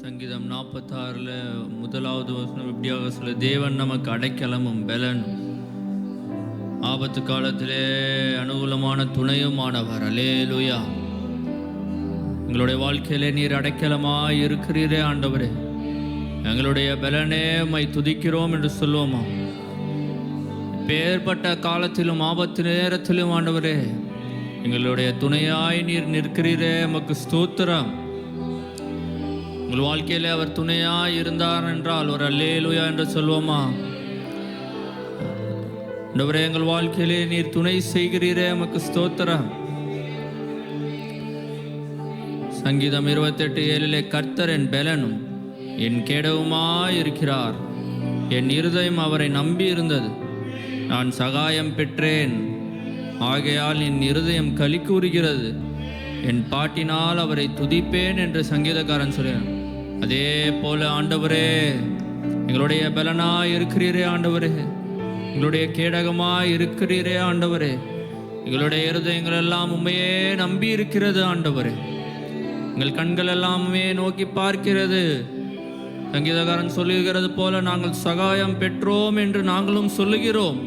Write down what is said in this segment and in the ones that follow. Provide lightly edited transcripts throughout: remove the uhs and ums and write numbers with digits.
சங்கீதம் 46 முதலாவது வசனம் இப்படியாக சொல்ல, தேவன் நமக்கு அடைக்கலமும் பலனும் ஆபத்து காலத்திலே அனுகூலமான துணையுமானவர். அல்லேலூயா. எங்களுடைய வாழ்க்கையிலே நீர் அடைக்கலமாய் இருக்கிறீரே ஆண்டவரே, எங்களுடைய பலனே உம்மை துதிக்கிறோம் என்று சொல்லுவோமா? பேர்பட்ட காலத்திலும் ஆபத்து நேரத்திலும் ஆண்டவரே எங்களுடைய துணையாய் நீர் நிற்கிறீரே, உமக்கு ஸ்தோத்திரம். உங்கள் வாழ்க்கையிலே அவர் துணையாய் இருந்தார் என்றால் ஒரு அல்லேலூயா என்று சொல்வோமா? ஆண்டவரே, எங்கள் வாழ்க்கையிலே நீர் துணை செய்கிறீரே, உமக்கு ஸ்தோத்திரம். சங்கீதம் 28:7 கர்த்தர் என் பலனும் என் கேடவுமாய் இருக்கிறார். என் இருதயம் அவரை நம்பி இருந்தது, நான் சகாயம் பெற்றேன். ஆகையால் என் இருதயம் களி கூறுகிறது, என் பாட்டினால் அவரை துதிப்பேன் என்று சங்கீதக்காரன் சொல்கிறான். அதே போல ஆண்டவரே எங்களுடைய பலனாய் இருக்கிறீரே ஆண்டவரே, எங்களுடைய கேடகமாய் இருக்கிறீரே ஆண்டவரே, எங்களுடைய இருதயங்கள் எல்லாம் உண்மையே நம்பி இருக்கிறது ஆண்டவரே. எங்கள் கண்கள் எல்லாமே நோக்கி பார்க்கிறது. சங்கீதக்காரன் சொல்லுகிறது போல நாங்கள் சகாயம் பெற்றோம் என்று நாங்களும் சொல்லுகிறோம்.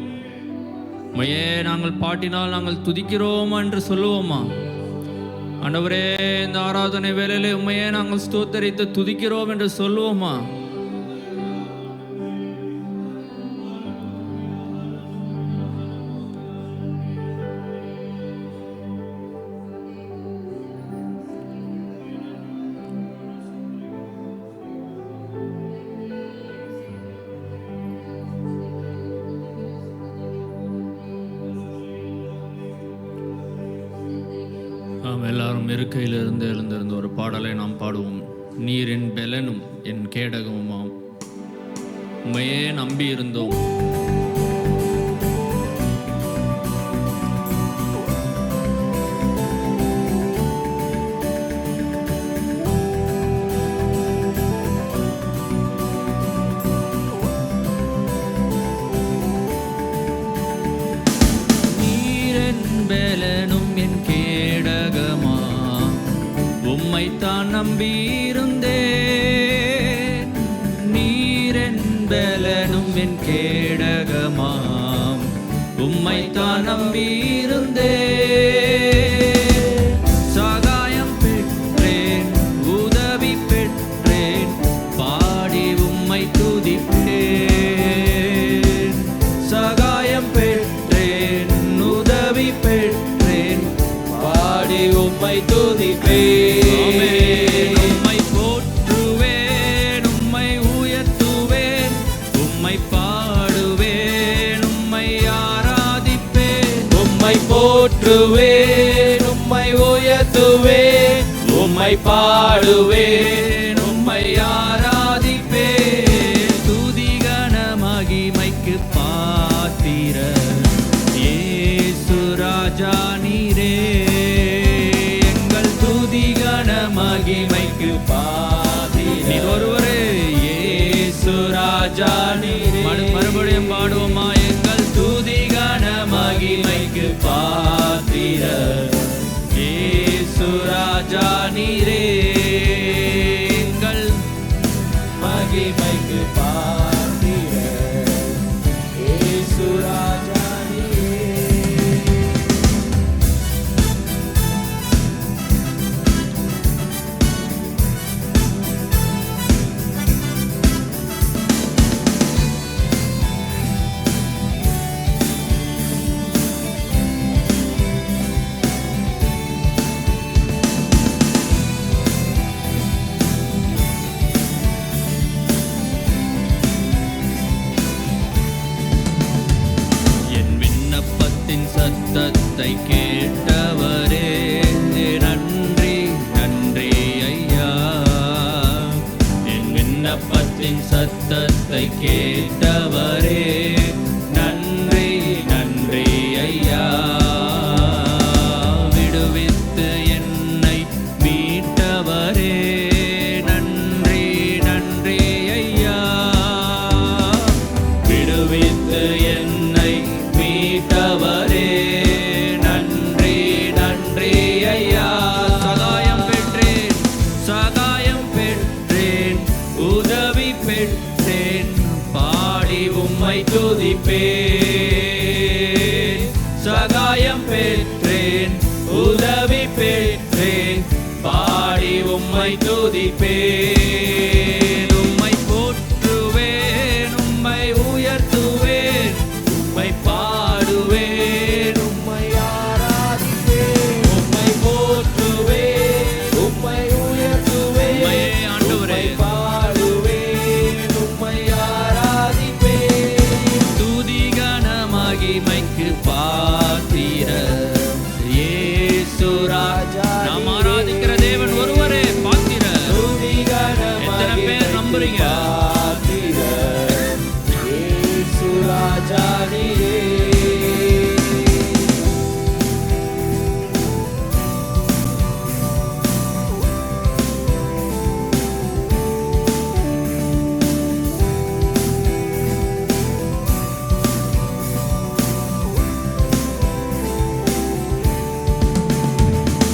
உண்மையே நாங்கள் பாட்டினால் நாங்கள் துதிக்கிறோம் என்று சொல்லுவோமா? ஆண்டவரே, இந்த ஆராதனை வேளையிலே உண்மையே நாங்கள் ஸ்தோத்தரித்து துதிக்கிறோம் என்று சொல்லுவோமா? நாம் எல்லாரும் இருக்கையிலிருந்து எழுந்திருந்த ஒரு பாடலை நாம் பாடுவோம். நீர் என் பலனும் என் கேடகமுமாம், உண்மையே நம்பி இருந்தோம். நீர் என் பலனும் என் கேடகமா, உம்மைத்தான் நம்பியிருந்தேன். நீரென் பலனும் என் கேடகமாம், உம்மைத்தான் நம்பியிருந்தேன். சகாயம் பெற்றேன், உதவி பெற்றேன், பாடி உம்மை துதிப்பேன். சகாயம் பெற்றேன், உதவி பெற்றேன், பாடி உம்மை துதிப்பேன். உம்மை போற்றுவேன், உம்மை உயர்த்துவேன், உம்மை பாடுவேன், உம்மை ஆராதிப்பேன். உம்மை போற்றுவேன், உம்மை உயர்த்துவேன், உம்மை பாடுவேன், உம்மை ஆராதிப்பேன். துதிகன மகிமைக்கு பாத்திரர் இயேசு ராஜா நீரே, மகிமைக்கு பாத்திரர் நீர் ஒருவரே. இயேசு ராஜா நீரே. மறுபடியும் பாடுவோமா? எங்கள் துதிகான மகிமைக்கு பாத்திரர் இயேசு ராஜா நீரே, எங்கள் மகிமைக்கு பாத்திரர் இயேசு ராஜா. சத்தத்தை கேட்டவரே நன்றி நன்றி ஐயா. என் விண்ணப்பத்தின் சத்தத்தை கேட்டவரே நன்றி நன்றி ஐயா. விடுவித்து என்னை மீட்டவரே நன்றி நன்றி ஐயா. விடுவித்து என்னை மீட்டவரே நன்றி நன்றி ஐயா. சகாயம் பெற்றேன், சகாயம் பெற்றேன், பெற்றேன், பாடி உம்மை துதிப்பேன். சகாயம் பெற்றேன், உதவி பெற்றேன், பாடி உம்மை துதிப்பேன். உம்மை போற்றுவேன், உம்மை உயர்த்துவேன், உம்மை பாடுவேன், உம்மை ஆராதிப்பேன். உம்மை போற்றுவேன், உம்மை உயர்த்துவேன், உம்மை பாடுவேன், உம்மை ஆராதிப்பேன். துதி கன மகிமைக்கு பாத்திரர் இயேசு ராஜா. நாம் ஆராதிக்கிற தேவன் ஒருவரே பாத்திரர். எத்தனை பேர் நம்புறீங்க? இயேசு ராஜா நீரே.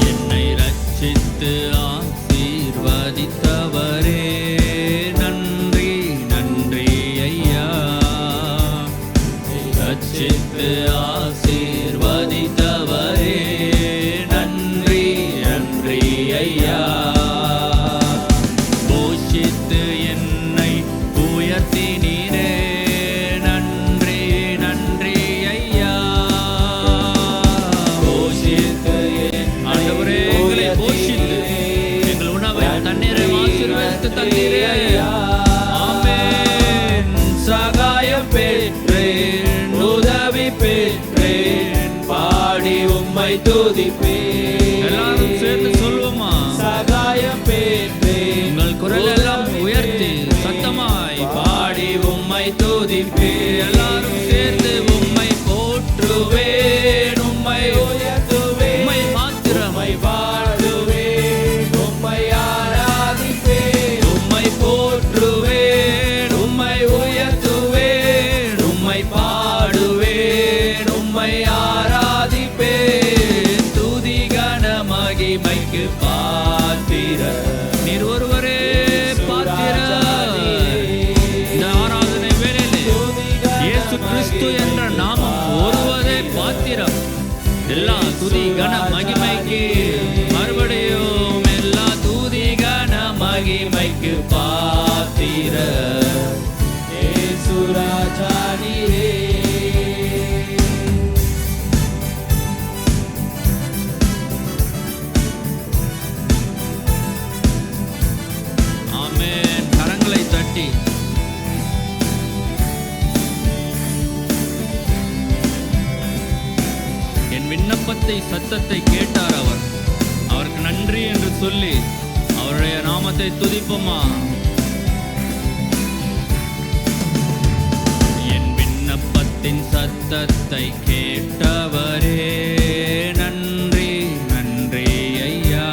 என்னை ரட்சித்து ஆசீர்வதித்தவரே, நன்றி நன்றி ஐயா. ரட்சித்து ஆசீர்வதித்தவரே, நன்றி நன்றி ஐயா. போஷித்து என்னை உயர்த்தினீரே, நன்றி நன்றி ஐயா. போஷித்து ஆண்டவரே, எங்களை போஷித்து எங்கள் உணவை தண்ணீரை ஆசீர்வதித்து தந்தீரே. ஆமென். சகாயம் பெற்றேன், உதவி பெற்றேன், பாடி உம்மை துதிப்பேன். எல்லாரும் சேர்ந்து சொல்லுவோமா? சகாயம் பெற்றேன், உங்கள் குரல் எல்லாம் உயர்த்தி சத்தமாய் பாடி உம்மை துதிப்பேன். எல்லாரும் சேர்ந்து உம்மை போற்றுவேன், உம்மை உயர்த்துவேன், உம்மை மாத்திரம் பாடுவேன், உம்மை ஆராதிப்பேன். உம்மை போற்றுவேன், உம்மை உயர்த்துவேன், உம்மை பாடுவேன், உம்மை ஆராதிப்பேன். துதி கன மகிமைக்கு பாத்திரர் நீர் ஒருவரே பாத்திரர். இந்த ஆராதனை வேளையிலே இயேசு கிறிஸ்து என்ற நாமம் ஒருவரே பாத்திரம். எல்லா துதி கன மகிமைக்கு மறுபடியும் எல்லா துதி கன மகிமைக்கு பாத்திரர் இயேசு ராஜா நீரே. ஆமென். கரங்களை தட்டி என் விண்ணப்பத்தை சத்தத்தை கேட்டார் அவர். அவருக்கு நன்றி என்று சொல்லி அவருடைய நாமத்தை துதிப்போமா? என் விண்ணப்பத்தின் சத்தத்தை கேட்டவரே, நன்றி நன்றி ஐயா.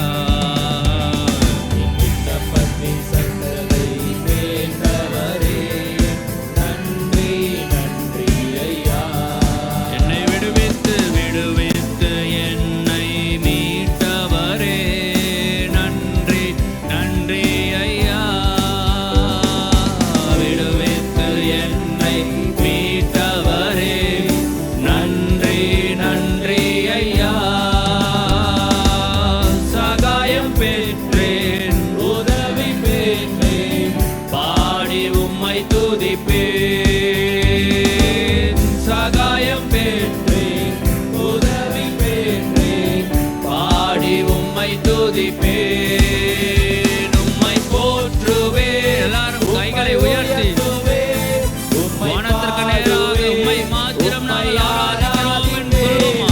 என் விண்ணப்பத்தின் சத்தத்தை கேட்டவரே, நன்றி நன்றி ஐயா. என்னை விடுவித்து விடுவித்து என்னை மீட்டவரே, நன்றி நன்றி ஐயா. விடுவித்து என்னை மீட்டவரே, நன்றி நன்றி ஐயா. சகாயம் பெற்றேன், உதவி பெற்றேன், பாடி உம்மை துதிப்பேன். சகாயம் பெற்றேன், உதவி பெற்றேன், பாடி உம்மை துதிப்பேன். உம்மை போற்றுவேன். எல்லாரும் கைகளை உயர்த்தி வானத்திற்கு நேராக உம்மை மாத்திரம் நாங்கள் ஆராதிக்கிறோம் என்று சொல்லுவோமா?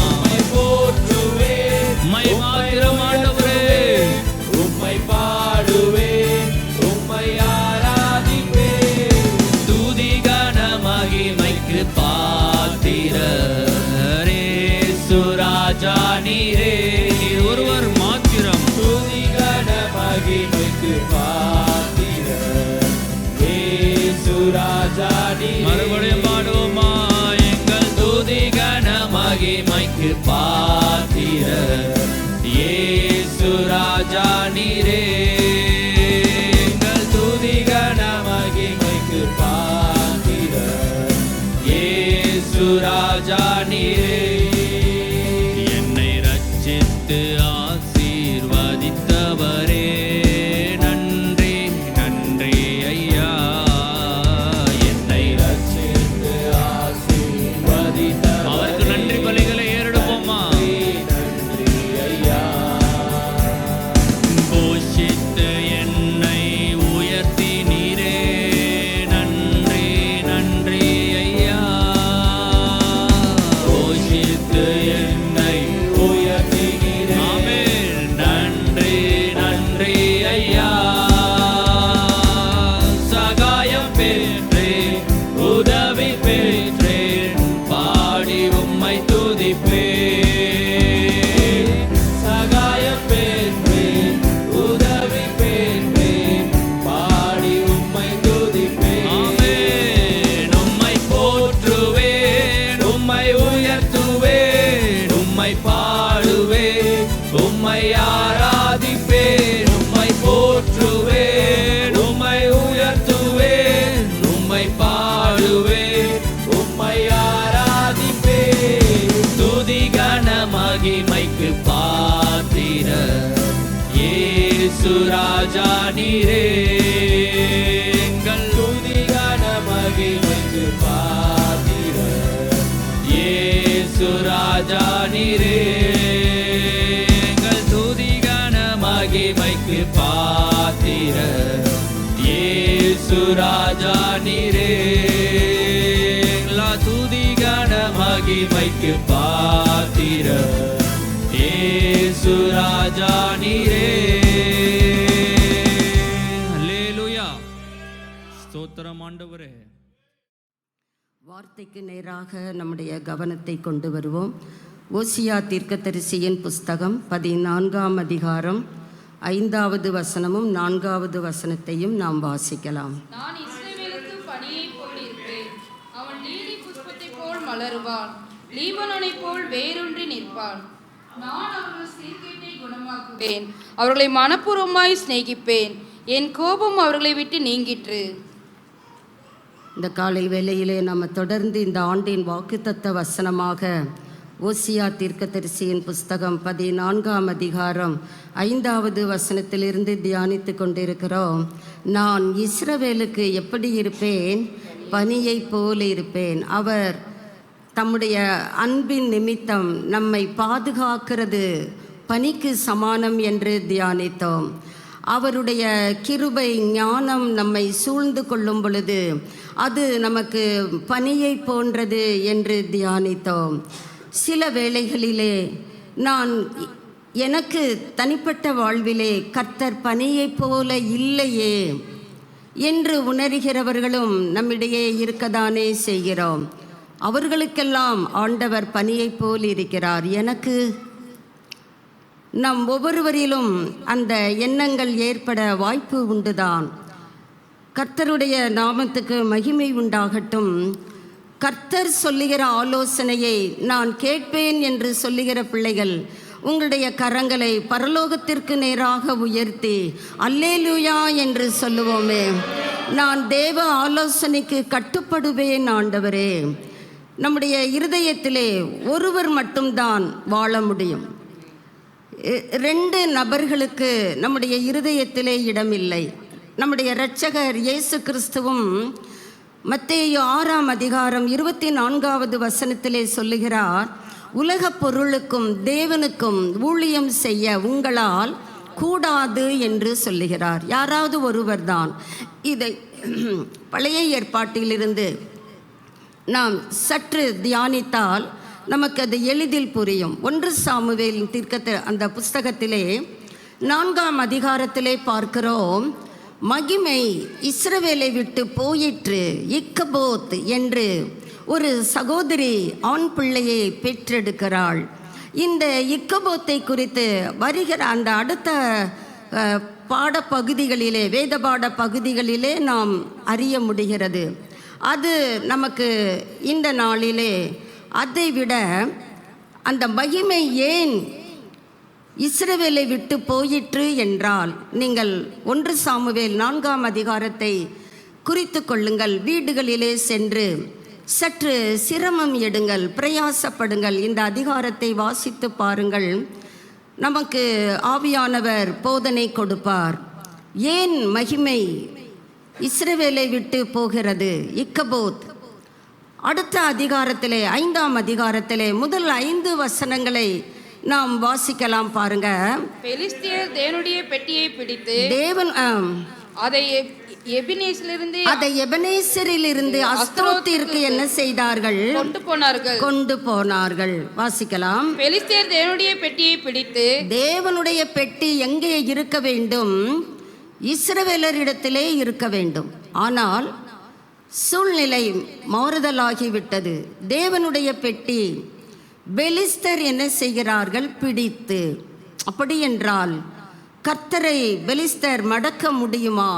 உம்மை மாத்திரம் ஆண்டவரே, உம்மை பாடுவேன், உம்மை ஆராதிப்பேன். துதி கன மகிமைக்கு பாத்திரர் இயேசு ராஜா நீரே. நீர் ஒருவர் மாத்திரம். துதி கன மகிமைக்கு பாத்திரர் இயேசு ராஜா நீரே. மறுபடியும் பாடுவோமா? எங்கள் துதி கன மகிமைக்கு பாத்திரர் இயேசு ராஜா நீரே. எங்கள் துதி கன மகிமை இயேசு ராஜா நீரே எங்கள் துதி கன மகிமைக்கு பாத்திரர். இயேசு ராஜா நீரே எங்கள் துதி கன மகிமைக்கு பாத்திரர். இயேசு ராஜா நீரே துதி கன மகிமைக்கு பாத்திரர். இயேசு ராஜா நீரே. அல்லேலூயா. ஸ்தோத்திரம் ஆண்டவரே. வார்த்தைக்கு நேராக நம்முடைய கவனத்தை கொண்டு வருவோம். ஓசியா தீர்க்கதரிசியின் புஸ்தகம் 14ஆம் அதிகாரம் 5வது வசனமும் 4வது வசனத்தையும் நாம் வாசிக்கலாம். நான் இஸ்ரவேலுக்கு பனியை போல் இருப்பேன். அவன் லீலி புஷ்பத்தை போல் மலருவான், லீபனோனை போல் வேரூன்றி நிற்பான். நான் அவர்கள் சீர்கேட்டை குணமாக்குவேன், அவர்களை மனப்பூர்வமாய் சிநேகிப்பேன். என் கோபம் அவர்களை விட்டு நீங்கிற்று. இந்த காலை வேளையிலே நம்ம தொடர்ந்து இந்த ஆண்டின் வாக்குத்தத்த வசனமாக ஓசியா தீர்க்கதரிசியின் புஸ்தகம் 14ஆம் அதிகாரம் 5வது வசனத்திலிருந்து தியானித்து கொண்டிருக்கிறோம். நான் இஸ்ரவேலுக்கு எப்படி இருப்பேன்? பனியை போல இருப்பேன். அவர் தம்முடைய அன்பின் நிமித்தம் நம்மை பாதுகாக்கிறது பனிக்கு சமானம் என்று தியானித்தோம். அவருடைய கிருபை ஞானம் நம்மை சூழ்ந்து கொள்ளும் பொழுது அது நமக்கு பனியை போன்றது என்று தியானித்தோம். சில வேளைகளிலே எனக்கு தனிப்பட்ட வாழ்விலே கர்த்தர் பனியைப் போல இல்லையே என்று உணர்கிறவர்களும் நம்மிடையே இருக்கத்தானே செய்கிறோம். அவர்களுக்கெல்லாம் ஆண்டவர் பனியைப் போல் இருக்கிறார். எனக்கு நம் ஒவ்வொருவரிலும் அந்த எண்ணங்கள் ஏற்பட வாய்ப்பு உண்டுதான். கர்த்தருடைய நாமத்துக்கு மகிமை உண்டாகட்டும். கர்த்தர் சொல்லுகிற ஆலோசனையை நான் கேட்பேன் என்று சொல்லுகிற பிள்ளைகள் உங்களுடைய கரங்களை பரலோகத்திற்கு நேராக உயர்த்தி அல்லேலூயா என்று சொல்லுவோமே. நான் தேவ ஆலோசனைக்கு கட்டுப்படுவேன் ஆண்டவரே. நம்முடைய இருதயத்திலே ஒருவர் மட்டும்தான் வாழ முடியும். 2 நபர்களுக்கு நம்முடைய இருதயத்திலே இடமில்லை. நம்முடைய இரட்சகர் இயேசு கிறிஸ்துவும் மத்தேயு 6ஆம் அதிகாரம் 24வது வசனத்திலே சொல்லுகிறார், உலகப் பொருளுக்கும் தேவனுக்கும் ஊழியம் செய்ய உங்களால் கூடாது என்று சொல்லுகிறார். யாராவது ஒருவர் தான். இதை பழைய ஏற்பாட்டிலிருந்து நாம் சற்று தியானித்தால் நமக்கு அது எளிதில் புரியும். 1 சாமுவேலின் அந்த புஸ்தகத்திலே 4ஆம் அதிகாரத்திலே பார்க்கிறோம், மகிமை இஸ்ரவேலை விட்டு போயிற்று. இக்கபோத் என்று ஒரு சகோதரி ஆண் பிள்ளையை பெற்றெடுக்கிறாள். இந்த இக்கபோத்தை குறித்து வருகிற அந்த அடுத்த பாடப்பகுதிகளிலே, வேத பாட பகுதிகளிலே நாம் அறிய முடிகிறது. அது நமக்கு இந்த நாளிலே அதைவிட அந்த மகிமை ஏன் இஸ்ரவேலை விட்டு போயிற்று என்றால், நீங்கள் 1 சாமுவேல் 4ஆம் அதிகாரத்தை குறித்து கொள்ளுங்கள். வீடுகளிலே சென்று சற்று சிரமம் எடுங்கள், பிரயாசப்படுங்கள். இந்த அதிகாரத்தை வாசித்து பாருங்கள். நமக்கு ஆவியானவர் போதனை கொடுப்பார். ஏன் மகிமை இஸ்ரவேலை விட்டு போகிறது? இக்கபோத் அடுத்த அதிகாரத்திலே 5ஆம் அதிகாரத்திலே முதல் 5 வசனங்களை நாம் வாசிக்கலாம். பாருங்க. பெலிஸ்தியர் தேவனுடைய பெட்டியை பிடித்து அதை எபனேசரிலிருந்து அஸ்தரோத்திற்கு என்ன செய்தார்கள்? கொண்டு போனார்கள். வாசிக்கலாம். பெலிஸ்தியர் தேவனுடைய பெட்டியை பிடித்து, தேவனுடைய பெட்டி எங்கே இருக்க வேண்டும்? இஸ்ரவேலரிடத்திலே இருக்க வேண்டும். ஆனால் சூழ்நிலை மாறுதலாகிவிட்டது. தேவனுடைய பெட்டி பெலிஸ்தர் என்ன செய்கிறார்கள்? பிடித்து. அப்படி என்றால் கர்த்தரை பெலிஸ்தர் மடக்க முடியுமா?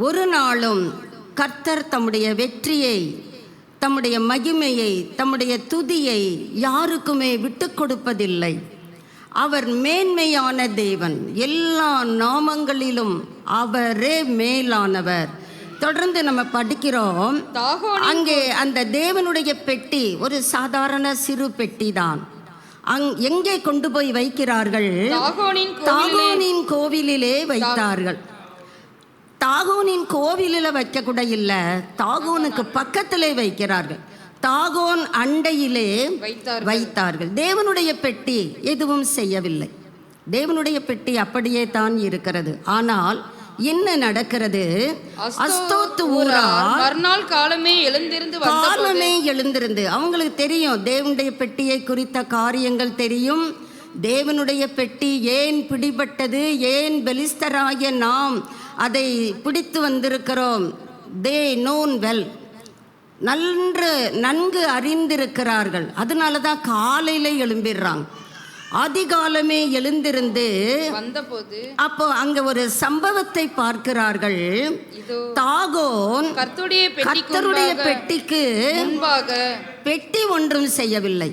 ஒரு நாளும் கர்த்தர் தம்முடைய வெற்றியை, தம்முடைய மகிமையை, தம்முடைய துதியை யாருக்குமே விட்டு கொடுப்பதில்லை. அவர் மேன்மையான தேவன். எல்லா நாமங்களிலும் அவரே மேலானவர். தொடர்ந்து நம்ம படிக்கிறோம். அங்கே அந்த தேவனுடைய பெட்டி ஒரு சாதாரண சிறு பெட்டி தான். எங்கே கொண்டு போய் வைக்கிறார்கள்? தாகோனின் கோவிலிலே வைத்தார்கள். தாகோனின் கோவிலில் வைக்க கூட இல்லை, தாகோனுக்கு பக்கத்திலே வைக்கிறார்கள். தாகோன் அண்டையிலே வைத்தார்கள். தேவனுடைய பெட்டி எதுவும் செய்யவில்லை. தேவனுடைய பெட்டி அப்படியே தான் இருக்கிறது. ஆனால் என்ன நடக்கிறது? அஸ்தோத்து ஊரார் மறுநாள் காலமே எழுந்திருந்து அவங்களுக்கு தெரியும், தேவனுடைய பெட்டியை குறித்த காரியங்கள் தெரியும். தேவனுடைய பெட்டி ஏன் பிடிபட்டது, ஏன் பெலிஸ்தராகிய நாம் அதை பிடித்து வந்திருக்கிறோம். தே நோன் வெல், நன்கு அறிந்திருக்கிறார்கள். அதனால தான் காலையில எழும்பிடுறாங்க. அதிகாலமே எழுந்திருந்து வந்தபோது அப்போ அங்க ஒரு சம்பவத்தை பார்க்கிறார்கள். தாகோன் கர்த்தருடைய பெட்டிக்கு பெட்டி ஒன்றும் செய்யவில்லை.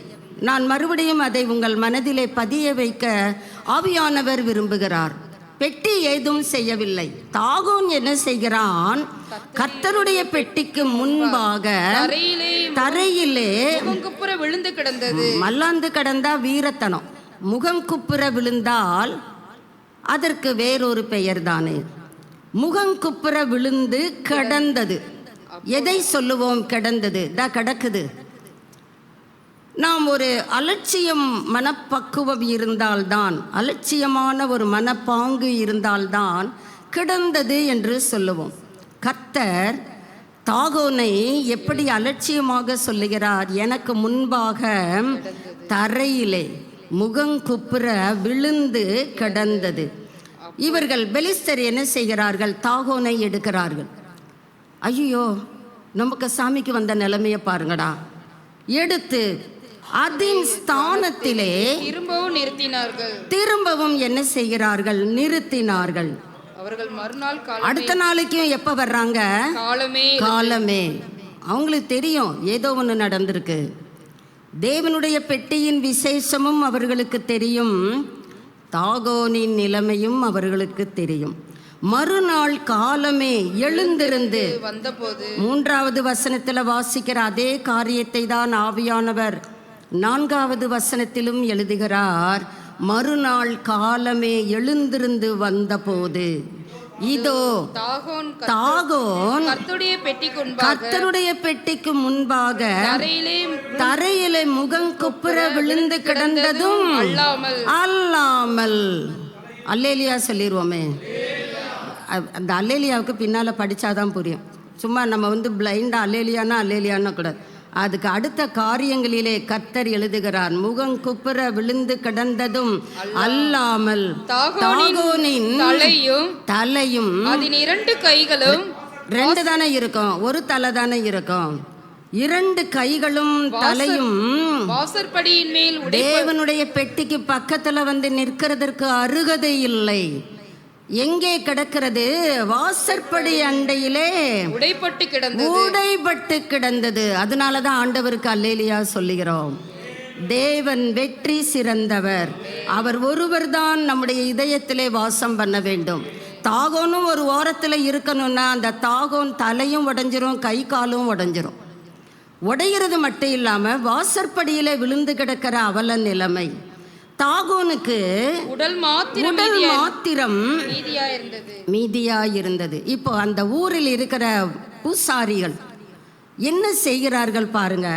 நான் மறுபடியும் அதை உங்கள் மனதிலே பதிய வைக்க ஆவியானவர் விரும்புகிறார். பெட்டி ஏதும் செய்யவில்லை. தாகோன் என்ன செய்கிறான்? கர்த்தருடைய பெட்டிக்கு முன்பாக தரையிலே விழுந்து கிடந்தது. மல்லாந்து கிடந்தா வீரத்தனம். முகங்குப்புற விழுந்தால் அதற்கு வேறொரு பெயர் தானே. முகங்குப்புற விழுந்து கிடந்தது. எதை சொல்லுவோம்? கிடந்தது கிடக்குது. நாம் ஒரு அலட்சியம் மனப்பக்குவம் இருந்தால்தான், அலட்சியமான ஒரு மனப்பாங்கு இருந்தால்தான் கிடந்தது என்று சொல்லுவோம். கர்த்தர் தாகோனை எப்படி அலட்சியமாக சொல்லுகிறார்? எனக்கு முன்பாக தரையிலே முகங்குப்புற விழுந்து கிடந்தது. இவர்கள் பெலிஸ்தர் என்ன செய்கிறார்கள்? தாகோனை எடுக்கிறார்கள். ஐயோ, நமக்கு சாமிக்கு வந்த நிலைமையை பாருங்கடா. எடுத்து அதன் ஸ்தானத்திலே திரும்பவும் என்ன செய்கிறார்கள்? நிறுத்தினார்கள். அவர்கள் மறுநாள் அடுத்த நாளைக்கும் எப்ப வர்றாங்க? காலமே. அவங்களுக்கு தெரியும் ஏதோ ஒன்று நடந்திருக்கு. தேவனுடைய பெட்டியின் விசேஷமும் அவர்களுக்கு தெரியும், தாகோனின் நிலைமையும் அவர்களுக்கு தெரியும். மறுநாள் காலமே எழுந்திருந்து வந்தபோது 3வது வசனத்தில் வாசிக்கிற அதே காரியத்தை தான் ஆவியானவர் 4வது வசனத்திலும் எழுதுகிறார். மறுநாள் காலமே எழுந்திருந்து வந்தபோது இதோ தாகோன் கர்த்தருடைய பெட்டிக்கு முன்பாக தரையிலே முகங்குப்புற விழுந்து கிடந்ததும் அல்லாமல். அல்லேலியா சொல்லிடுவோமே. அந்த அல்லேலியாவுக்கு பின்னால படிச்சாதான் புரியும். சும்மா நம்ம பிளைண்டா அல்லேலியானா கூடாது. அதுக்கு அடுத்த காரியங்களிலே கர்த்தர் எழுதுகிறார். முகங்குப்புற விழுந்து கிடந்ததும் அல்லாமல் தாகோனின் தலையும் அதன் 2 கைகளும் 2 தானே இருக்கும், ஒரு தலை தானே இருக்கும். 2 கைகளும் தலையும் வாசற்படியின் மேல் தேவனுடைய பெட்டிக்கு பக்கத்துல நிற்கிறதற்கு அருகதை இல்லை. எங்கே கிடக்கிறது? வாசற்படி அண்டையிலே உடைபட்டு கிடந்தது. அதனாலதான் ஆண்டவருக்கு அல்லேலியா சொல்லுகிறோம். தேவன் வெற்றி சிறந்தவர். அவர் ஒருவர் தான் நம்முடைய இதயத்திலே வாசம் பண்ண வேண்டும். தாகோனும் ஒரு ஓரத்தில் இருக்கணும்னா அந்த தாகோன் தலையும் உடைஞ்சிரும், கை காலும் உடைஞ்சிரும். உடைகிறது மட்டும் இல்லாமல் வாசற்படியிலே விழுந்து கிடக்கிற அவல நிலைமை. தாகோனுக்கு உடல் மாத்திரம் மீதியா இருந்தது. இப்போ அந்த ஊரில் இருக்கிற பூசாரிகள் என்ன செய்கிறார்கள் பாருங்க.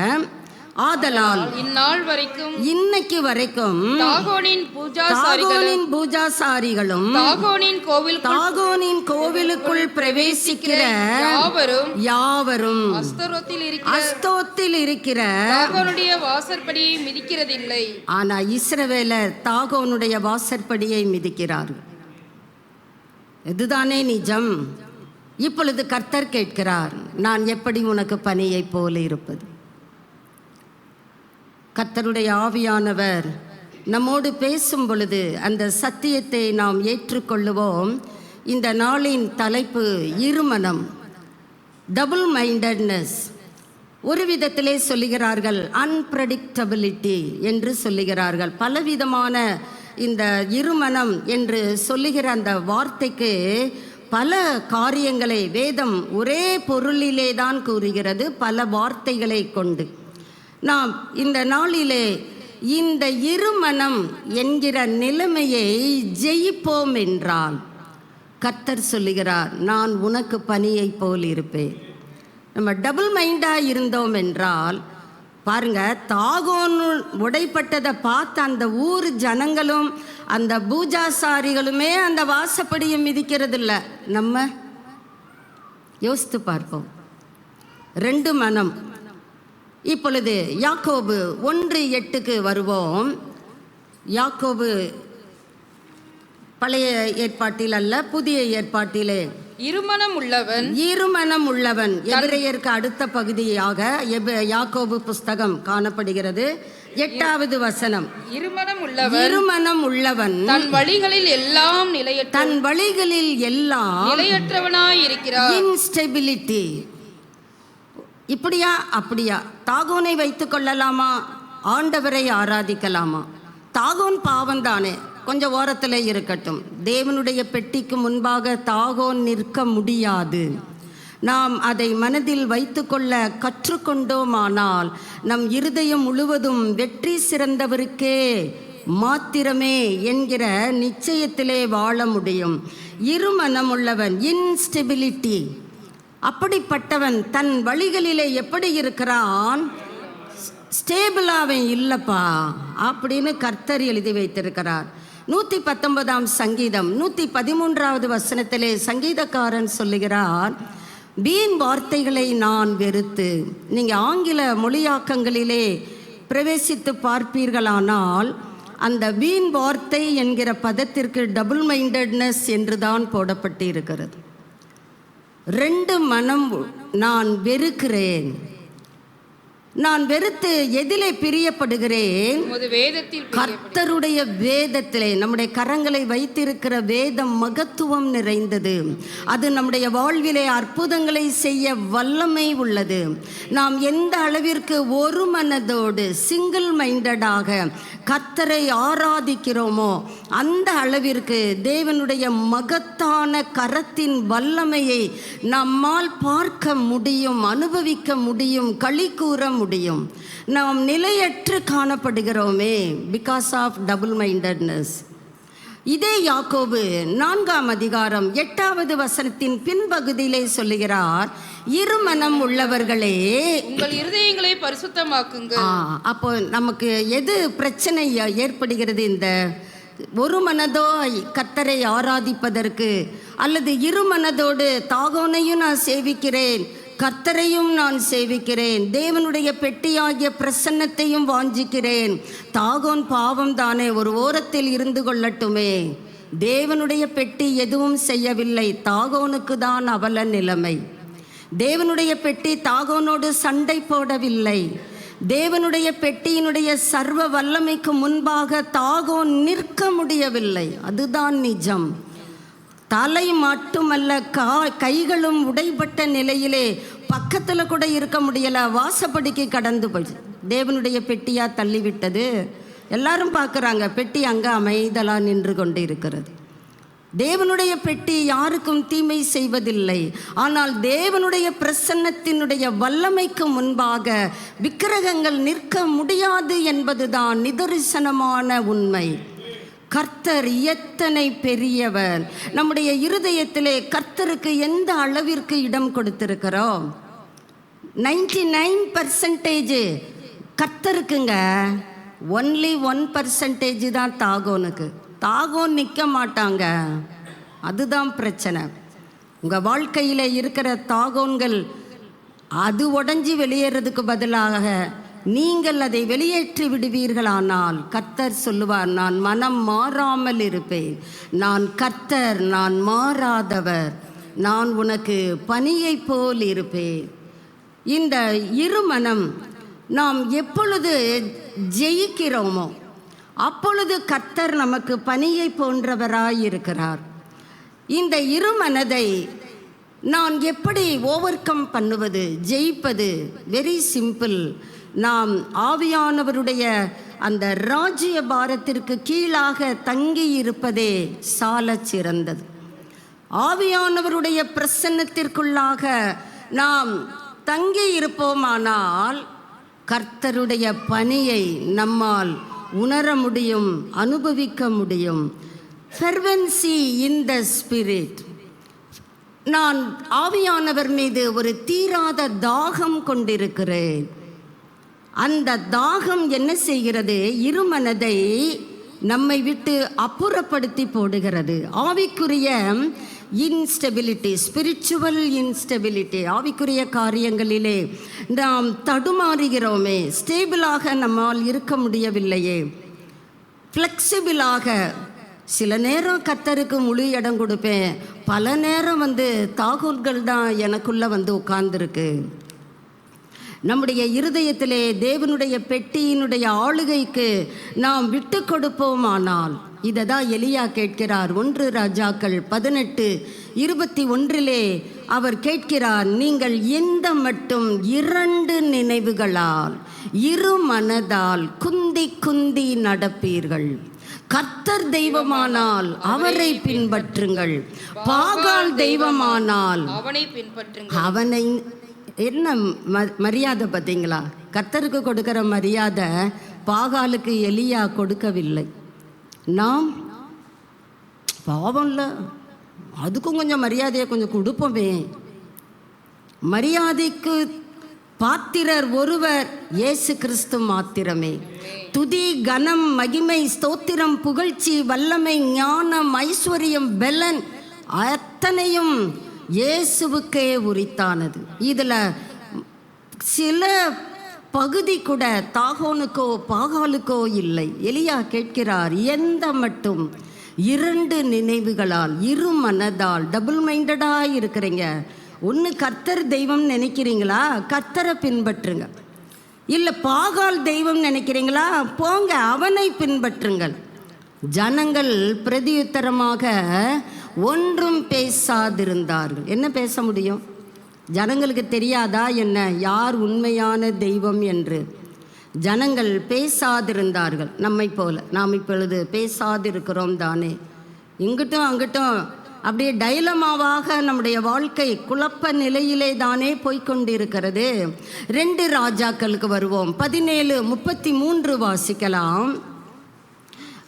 ஆதலால் இந்நாள் வரைக்கும் இன்னைக்கு வரைக்கும் தாகோனின் பூஜாசாரிகளும் தாகோனின் கோவிலுக்குள் பிரவேசிக்கிற யாவரும் அஸ்தோத்தில் இருக்கிற தாகோனுடைய வாசற்படியை மிதிக்கிறதில்லை. ஆனா இஸ்ரவேலர் தாகோனுடைய வாசற்படியை மிதிக்கிறார்கள். இதுதானே நிஜம். இப்பொழுது கர்த்தர் கேட்கிறார், நான் எப்படி உனக்கு பணியை போல இருப்பது? கர்த்தருடைய ஆவியானவர் நம்மோடு பேசும் பொழுது அந்த சத்தியத்தை நாம் ஏற்றுக்கொள்ளுவோம். இந்த நாளின் தலைப்பு இருமனம், டபுள் மைண்டட்னஸ். ஒரு விதத்திலே சொல்லுகிறார்கள் அன்பிரடிக்டபிலிட்டி என்று சொல்லுகிறார்கள். பலவிதமான இந்த இருமனம் என்று சொல்லுகிற அந்த வார்த்தைக்கு பல காரியங்களை வேதம் ஒரே பொருளிலே தான் கூறுகிறது, பல வார்த்தைகளை கொண்டு. நாம் இந்த நாளிலே இந்த இருமனம் என்கிற நிலைமையை ஜெயிப்போம் என்றால் கர்த்தர் சொல்லுகிறார், நான் உனக்கு பனியை போல் இருப்பேன். நம்ம டபுள் மைண்டாக இருந்தோம் என்றால் பாருங்க, தாகோன் உடைப்பட்டதை பார்த்த அந்த ஊர் ஜனங்களும் அந்த பூஜாசாரிகளுமே அந்த வாசப்படியை மிதிக்கிறது இல்லை. நம்ம யோசித்து பார்ப்போம். 2 மனம். இப்பொழுது யாக்கோபு 1:8 வருவோம். யாக்கோபு பழைய ஏற்பாட்டில் அல்ல, புதிய ஏற்பாட்டிலே இருமனம் உள்ளவன் எபிரேயருக்கு அடுத்த பகுதியாக யாக்கோபு புஸ்தகம் காணப்படுகிறது. 8வது வசனம். இருமனம் உள்ளவன் தன் வழிகளில் எல்லாம் நிலையற்றவனாய் இருக்கிறார். இன்ஸ்டெபிலிட்டி. இப்படியா அப்படியா? தாகோனை வைத்துக் கொள்ளலாமா? ஆண்டவரை ஆராதிக்கலாமா? தாகோன் பாவம் தானே, கொஞ்சம் ஓரத்தில் இருக்கட்டும். தேவனுடைய பெட்டிக்கு முன்பாக தாகோன் நிற்க முடியாது. நாம் அதை மனதில் வைத்துக்கொள்ள கற்றுக்கொண்டோமானால் நம் இருதயம் முழுவதும் வெற்றி சிறந்தவருக்கே மாத்திரமே என்கிற நிச்சயத்திலே வாழ முடியும். இருமனம் உள்ளவன், இன்ஸ்டெபிலிட்டி. அப்படிப்பட்டவன் தன் வழிகளிலே எப்படி இருக்கிறான்? ஸ்டேபிளாவன் இல்லைப்பா அப்படின்னு கர்த்தர் எழுதி வைத்திருக்கிறார். 119ஆம் சங்கீதம் 113வது வசனத்திலே சங்கீதக்காரன் சொல்லுகிறார், வீண் வார்த்தைகளை நான் வெறுத்து. நீங்கள் ஆங்கில மொழியாக்கங்களிலே பிரவேசித்து பார்ப்பீர்களானால் அந்த வீண் வார்த்தை என்கிற பதத்திற்கு டபுள் மைண்டட்னஸ் என்று தான் போடப்பட்டு இருக்கிறது. 2 மனம் நான் வெறுக்கிறேன். நான் வெறுத்து எதிலே பிரியப்படுகிறேன்? கர்த்தருடைய வேதத்திலே. நம்முடைய கரங்களை வைத்திருக்கிற வேதம் மகத்துவம் நிறைந்தது. அது நம்முடைய வாழ்விலே அற்புதங்களை செய்ய வல்லமை உள்ளது. நாம் எந்த அளவிற்கு ஒரு மனதோடு சிங்கிள் மைண்டடாக கர்த்தரை ஆராதிக்கிறோமோ அந்த அளவிற்கு தேவனுடைய மகத்தான கரத்தின் வல்லமையை நம்மால் பார்க்க முடியும், அனுபவிக்க முடியும், களி கூற முடியும். நாம் நிலையற்று காணப்படுகிறோமே பிகாஸ் ஆஃப் டபுள் மைண்டட்னஸ். இதே யாக்கோபு 4ஆம் அதிகாரம் 8வது வசனத்தின் பின்பகுதியிலே சொல்லுகிறார், இருமனம் உள்ளவர்களே உங்கள் இருதயங்களை பரிசுத்தமாக்குங்கள். அப்போ நமக்கு எது பிரச்சனை ஏற்படுகிறது? இந்த ஒரு மனதோ கர்த்தரை ஆராதிப்பதற்கு, அல்லது இருமனதோடு தாகோனையும் நான் சேவிக்கிறேன், கர்த்தரையும் நான் சேவிக்கிறேன், தேவனுடைய பெட்டியாகிய பிரசன்னத்தையும் வாஞ்சிக்கிறேன். தாகோன் பாவம் தானே, ஒரு ஓரத்தில் இருந்து கொள்ளட்டுமே. தேவனுடைய பெட்டி எதுவும் செய்யவில்லை, தாகோனுக்கு தான் அவல நிலைமை. தேவனுடைய பெட்டி தாகோனோடு சண்டை போடவில்லை. தேவனுடைய பெட்டியினுடைய சர்வ வல்லமைக்கு முன்பாக தாகோன் நிற்க முடியவில்லை. அதுதான் நிஜம். தலை மட்டுமல்ல, கைகளும் உடைபட்ட நிலையிலே பக்கத்தில் கூட இருக்க முடியலை. வாசப்படிக்கு கடந்து போய் தேவனுடைய பெட்டியா தள்ளிவிட்டது. எல்லாரும் பார்க்குறாங்க, பெட்டி அங்கே அமைதலாக நின்று கொண்டு இருக்கிறது. தேவனுடைய பெட்டி யாருக்கும் தீமை செய்வதில்லை. ஆனால் தேவனுடைய பிரசன்னத்தினுடைய வல்லமைக்கு முன்பாக விக்கிரகங்கள் நிற்க முடியாது என்பதுதான் நிதர்சனமான உண்மை. கர்த்தர் எத்தனை பெரியவர்! நம்முடைய இருதயத்திலே கர்த்தருக்கு எந்த அளவிற்கு இடம் கொடுத்திருக்கிறோம்? 99% கர்த்தருக்குங்க, ஒன்லி 1% தான் தாகோனுக்கு. தாகோன் நிற்க மாட்டாங்க, அதுதான் பிரச்சனை. உங்கள் வாழ்க்கையில் இருக்கிற தாகோன்கள் அது உடஞ்சி வெளியேறதுக்கு பதிலாக நீங்கள் அதை வெளியேற்றி விடுவீர்களானால் கர்த்தர் சொல்லுவார், நான் மனம் மாறாமல் இருப்பேன், நான் கர்த்தர், நான் மாறாதவர், நான் உனக்கு பனியை போல் இருப்பேன். இந்த இருமனம் நாம் எப்பொழுது ஜெயிக்கிறோமோ அப்பொழுது கர்த்தர் நமக்கு பனியை போன்றவராய் இருக்கிறார். இந்த இருமனதை நான் எப்படி ஓவர் கம் பண்ணுவது, ஜெயிப்பது? Very simple. நாம் ஆவியானவருடைய அந்த ராஜ்ய பாரத்திற்கு கீழாக தங்கி இருப்பதே சாலச் சிறந்தது. ஆவியானவருடைய பிரசன்னத்திற்குள்ளாக நாம் தங்கி இருப்போமானால் கர்த்தருடைய பனியை நம்மால் உணர முடியும், அனுபவிக்க முடியும். ஃபெர்வென்சி இன் த ஸ்பிரிட். நான் ஆவியானவர் மீது ஒரு தீராத தாகம் கொண்டிருக்கிறேன். அந்த தாகம் என்ன செய்கிறது? இருமனதை நம்மை விட்டு அப்புறப்படுத்தி போடுகிறது. ஆவிக்குரிய இன்ஸ்டெபிலிட்டி, ஸ்பிரிச்சுவல் இன்ஸ்டெபிலிட்டி, ஆவிக்குரிய காரியங்களிலே நாம் தடுமாறுகிறோமே, ஸ்டேபிளாக நம்மால் இருக்க முடியவில்லையே, ஃப்ளெக்சிபிளாக. சில நேரம் கர்த்தருக்கு முழு இடம் கொடுப்பேன், பல நேரம் தாகூர்கள் தான் எனக்குள்ளே உட்கார்ந்துருக்கு. நம்முடைய இருதயத்திலே தேவனுடைய பெட்டியினுடைய ஆளுகைக்கு நாம் விட்டு கொடுப்போமானால், இதை தான் எலியா கேட்கிறார். 1 ராஜாக்கள் 18:21 அவர் கேட்கிறார், நீங்கள் எந்த மட்டும் 2 நினைவுகளால் இரு மனதால் குந்தி குந்தி நடப்பீர்கள். கர்த்தர் தெய்வமானால் அவரை பின்பற்றுங்கள், பாகால் தெய்வமானால் அவனை பின்பற்றுங்கள். அவனை என்ன மரியாதை பார்த்தீங்களா? கர்த்தருக்கு கொடுக்கிற மரியாதை பாகாலுக்கு எலியா கொடுக்கவில்லை. நாம் பாவம்ல, அதுக்கும் கொஞ்சம் மரியாதையை கொஞ்சம் கொடுப்போமே. மரியாதைக்கு பாத்திரர் ஒருவர், இயேசு கிறிஸ்து மாத்திரமே. துதி, கனம், மகிமை, ஸ்தோத்திரம், புகழ்ச்சி, வல்லமை, ஞானம், ஐஸ்வர்யம், பெலன் அத்தனையும் இயேசுவுக்கே உரித்தானது. இதில் சில பகுதி கூட தாகோனுக்கோ பாகாலுக்கோ இல்லை. எலியா கேட்கிறார், எந்த மட்டும் 2 நினைவுகளால் இரு மனதால், டபுள் மைண்டடாக இருக்கிறீங்க. ஒன்று கர்த்தர் தெய்வம் நினைக்கிறீங்களா, கர்த்தரை பின்பற்றுங்க. இல்லை பாகால் தெய்வம் நினைக்கிறீங்களா, போங்க அவனை பின்பற்றுங்கள். ஜனங்கள் பிரதியுத்தரமாக ஒன்றும் பேசாதிருந்தார்கள். என்ன பேச முடியும்? ஜனங்களுக்கு தெரியாதா என்ன யார் உண்மையான தெய்வம் என்று? ஜனங்கள் பேசாதிருந்தார்கள். நம்மை போல நாம் இப்பொழுது பேசாதிருக்கிறோம் தானே. இங்கிட்டும் அங்கிட்டும் அப்படியே டைலமாவாக நம்முடைய வாழ்க்கை குழப்ப நிலையிலே தானே போய்கொண்டிருக்கிறது. 2 ராஜாக்களுக்கு வருவோம். 17:33 வாசிக்கலாம்.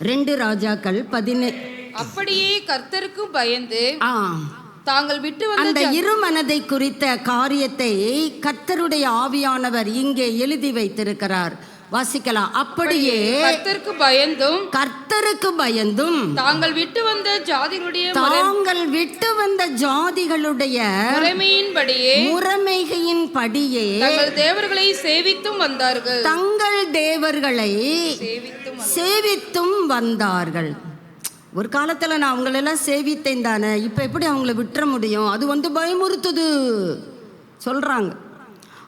2 ராஜாக்கள் 17. அப்படியே கர்த்தருக்கு பயந்து தாங்கள் விட்டு வந்த அந்த இரு மனதை குறித்த காரியத்தை கர்த்தருடைய ஆவியானவர் இங்கே எழுதி வைத்திருக்கிறார். வாசிக்கலாம். அப்படியே கர்த்தருக்கு பயந்தும் தாங்கள் விட்டு வந்த ஜாதிகளுடைய முறைமையின்படியே தங்கள் தேவர்களை சேவித்தும் வந்தார்கள். ஒரு காலத்தில் நான் அவங்களெல்லாம் சேவித்தேன் தானே, இப்போ எப்படி அவங்கள விட்டுற முடியும்? அது பயமுறுத்துது சொல்கிறாங்க.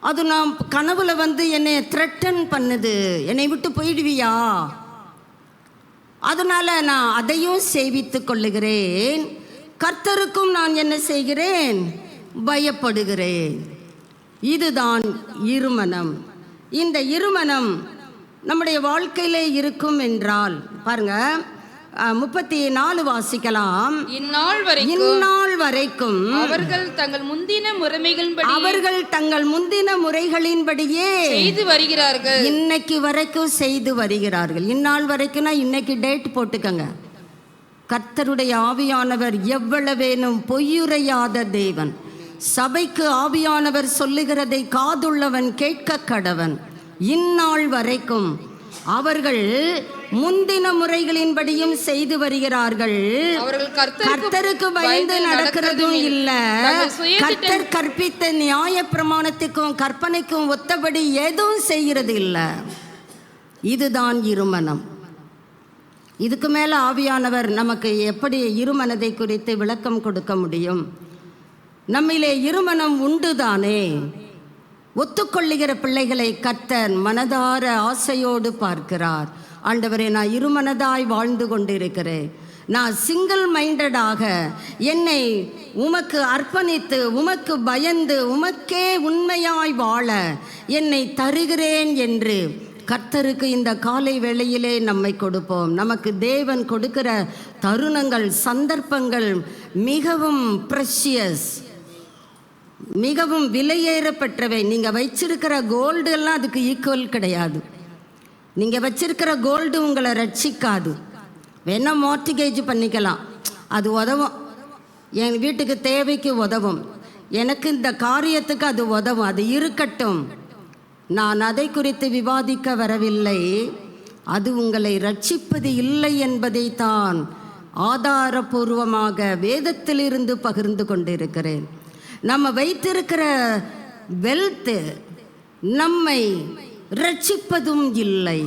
அது நான் கனவுல என்னை த்ரெட்டன் பண்ணுது, என்னை விட்டு போயிடுவியா? அதனால நான் அதையும் சேவித்து கொள்ளுகிறேன். கர்த்தருக்கும் நான் என்ன செய்கிறேன்? பயப்படுகிறேன். இதுதான் இருமனம். இந்த இருமனம் நம்முடைய வாழ்க்கையிலே இருக்கும் என்றால் பாருங்க, 34 வாசிக்கலாம். இந்நாள் வரைக்கும் அவர்கள் தங்கள் முந்தின முறைகளின்படியே செய்து வருகிறார்கள். இன்னைக்கு வரைக்கும் செய்து வருகிறார்கள். இந்நாள் வரைக்கும்னா இன்னைக்கு டேட் போட்டுக்கங்க. கர்த்தருடைய ஆவியானவர் எவ்வளவேனும் பொய்யுரையாத தேவன். சபைக்கு ஆவியானவர் சொல்லுகிறதை காதுள்ளவன் கேட்க கடவன். இந்நாள் வரைக்கும் அவர்கள் முந்தின முறைகளின்படியும் செய்து வருகிறார்கள். கர்த்தருக்கு பயந்து நடக்கிறதும் இல்ல. கர்த்தர் கற்பித்த நியாய பிரமாணத்துக்கும் கற்பனைக்கும் ஒத்தபடி எதுவும் செய்கிறது இல்ல. இதுதான் இருமனம். இதுக்கு மேல ஆவியானவர் நமக்கு எப்படி இருமனதை குறித்து விளக்கம் கொடுக்க முடியும்? நம்மிலே இருமனம் உண்டுதானே. ஒத்துக்கொள்ளுகிற பிள்ளைகளை கர்த்தர் மனதார ஆசையோடு பார்க்கிறார். ஆண்டவரே, நான் இருமனதாய் வாழ்ந்து கொண்டிருக்கிறேன். நான் சிங்கிள் மைண்டடாக என்னை உமக்கு அர்ப்பணித்து உமக்கு பயந்து உமக்கே உண்மையாய் வாழ என்னை தருகிறேன் என்று கர்த்தருக்கு இந்த காலை வேளையிலே நம்மை கொடுப்போம். நமக்கு தேவன் கொடுக்கிற தருணங்கள், சந்தர்ப்பங்கள் மிகவும் ப்ரெஷியஸ், மிகவும் விலையேறப்பெற்றவை. நீங்கள் வச்சிருக்கிற கோல்டு எல்லாம் அதுக்கு ஈக்குவல் கிடையாது. நீங்கள் வச்சிருக்கிற கோல்டு உங்களை ரட்சிக்காது. வேணா மார்ட்டிகேஜ் பண்ணிக்கலாம், அது உதவும். என் வீட்டுக்கு தேவைக்கு உதவும், எனக்கு இந்த காரியத்துக்கு அது உதவும், அது இருக்கட்டும். நான் அதை குறித்து விவாதிக்க வரவில்லை. அது உங்களை ரட்சிப்பது இல்லை என்பதை தான் ஆதாரபூர்வமாக வேதத்திலிருந்து பகிர்ந்து கொண்டிருக்கிறேன். நம்ம வைத்திருக்கிற வெல்த் நம்மை ரட்சிப்பதும் இல்லை.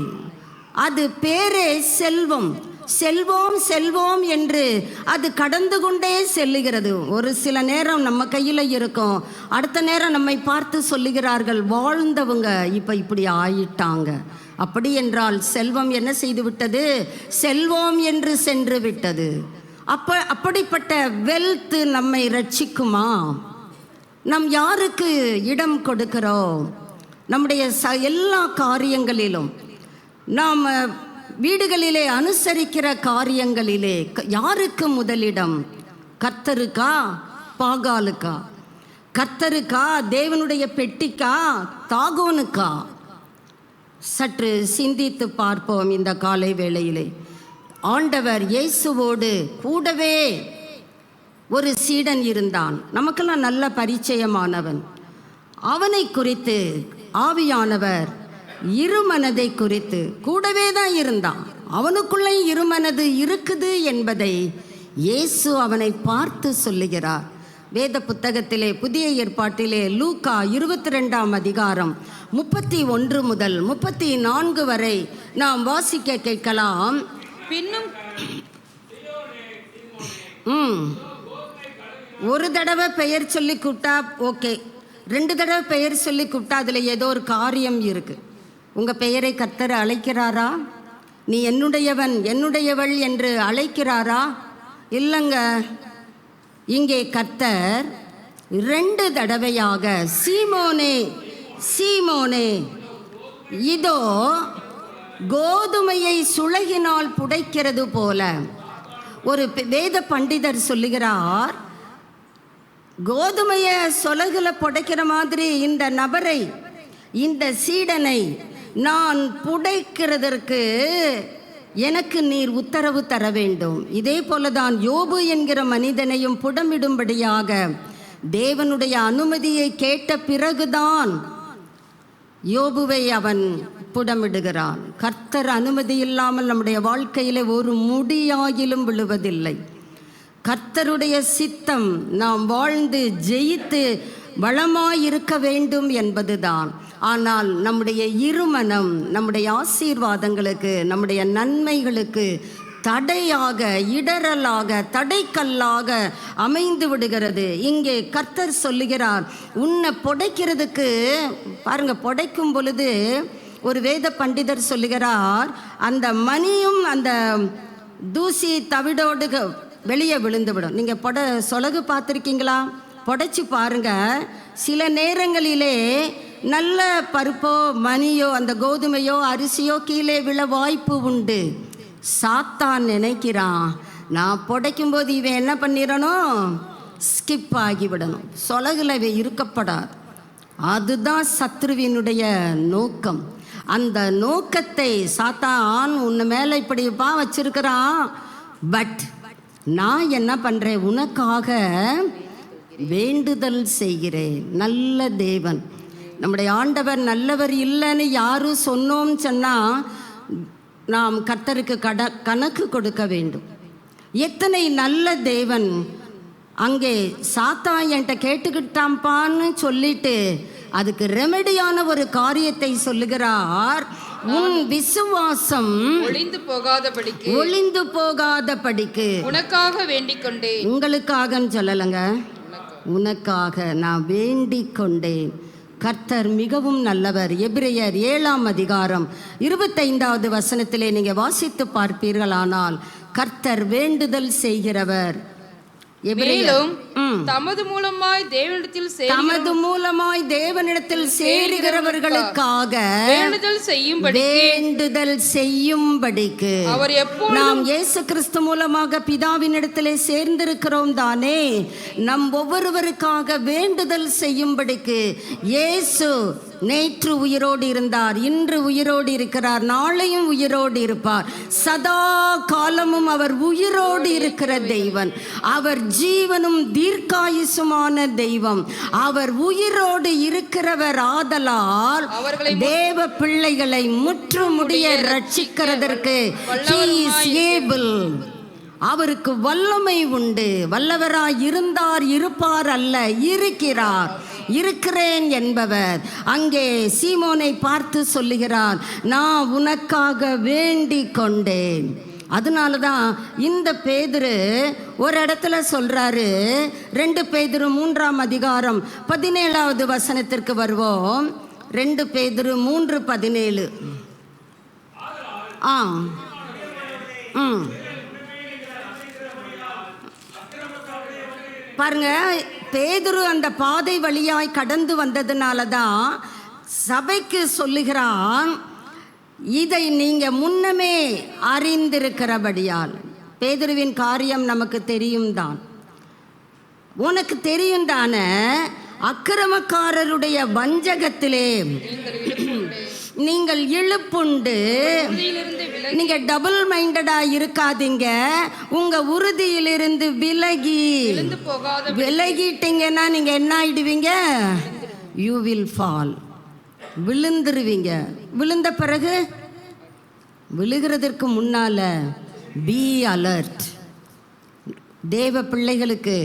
அது பேரே செல்வம். செல்வோம் செல்வோம் என்று அது கடந்து கொண்டே செல்லுகிறது. ஒரு சில நேரம் நம்ம கையில் இருக்கும், அடுத்த நேரம் நம்மை பார்த்து சொல்லுகிறார்கள், வாழ்ந்தவங்க இப்போ இப்படி ஆயிட்டாங்க. அப்படி என்றால் செல்வம் என்ன செய்து விட்டது? செல்வோம் என்று சென்று விட்டது. அப்படிப்பட்ட வெல்த் நம்மை ரட்சிக்குமா? நாம் யாருக்கு இடம் கொடுக்கிறோம்? நம்முடைய எல்லா காரியங்களிலும், நாம் வீடுகளிலே அனுசரிக்கிற காரியங்களிலே யாருக்கு முதலிடம்? கர்த்தருக்கா, பாகாலுக்கா? கர்த்தருக்கா, தேவனுடைய பெட்டிக்கா, தாகோனுக்கா? சற்று சிந்தித்து பார்ப்போம். இந்த காலை வேளையிலே ஆண்டவர் இயேசுவோடு கூடவே ஒரு சீடன் இருந்தான், நமக்கெல்லாம் நல்ல பரிச்சயமானவன். அவனை குறித்து ஆவியானவர் இருமனதை குறித்து கூடவே தான் இருந்தான். அவனுக்குள்ளே இருமனது இருக்குது என்பதை இயேசு அவனை பார்த்து சொல்லுகிறார். வேத புத்தகத்திலே, புதிய ஏற்பாட்டிலே லூக்கா 22ஆம் அதிகாரம் 31 முதல் 34 வரை நாம் வாசிக்க கேட்கலாம். பின்னும் ஒரு தடவை பெயர் சொல்லி கூப்பிட்டா ஓகே, 2 தடவை பெயர் சொல்லி கூப்பிட்டா அதில் ஏதோ ஒரு காரியம் இருக்குது. உங்கள் பெயரை கர்த்தர் அழைக்கிறாரா? நீ என்னுடையவன் என்னுடையவள் என்று அழைக்கிறாரா? இல்லைங்க, இங்கே கர்த்தர் 2 தடவையாக சீமோனே சீமோனே, இதோ கோதுமையை சுளகினால் புடைக்கிறது போல. ஒரு வேத பண்டிதர் சொல்லுகிறார், கோதுமையை சொலகுல புடைக்கிற மாதிரி இந்த நபரை, இந்த சீடனை நான் புடைக்கிறதற்கு எனக்கு நீர் உத்தரவு தர வேண்டும். இதே போலதான் யோபு என்கிற மனிதனையும் புடமிடும்படியாக தேவனுடைய அனுமதியை கேட்ட பிறகுதான் யோபுவை அவன் புடமிடுகிறான். கர்த்தர் அனுமதி இல்லாமல் நம்முடைய வாழ்க்கையிலே ஒரு முடியாகிலும் விழுவதில்லை. கர்த்தருடைய சித்தம் நாம் வாழ்ந்து ஜெயித்து வளமாயிருக்க வேண்டும் என்பதுதான். ஆனால் நம்முடைய இருமனம் நம்முடைய ஆசீர்வாதங்களுக்கு, நம்முடைய நன்மைகளுக்கு தடையாக, இடரலாக, தடைக்கல்லாக அமைந்து விடுகிறது. இங்கே கர்த்தர் சொல்லுகிறார், உன்னை புடைக்கிறதுக்கு பாருங்க, புடைக்கும் பொழுது ஒரு வேத பண்டிதர் சொல்லுகிறார், அந்த மணியும் அந்த தூசி தவிடோடு வெளியே விழுந்துவிடும். நீங்கள் சொலகு பார்த்துருக்கீங்களா? புடைச்சி பாருங்க. சில நேரங்களிலே நல்ல பருப்போ மணியோ அந்த கோதுமையோ அரிசியோ கீழே விழ வாய்ப்பு உண்டு. சாத்தான் நினைக்கிறான், நான் புடைக்கும்போது இவன் என்ன பண்ணிடணும்? ஸ்கிப் ஆகிவிடணும், சொலகுல இருக்கப்படாது. அதுதான் சத்ருவினுடைய நோக்கம். அந்த நோக்கத்தை சாத்தான் உன்னை மேலே இப்படிப்பா வச்சிருக்கிறான். பட் நான் என்ன பண்ணுறேன்? உனக்காக வேண்டுதல் செய்கிறேன். நல்ல தேவன் நம்முடைய ஆண்டவர் நல்லவர் இல்லைன்னு யாரும் சொன்னோம்னு சொன்னால் நாம் கர்த்தருக்கு கணக்கு கொடுக்க வேண்டும். எத்தனை நல்ல தேவன்! அங்கே சாத்தான் என்கிட்ட கேட்டுக்கிட்டாம்பான்னு சொல்லிட்டு அதுக்கு ரெமெடியான ஒரு காரியத்தை சொல்லுகிறார். உன் விசுவாசம் ஒளிந்து போகாதபடிக்கு உனக்காக வேண்டிக் கொண்டேன். உங்களுக்காகன்னு சொல்லலைங்க, உனக்காக நான் வேண்டிக் கொண்டேன். கர்த்தர் மிகவும் நல்லவர். எபிரெயர் 7ஆம் அதிகாரம் 25வது வசனத்திலே நீங்கள் வாசித்து பார்ப்பீர்களானால் கர்த்தர் வேண்டுதல் செய்கிறவர். மேலும் தமது மூலமாய் தேவனிடத்தில் சேருகிறவர்களுக்காக வேண்டுதல் செய்யும்படிக்கு நாம் இயேசு கிறிஸ்து மூலமாக பிதாவினிடத்திலே சேர்ந்திருக்கிறோம் தானே. நம் ஒவ்வொருவருக்காக வேண்டுதல் செய்யும்படிக்கு இயேசு நேற்று உயிரோடு இருந்தார், இன்று உயிரோடு இருக்கிறார், நாளையும் உயிரோடு இருப்பார். சதா காலமும் அவர் உயிரோடு இருக்கிற தெய்வன். அவர் ஜீவனும் தீர்க்காயுசுமான தெய்வம். அவர் உயிரோடு இருக்கிறவர் ஆதலால் தேவ பிள்ளைகளை முற்றுமுடிய ரட்சிக்கிறதற்கு he is able. அவருக்கு வல்லமை உண்டு. வல்லவராய் இருந்தார், இருப்பார் அல்ல, இருக்கிறார். இருக்கிறேன் என்பவர் அங்கே சீமோனை பார்த்து சொல்லுகிறார், நான் உனக்காக வேண்டிக் கொண்டேன். அதனால தான் இந்த பேதுரு ஒரு இடத்துல சொல்றாரு, 2 பேதுரு 3ஆம் அதிகாரம் 17வது வசனத்திற்கு வருவோம். 2 பேதுரு 3:17. பாருங்க, பேதுரு அந்த பாதை வழியாய் கடந்து வந்ததுனால தான் சபைக்கு சொல்லுகிறான், இதை நீங்க முன்னமே அறிந்திருக்கிறபடியால். பேதுருவின் காரியம் நமக்கு தெரியும் தான், உனக்கு தெரியும் தானே. அக்கிரமக்காரருடைய வஞ்சகத்திலே நீங்கள் இழுப்புண்டு, நீங்க டபுள் மைண்டடா இருக்காதீங்க. உங்க உறுதியிலிருந்து விலகிட்டீங்கன்னா நீங்க என்ன ஆயிடுவீங்க? You will fall. விழுந்துருவீங்க. விழுந்த பிறகு விழுகிறதற்கு முன்னால பி அலர்ட். தேவ பிள்ளைகளுக்கு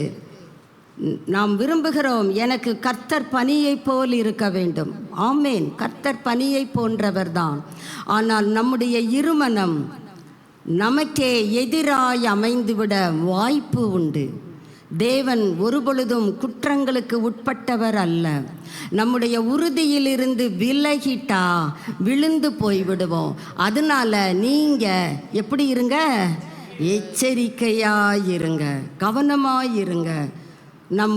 நாம் விரும்புகிறோம், எனக்கு கர்த்தர் பனியை போல் இருக்க வேண்டும். ஆமேன். கர்த்தர் பனியை போன்றவர் தான். ஆனால் நம்முடைய இருமனம் நமக்கே எதிராய் அமைந்துவிட வாய்ப்பு உண்டு. தேவன் ஒருபொழுதும் குற்றங்களுக்கு உட்பட்டவர் அல்ல. நம்முடைய உறுதியிலிருந்து விலகிட்டா விழுந்து போய்விடுவோம். அதனால நீங்க எப்படி இருங்க? எச்சரிக்கையாயிருங்க, கவனமாயிருங்க. நம்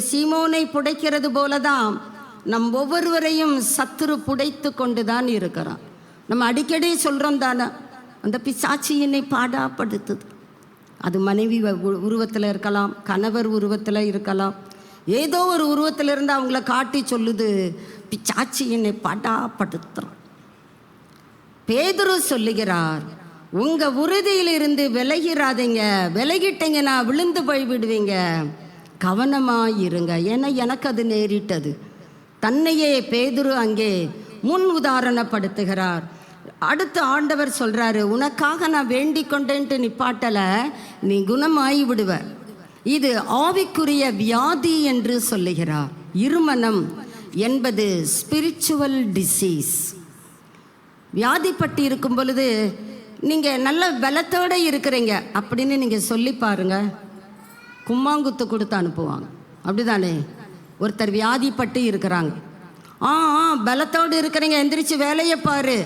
சீமோனை புடைக்கிறது போலதான் நம் ஒவ்வொருவரையும் சத்துரு புடைத்து கொண்டு தான் இருக்கிறான். நம்ம அடிக்கடி சொல்கிறோம் தானே, அந்த பிசாச்சி என்னை பாடாப்படுத்துது. அது மனைவி உருவத்தில் இருக்கலாம், கணவர் உருவத்தில் இருக்கலாம், ஏதோ ஒரு உருவத்தில் இருந்து அவங்கள காட்டி சொல்லுது, பிசாச்சி என்னை பாடாப்படுத்துறான். பேதுரு சொல்லுகிறார், உங்கள் உறுதியிலிருந்து விலகிராதீங்க. விலகிட்டீங்கன்னா விழுந்து போய் விடுவீங்க. கவனமாக இருங்க. ஏன்னா எனக்கு அது நேரிட்டது. தன்னையே பேதுரு அங்கே முன் உதாரணப்படுத்துகிறார். அடுத்து ஆண்டவர் சொல்கிறாரு, உனக்காக நான் வேண்டிக் கொண்டேன்ட்டு நிப்பாட்டலை, நீ குணமாகி விடுவ. இது ஆவிக்குரிய வியாதி என்று சொல்லுகிறார். இருமனம் என்பது ஸ்பிரிச்சுவல் டிசீஸ். வியாதிப்பட்டு இருக்கும் பொழுது நீங்கள் நல்ல பலத்தோடு இருக்கிறீங்க அப்படின்னு நீங்கள் சொல்லி பாருங்க, கும்மாங்குத்து கொடுத்து அனுப்புவாங்க. அப்படி தானே? ஒருத்தர் வியாதிப்பட்டு இருக்கிறாங்க, பலத்தோடு இருக்கிறீங்க, எந்திரிச்சு வேலையை பாரு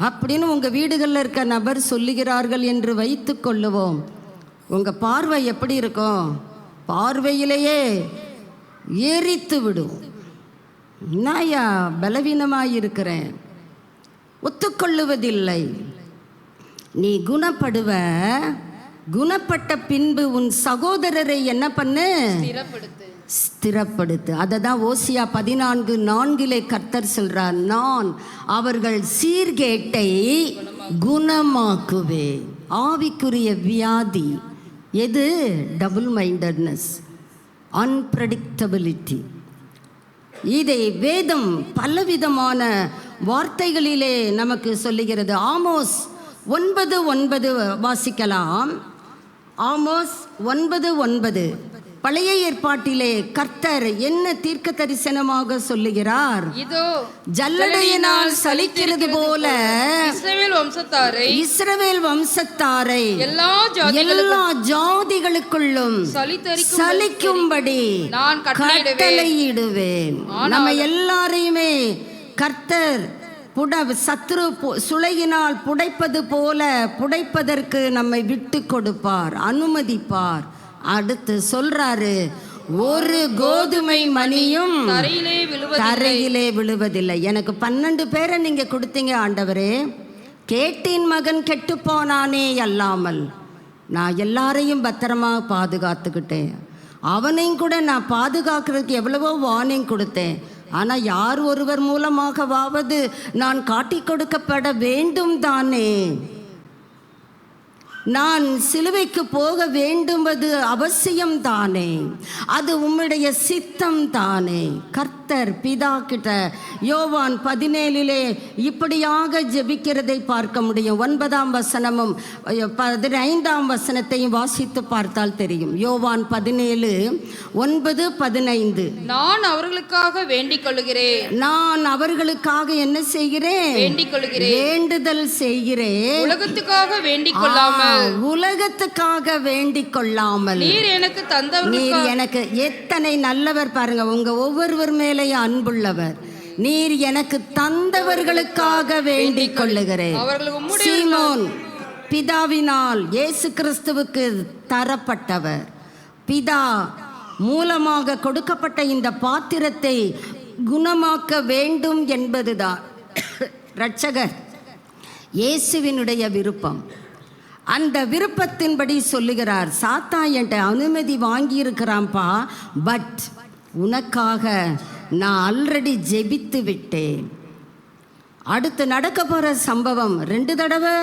அப்படின்னு உங்கள் வீடுகளில் இருக்க நபர் சொல்லுகிறார்கள் என்று வைத்து கொள்ளுவோம். உங்கள் பார்வை எப்படி இருக்கும்? பார்வையிலேயே எரித்து விடும். நாயா பலவீனமாக இருக்கிறேன், ஒத்துக்கொள்ளுவதில்லை. நீ குணப்படுவ. குணப்பட்ட பின்பு உன் சகோதரரை என்ன பண்ணு? ஸ்திரப்படுத்து. அதை தான் ஓசியா 14:4 கர்த்தர் சொல்றார், நான் அவர்கள் சீர்கேட்டை குணமாக்குவேன். ஆவிக்குரிய வியாதி எது? Double mindedness, unpredictability. இதை வேதம் பலவிதமான வார்த்தைகளிலே நமக்கு சொல்லுகிறது. ஆமோஸ் 9:9 வாசிக்கலாம். ஆமோஸ் 9:9 பழைய ஏற்பாட்டிலே கர்த்தர் என்ன தீர்க்க தரிசனமாக சொல்லுகிறார்? இதோ ஜல்லடையினால் சலிக்கிறது போல இஸ்ரவேல் வம்சத்தாரை எல்லா ஜாதிகளுக்குள்ளும் சலிக்கும்படி நான் கட்டளையிடுவேன். நம்ம எல்லாரையுமே கர்த்தர் சத்துரு சுளையினால் புடைப்பது போல புடைப்பதற்கு நம்மை விட்டு கொடுப்பார், அனுமதிப்பார். அடுத்து சொல்றாரு, ஒரு கோதுமை மணியும் தரையிலே விழுவதில்லை. எனக்கு 12 பேரை நீங்க கொடுத்தீங்க ஆண்டவரே, கேட்டின் மகன் கெட்டு போனானே அல்லாமல் நான் எல்லாரையும் பத்திரமா பாதுகாத்துக்கிட்டேன். அவனையும் கூட நான் பாதுகாக்கிறதுக்கு எவ்வளவோ வார்னிங் கொடுத்தேன். ஆனால் யார் ஒருவர் மூலமாகவாவது நான் காட்டிக் கொடுக்கப்பட வேண்டும் தானே. நான் சிலுவைக்கு போக வேண்டுவது அவசியம் தானே. அது உம்முடைய சித்தம் தானே. கர்த்தர் பிதா கிட்ட யோவான் 17 இப்படியாக ஜெபிக்கிறதை பார்க்க முடியும். 9ஆம் வசனமும் 15ஆம் வசனத்தையும் வாசித்து பார்த்தால் தெரியும். யோவான் 17:9-15. நான் அவர்களுக்காக வேண்டிக் கொள்கிறேன். நான் அவர்களுக்காக என்ன செய்கிறேன்? வேண்டிக் கொள்கிறேன். வேண்டுதல் செய்கிறேன். உலகத்துக்காக வேண்டிக் கொள்ளாமல், உலகத்துக்காக வேண்டிக் கொள்ளாமல், நீர் எனக்கு நீர் எனக்கு எத்தனை நல்லவர் பாருங்க. உங்க ஒவ்வொருவர் மேலேயும் அன்புள்ளவர். நீர் எனக்கு தந்தவர்களுக்காக வேண்டிக் கொள்ளுகிறேன். சீமோன் பிதாவினால் இயேசு கிறிஸ்துவுக்கு தரப்பட்டவர். பிதா மூலமாக கொடுக்கப்பட்ட இந்த பாத்திரத்தை குணமாக்க வேண்டும் என்பதுதான் இரட்சகர் இயேசுவினுடைய விருப்பம். அந்த விருப்பத்தின்படி சொல்லுகிறார். சாத்தான் என்கிட்ட அனுமதி வாங்கியிருக்கிறான்ப்பா, பட் உனக்காக நான் ஆல்ரெடி ஜெபித்து விட்டேன். அடுத்து நடக்க போகிற சம்பவம், 2 தடவை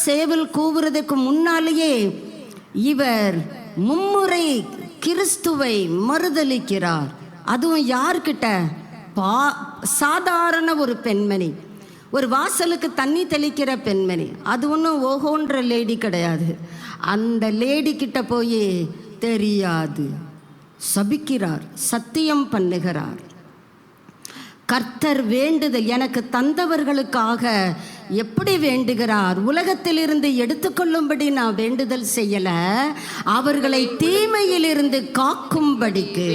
சேவல் கூவுறதுக்கு முன்னாலேயே இவர் 3 முறை கிறிஸ்துவை மறுதலிக்கிறார். அதுவும் யார்கிட்ட? சாதாரண ஒரு பெண்மணி, ஒரு வாசலுக்கு தண்ணி தெளிக்கிற பெண்மணி. அது ஒன்றும் ஓஹோன்ற லேடி கிடையாது. அந்த லேடி கிட்ட போய் தெரியாது சபிக்கிறார், சத்தியம் பண்ணுகிறார். கர்த்தர் வேண்டுதல் எனக்கு தந்தவர்களுக்காக எப்படி வேண்டுகிறார்? உலகத்திலிருந்து எடுத்துக்கொள்ளும்படி நான் வேண்டுதல் செய்யல, அவர்களை தீமையிலிருந்து காக்கும்படிக்கு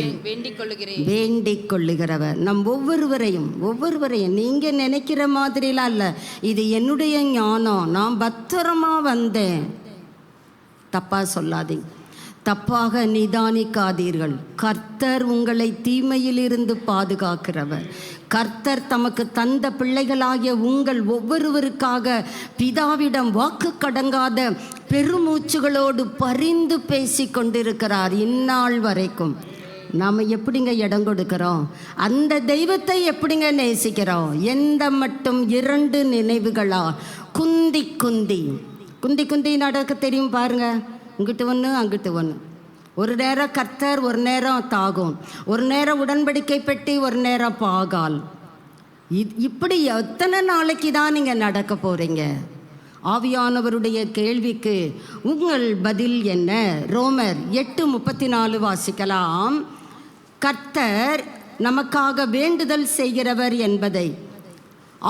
வேண்டிக் கொள்ளுகிறவர். நம் ஒவ்வொருவரையும் நீங்க நினைக்கிற மாதிரிலாம் இல்லை. இது என்னுடைய ஞானம், நான் பத்திரமா வந்தேன். தப்பா சொல்லாதீங்க, தப்பாக நிதானிக்காதீர்கள். கர்த்தர் உங்களை தீமையிலிருந்து பாதுகாக்கிறவர். கர்த்தர் தமக்கு தந்த பிள்ளைகளாகிய உங்கள் ஒவ்வொருவருக்காக பிதாவிடம் வாக்கு கடங்காத பெருமூச்சுகளோடு பரிந்து பேசி கொண்டிருக்கிறார். இந்நாள் வரைக்கும் நாம் எப்படிங்க இடம் கொடுக்கிறோம்? அந்த தெய்வத்தை எப்படிங்க நேசிக்கிறோம்? எந்த மட்டும் 2 நினைவுகளால் குந்தி குந்தி நடக்க தெரியும் பாருங்க. இங்கிட்டு ஒன்று அங்கிட்டு ஒன்று. ஒரு நேரம் கர்த்தர், ஒரு நேரம் தாகும், ஒரு நேரம் உடன்படிக்கை பெட்டி, ஒரு நேரம் பாகால். இப்படி எத்தனை நாளைக்கு தான் நீங்கள் நடக்க போகிறீங்க? ஆவியானவருடைய கேள்விக்கு உங்கள் பதில் என்ன? ரோமர் 8:34 வாசிக்கலாம். கர்த்தர் நமக்காக வேண்டுதல் செய்கிறவர் என்பதை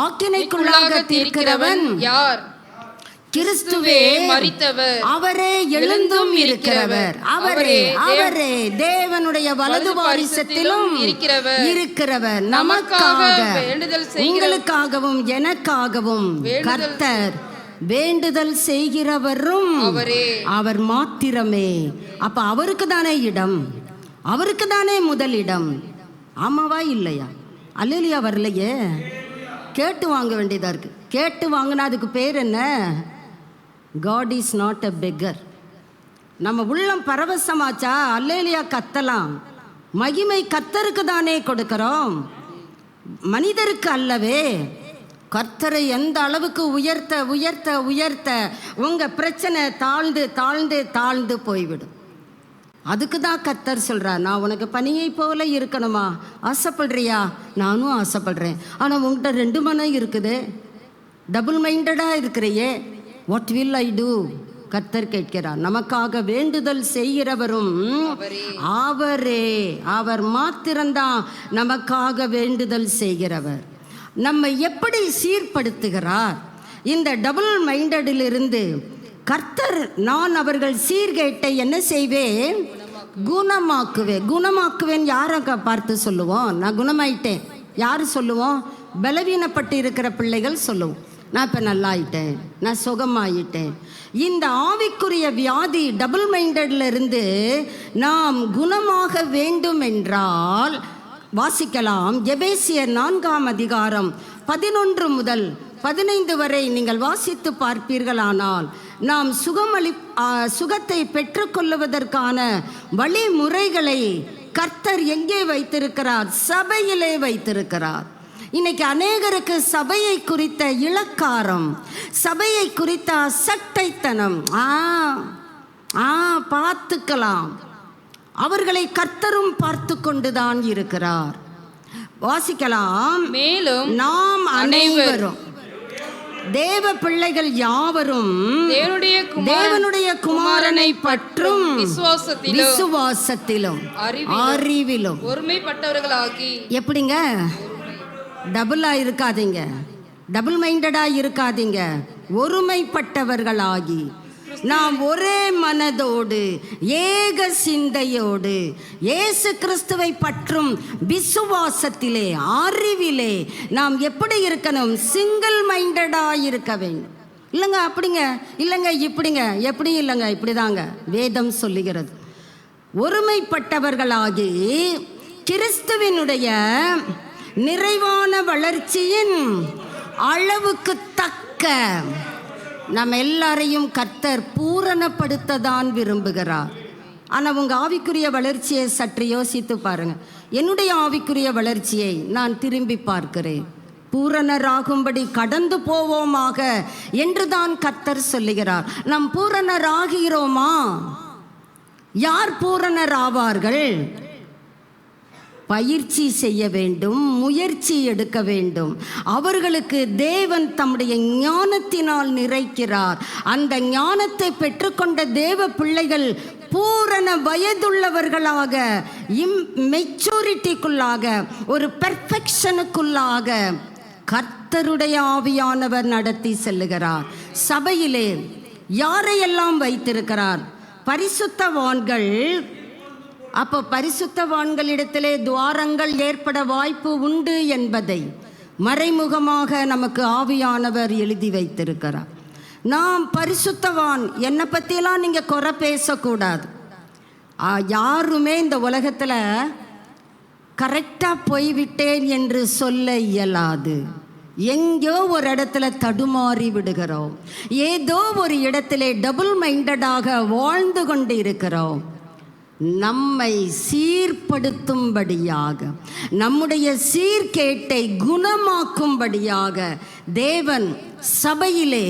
ஆக்கினைக்குள்ளாக தீர்க்கிறவன் யார்? கிறிஸ்துவே மரித்தவர், அவரே எழுந்தும் இருக்கிறவர், அவரே தேவனுடைய வலது பாரிசத்திலும் இருக்கிறவர். நமக்காக, உங்களுக்காகவும் எனக்காகவும் கர்த்தர் வேண்டுதல் செய்கிறவரும் அவர் மாத்திரமே. அப்ப அவருக்கு தானே இடம், அவருக்கு தானே முதலிடம். ஆமாவா இல்லையா? அல்லேலூயா வரலையே. கேட்டு வாங்க வேண்டியதா இருக்கு. கேட்டு வாங்கினா அதுக்கு பேர் என்ன? God is not a beggar. நம்ம உள்ளம் பரவசமாச்சா அல்லேலூயா கத்தலாம். மகிமை கர்த்தருக்கு தானே கொடுக்கிறோம், மனிதருக்கு அல்லவே. கர்த்தரை எந்த அளவுக்கு உயர்த்த உயர்த்த உயர்த்த உங்கள் பிரச்சனை தாழ்ந்து தாழ்ந்து தாழ்ந்து போய்விடும். அதுக்கு தான் கர்த்தர் சொல்கிறார், நான் உனக்கு பனியை போல இருக்கணுமா? ஆசைப்படுறியா? நானும் ஆசைப்படுறேன். ஆனால் உங்கள்கிட்ட 2 மனம் இருக்குது, டபுள் மைண்டடாக இருக்கிறையே. What will I do? கர்த்தர் கேட்கிறார். நமக்காக வேண்டுதல் செய்கிறவரும் அவரே, அவர் மாத்திரம்தான் நமக்காக வேண்டுதல் செய்கிறவர். நம்ம எப்படி சீர்படுத்துகிறார்? இந்த டபுள் மைண்டடிலிருந்து கர்த்தர், நான் அவர்கள் சீர்கேட்டை என்ன செய்வேன்? குணமாக்குவேன். யாரை பார்த்து சொல்லுவோம்? நான் குணமாயிட்டேன். யார் சொல்லுவோம்? பலவீனப்பட்டு இருக்கிற பிள்ளைகள் சொல்லுவோம், நான் இப்போ நல்லா ஆயிட்டேன், நான் சுகமாயிட்டேன். இந்த ஆவிக்குரிய வியாதி டபுள் மைண்டட்ல இருந்து நாம் குணமாக வேண்டும் என்றால் வாசிக்கலாம். எபேசியர் 4ஆம் அதிகாரம் 11 முதல் 15 வரை நீங்கள் வாசித்து பார்ப்பீர்களானால் நாம் சுகத்தை பெற்றுக்கொள்வதற்கான வழிமுறைகளை கர்த்தர் எங்கே வைத்திருக்கிறார்? சபையிலே வைத்திருக்கிறார். இன்னைக்கு அநேகருக்கு சபையை குறித்த இளக்காரம், சபையை குறித்த அசட்டைத்தனம், பார்த்துக்கலாம். அவர்களை கர்த்தரும் பார்த்து கொண்டுதான் இருக்கிறார். வாசிக்கலாம். மேலும் நாம் அனைவரும் தேவ பிள்ளைகள் யாவரும் தேவனுடைய குமாரனை பற்றும் விசுவாசத்திலும் அறிவிலும் ஒருமைப்பட்டவர்களாகி. எப்படிங்க? டபுளா இருக்காதீங்க, டபுள் மைண்டடா இருக்காதீங்க, ஒருமைப்பட்டவர்களாகி நாம் ஒரே மனதோடு ஏக சிந்தையோடு இயேசு கிறிஸ்துவை பற்றும் விசுவாசத்திலே அறிவிலே நாம் எப்படி இருக்கணும்? சிங்கிள் மைண்டடா இருக்க வேண்டும். இல்லைங்க அப்படிங்க, இல்லைங்க இப்படிங்க, எப்படி இல்லைங்க இப்படிதாங்க வேதம் சொல்லுகிறது. ஒருமைப்பட்டவர்களாகி கிறிஸ்துவினுடைய நிறைவான வளர்ச்சியின் அளவுக்கு தக்க நம்ம எல்லாரையும் கர்த்தர் பூரணப்படுத்ததான் விரும்புகிறார். ஆனால் உங்கள் ஆவிக்குரிய வளர்ச்சியை சற்று யோசித்து பாருங்கள். என்னுடைய ஆவிக்குரிய வளர்ச்சியை நான் திரும்பி பார்க்கிறேன். பூரணராகும்படி கடந்து போவோமாக என்று தான் கர்த்தர் சொல்லுகிறார். நாம் பூரணராகிறோமா? யார் பூரணராவார்கள்? பயிற்சி செய்ய வேண்டும், முயற்சி எடுக்க வேண்டும். அவர்களுக்கு தேவன் தம்முடைய ஞானத்தினால் நிறைக்கிறார். அந்த ஞானத்தை பெற்றுக்கொண்ட தேவ பிள்ளைகள் பூரண வயதுள்ளவர்களாக, மெச்சூரிட்டிக்குள்ளாக, ஒரு பெர்ஃபெக்ஷனுக்குள்ளாக கர்த்தருடைய ஆவியானவர் நடத்தி செல்லுகிறார். சபையிலே யாரையெல்லாம் வைத்திருக்கிறார்? பரிசுத்தவான்கள். அப்போ பரிசுத்தவான்களிடத்திலே துவாரங்கள் ஏற்பட வாய்ப்பு உண்டு என்பதை மறைமுகமாக நமக்கு ஆவியானவர் எழுதி வைத்திருக்கிறார். நாம் பரிசுத்தவான், என்னை பற்றியெல்லாம் நீங்கள் குறை பேசக்கூடாது. யாருமே இந்த உலகத்தில் கரெக்டாக போய்விட்டேன் என்று சொல்ல இயலாது. எங்கோ ஒரு இடத்துல தடுமாறி விடுகிறோம். ஏதோ ஒரு இடத்திலே டபுள் மைண்டடாக வாழ்ந்து கொண்டு இருக்கிறோம். நம்மை சீர்படுத்தும்படியாக, நம்முடைய சீர்கேட்டை குணமாக்கும்படியாக தேவன் சபையிலே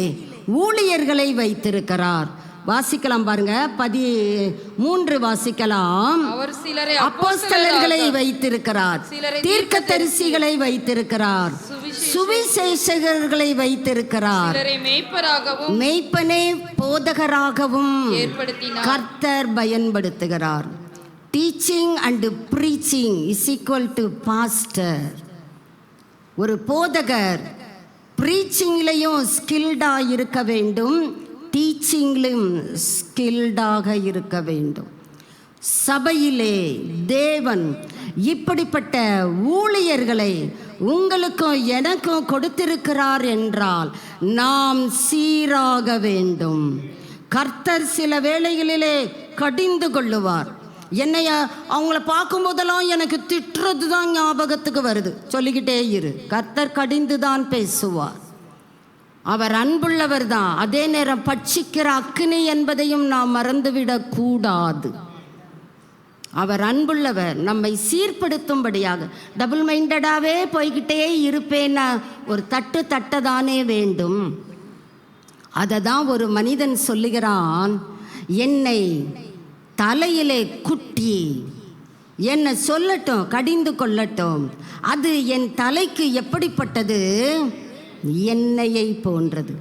ஊழியர்களை வைத்திருக்கிறார். வாசிக்கலாம் பாருங்க, 13 வாசிக்கலாம். அவர் சிலரை அப்போஸ்தலர்களை வைத்திருக்கிறார், தீர்க்கதரிசிகளை வைத்திருக்கிறார், சுவிசேஷகர்களை வைத்திருக்கிறார், மெய்ப்பனே போதகராகவும் கர்த்தர் பயன்படுத்துகிறார். Teaching and preaching is equal to pastor. ஒரு போதகர் ப்ரீச்சிங்லையும் ஸ்கில்டாக இருக்க வேண்டும், டீச்சிங்லும் ஸ்கில்டாக இருக்க வேண்டும். சபையிலே தேவன் இப்படிப்பட்ட ஊழியர்களை உங்களுக்கும் எனக்கும் கொடுத்திருக்கிறார் என்றால் நாம் சீராக வேண்டும். கர்த்தர் சில வேளைகளிலே கடிந்து கொள்ளுவார். என்னைய அவங்கள பார்க்கும்போதெல்லாம் எனக்கு திட்டுறது தான் ஞாபகத்துக்கு வருது. சொல்லிக்கிட்டே இரு, கர்த்தர் கடிந்து தான் பேசுவார். அவர் அன்புள்ளவர் தான், அதே நேரம் பட்சிக்கிற அக்கினி என்பதையும் நாம் மறந்துவிடக் கூடாது. அவர் அன்புள்ளவர், நம்மை சீர்படுத்தும்படியாக. டபுள் மைண்டடாகவே போய்கிட்டே இருப்பேன்னா ஒரு தட்டதானே வேண்டும். அதை தான் ஒரு மனிதன் சொல்லுகிறான், என்னை தலையிலே குட்டி என்னை சொல்லட்டும், கடிந்து கொள்ளட்டும், அது என் தலைக்கு எப்படிப்பட்டது? எண்ணெயை போன்றது.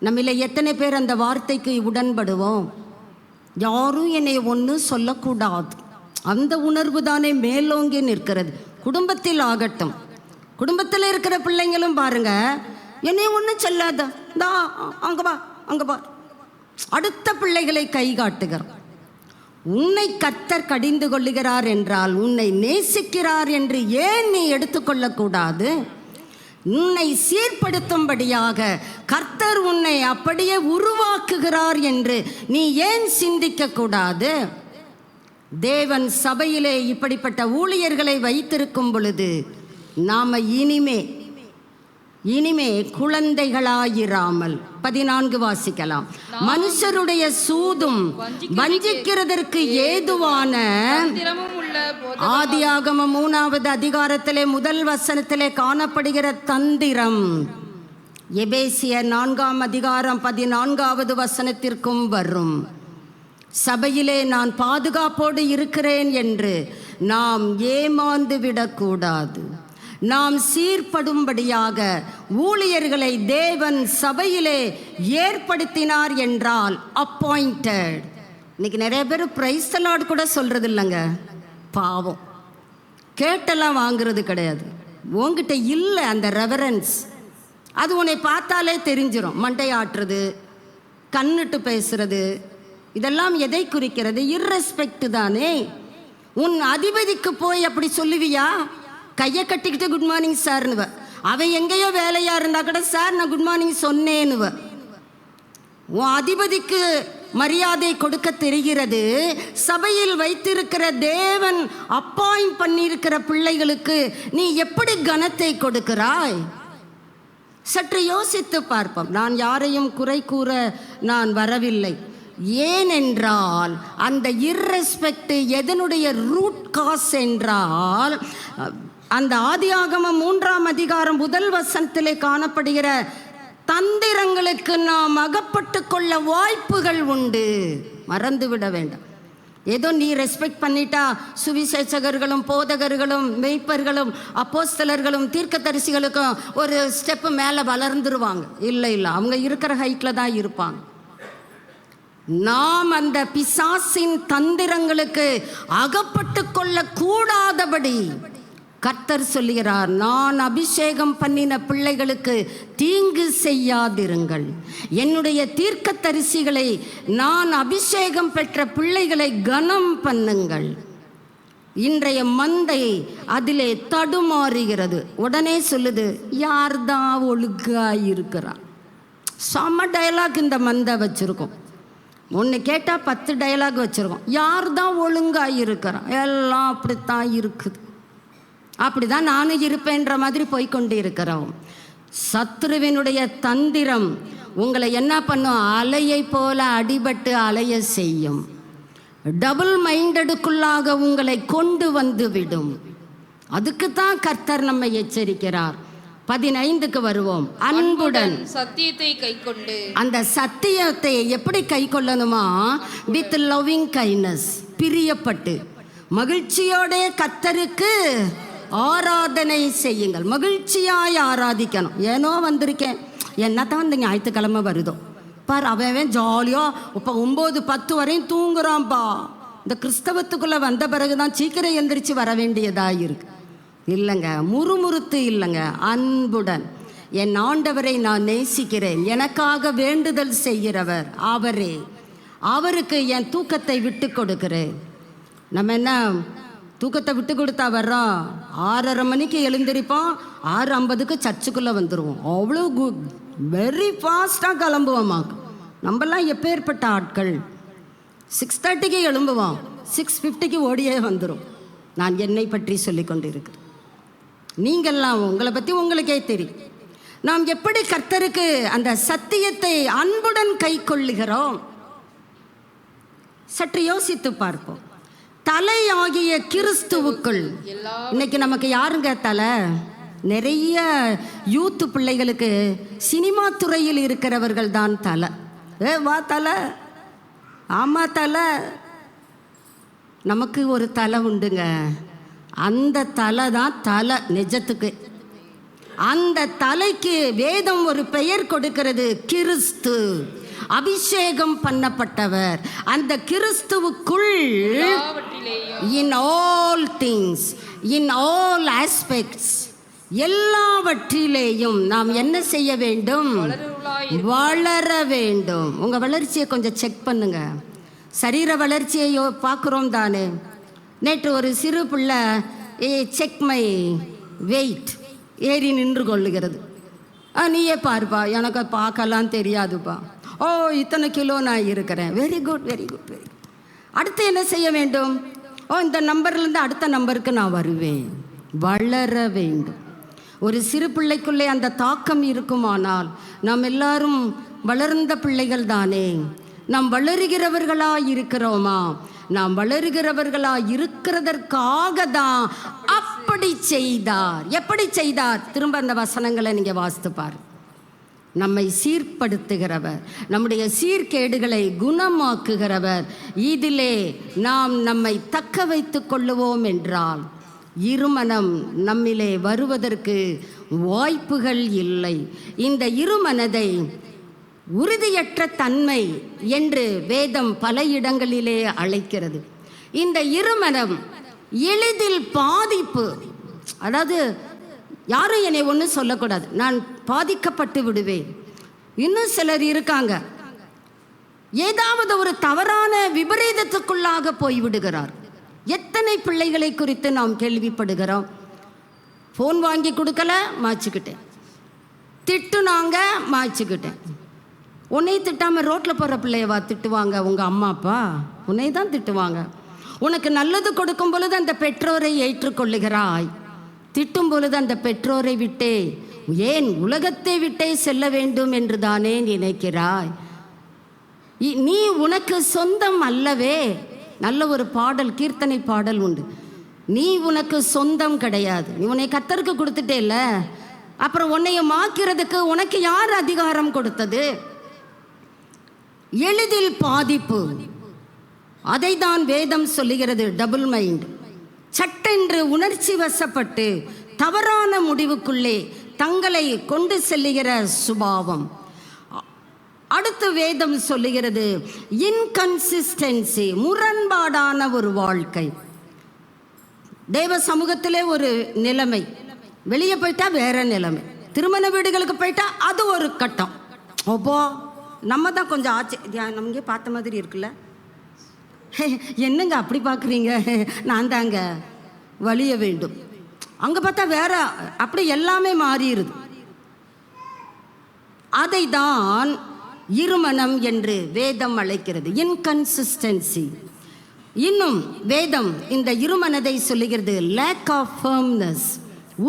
நம்மள எத்தனை பேர் அந்த வார்த்தைக்கு உடன்படுவோம்? யாரும் என்னை ஒன்றும் சொல்லக்கூடாது, அந்த உணர்வு தானே மேலோங்கி நிற்கிறது. குடும்பத்தில் ஆகட்டும், குடும்பத்தில் இருக்கிற பிள்ளைங்களும் பாருங்க, என்னை ஒன்றும் சொல்லாத, தா அங்கே பா அங்கே பா, அடுத்த பிள்ளைகளை கை காட்டுகிறார். உன்னை கர்த்தர் கடிந்து கொள்ளுகிறார் என்றால் உன்னை நேசிக்கிறார் என்று ஏன் நீ எடுத்துக்கொள்ளக்கூடாது? உன்னை சீர்படுத்தும்படியாக கர்த்தர் உன்னை அப்படியே உருவாக்குகிறார் என்று நீ ஏன் சிந்திக்க கூடாது? தேவன் சபையிலே இப்படிப்பட்ட ஊழியர்களை வைத்திருக்கும் பொழுது நாம இனிமே இனிமே குழந்தைகளாயிராமல் 14 வாசிக்கலாம். மனுஷருடைய சூதும் வஞ்சிக்கிறதற்கு ஏதுவான திறமும் உள்ள ஆதியாகமம் 3வது அதிகாரத்திலே 1 வசனத்திலே காணப்படுகிற தந்திரம் எபேசியர் 4ஆம் அதிகாரம் 14வது வசனத்திற்கும் வரும். சபையிலே நான் பாதுகாப்போடு இருக்கிறேன் என்று நாம் ஏமாந்து விடக்கூடாது. நாம் சீர்படும்படியாக ஊழியர்களை தேவன் சபையிலே ஏற்படுத்தினார் என்றால் அப்பாயிண்டட். இன்னைக்கு நிறைய பேர் பிரைஸ் தி லார்ட் கூட சொல்றது இல்லைங்க. பாவம், கேட்டெல்லாம் வாங்குறது கிடையாது. உங்ககிட்ட இல்லை அந்த ரெவரன்ஸ். அது உன்னை பார்த்தாலே தெரிஞ்சிடும். மண்டை ஆட்டுறது, கண்ணுட்டு பேசுறது, இதெல்லாம் எதை குறிக்கிறது? இர்ரெஸ்பெக்ட் தானே. உன் அதிபதிக்கு போய் அப்படி சொல்லுவியா? கையை கட்டிக்கிட்டு குட் மார்னிங் சார்னுவ. அவன் எங்கேயோ வேலையா இருந்தா கூட சார் நான் குட் மார்னிங் சொன்னேன்னுவ. உன் அதிபதிக்கு மரியாதை கொடுக்க தெரிகிறது. சபையில் வைத்திருக்கிற தேவன் அப்பாயிண்ட் பண்ணியிருக்கிற பிள்ளைகளுக்கு நீ எப்படி கனத்தை கொடுக்கிறாய்? சற்று யோசித்து பார்ப்போம். நான் யாரையும் குறை கூற நான் வரவில்லை. ஏனென்றால் அந்த இர்ரெஸ்பெக்ட் எதனுடைய ரூட் காஸ் என்றால், அந்த ஆதியாகமம் 3ஆம் அதிகாரம் 1 வசனத்திலே காணப்படுகிற தந்திரங்களுக்கு நாம் அகப்பட்டு கொள்ள வாய்ப்புகள் உண்டு. மறந்துவிட வேண்டாம். ஏதோ நீ ரெஸ்பெக்ட் பண்ணிட்டா சுவிசேஷகர்களும் போதகர்களும் மெய்ப்பர்களும் அப்போஸ்தலர்களும் தீர்க்கதரிசிகளுக்கும் ஒரு ஸ்டெப்பு மேலே வளர்ந்துருவாங்க. இல்லை, அவங்க இருக்கிற ஹைட்டில் தான் இருப்பாங்க. நாம் அந்த பிசாசின் தந்திரங்களுக்கு அகப்பட்டு கொள்ள கூடாதபடி கர்த்தர் சொல்லுகிறார், நான் அபிஷேகம் பண்ணின பிள்ளைகளுக்கு தீங்கு செய்யாதிருங்கள். என்னுடைய தீர்க்கதரிசிகளை, நான் அபிஷேகம் பெற்ற பிள்ளைகளை கனம் பண்ணுங்கள். இன்றைய மந்தை அதிலே தடுமாறுகிறது. உடனே சொல்லுது, யார்தான் ஒழுங்காக இருக்கிறார்? செம்ம டயலாக் இந்த மந்தை வச்சுருக்கோம். ஒன்று கேட்டால் 10 டயலாக் வச்சுருக்கோம். யார் தான் ஒழுங்காக இருக்கிறான்? எல்லாம் அப்படித்தான் இருக்குது. அப்படி தான் நானும் இருப்பேன்ற மாதிரி போய்கொண்டு இருக்கிறோம். சத்ருவினுடைய தந்திரம் உங்களை என்ன பண்ணும்? அலையை போல அடிபட்டு அலைய செய்யும். டபுள் மைண்டடுக்குள்ளாக உங்களை கொண்டு வந்து விடும். அதுக்கு தான் கர்த்தர் நம்மை எச்சரிக்கிறார். 15க்கு வருவோம். அன்புடன் சத்தியத்தை கைக்கொண்டு. அந்த சத்தியத்தை எப்படி கை கொள்ளணுமா? வித் லவ்விங் கைண்ட்னஸ், பிரியப்பட்டு மகிழ்ச்சியோட கர்த்தருக்கு ஆராதனை செய்யுங்கள். மகிழ்ச்சியாய் ஆராதிக்கணும். ஏனோ வந்திருக்கேன், என்னத்தான் இந்த ஞாயிற்றுக்கிழமை வருதோ பார், அவன் ஜாலியாக இப்போ 9-10 வரையும் தூங்குறான்பா. இந்த கிறிஸ்தவத்துக்குள்ளே வந்த பிறகு தான் சீக்கிரம் எந்திரிச்சு வர வேண்டியதாக இருக்கு. இல்லைங்க, முறுமுறுத்து இல்லைங்க, அன்புடன் என் ஆண்டவரை நான் நேசிக்கிறேன், எனக்காக வேண்டுதல் செய்கிறவர் அவரே, அவருக்கு என் தூக்கத்தை விட்டு கொடுக்கிறேன். நம்ம என்ன தூக்கத்தை விட்டு கொடுத்தா வர்றோம்? 6:30 மணிக்கு எழுந்திருப்போம், 6:50க்கு சர்ச்சுக்குள்ளே வந்துடுவோம். அவ்வளோ வெரி ஃபாஸ்ட்டாக கிளம்புவோம்மா. நம்மலாம் எப்பேற்பட்ட ஆட்கள்! 6:30க்கு எழும்புவோம், 6:50க்கு ஓடியே வந்துடும். நான் என்னை பற்றி சொல்லி கொண்டு இருக்கிறேன். நீங்கள்லாம் உங்களை பற்றி உங்களுக்கே தெரியும். நாம் எப்படி கர்த்தருக்கு அந்த சத்தியத்தை அன்புடன் கை கொள்ளுகிறோம்? சற்று யோசித்து பார்ப்போம். தலை ஆகிய கிறிஸ்துவுக்குள் இன்னைக்கு நமக்கு யாருங்க தலை? நிறைய யூத்து பிள்ளைகளுக்கு சினிமா துறையில் இருக்கிறவர்கள் தான் தலை. வா தலை, ஆமாம் தலை. நமக்கு ஒரு தலை உண்டுங்க. அந்த தலை தான் தலை நிஜத்துக்கு. அந்த தலைக்கு வேதம் ஒரு பெயர் கொடுக்கிறது, கிறிஸ்து, அபிஷேகம் பண்ணப்பட்டவர். அந்த கிறிஸ்துவுக்குள் in all things, in all aspects, எல்லாவற்றிலேயும் நாம் என்ன செய்ய வேண்டும்? வளர வேண்டும். உங்க வளர்ச்சியை கொஞ்சம் செக் பண்ணுங்க. சரீர வளர்ச்சியை பார்க்குறோம் தானே. நேற்று ஒரு சிறு பிள்ளை செக் மை வெயிட் ஏறி நின்று கொள்ளுகிறது. நீயே பாருப்பா, எனக்கு பார்க்கலாம் தெரியாதுப்பா. ஓ, இத்தனை கிலோ நான் இருக்கிறேன். Very good, very good, very good. அடுத்து என்ன செய்ய வேண்டும்? ஓ, இந்த நம்பர்லேருந்து அடுத்த நம்பருக்கு நான் வருவேன். வளர வேண்டும். ஒரு சிறு பிள்ளைக்குள்ளே அந்த தாக்கம் இருக்குமானால் நாம் எல்லாரும் வளர்ந்த பிள்ளைகள் தானே. நாம் வளருகிறவர்களாக இருக்கிறோமா? நாம் வளருகிறவர்களாக இருக்கிறதற்காக தான் அப்படி செய்தார். எப்படி செய்தார்? திரும்ப அந்த வசனங்களை நீங்கள் வாசித்து பாரு. நம்மை சீர்படுத்துகிறவர், நம்முடைய சீர்கேடுகளை குணமாக்குகிறவர். இதிலே நாம் நம்மை தக்க வைத்து கொள்ளுவோம் என்றால் இருமனம் நம்மிலே வருவதற்கு வாய்ப்புகள் இல்லை. இந்த இருமனதை உறுதியற்ற தன்மை என்று வேதம் பல இடங்களிலே அழைக்கிறது. இந்த இருமனம் எளிதில் பாதிப்பு, அதாவது யாரும் என்னை ஒன்றும் சொல்லக்கூடாது, நான் பாதிக்கப்பட்டு விடுவேன். இன்னும் சிலர் இருக்காங்க, ஏதாவது ஒரு தவறான விபரீதத்துக்குள்ளாக போய்விடுகிறார். எத்தனை பிள்ளைகளை குறித்து நாம் கேள்விப்படுகிறோம். ஃபோன் வாங்கி கொடுக்கல, மாய்ச்சிக்கிட்டேன். திட்டுனாங்க, மாய்ச்சிக்கிட்டேன். உன்னை திட்டாமல் ரோட்டில் போகிற பிள்ளையவா திட்டுவாங்க உங்கள் அம்மா அப்பா? உன்னை தான் திட்டுவாங்க. உனக்கு நல்லது கொடுக்கும் பொழுது அந்த பெற்றோரை ஏற்றுக்கொள்ளுகிறாய், திட்டும் பொழுது அந்த பெற்றோரை விட்டே, ஏன் உலகத்தை விட்டே செல்ல வேண்டும் என்று தானே நினைக்கிறாய். நீ உனக்கு சொந்தம் அல்லவே. நல்ல ஒரு பாடல், கீர்த்தனை பாடல் உண்டு. நீ உனக்கு சொந்தம் கிடையாது, நீ உன்னை கர்த்தருக்கு கொடுத்துட்டேல்ல, அப்புறம் உன்னைய மாக்கிறதுக்கு உனக்கு யார் அதிகாரம் கொடுத்தது? எளிதில் பாதிப்பு, அதை தான் வேதம் சொல்லுகிறது. டபுள் மைண்ட், சட்டென்று உணர்ச்சி வசப்பட்டு தவறான முடிவுக்குள்ளே தங்களை கொண்டு செல்லுகிற சுபாவம். அடுத்து வேதம் சொல்லுகிறது இன்கன்சிஸ்டன்சி, முரண்பாடான ஒரு வாழ்க்கை. தேவ சமூகத்திலே ஒரு நிலைமை, வெளியே போயிட்டா வேற நிலைமை, திருமண வீடுகளுக்கு போயிட்டா அது ஒரு கட்டம். அப்போ நம்ம தான் கொஞ்சம் நமக்கே பார்த்த மாதிரி இருக்குல்ல. என்னங்க அப்படி பார்க்குறீங்க? நான் தாங்க வலிய வேண்டும். அங்கே பார்த்தா வேற, அப்படி எல்லாமே மாறிடுது. அதை தான் இருமனம் என்று வேதம் அழைக்கிறது, இன்கன்சிஸ்டன்சி. இன்னும் வேதம் இந்த இருமனதை சொல்லுகிறது லேக் ஆஃப் ஃபர்ம்னஸ்,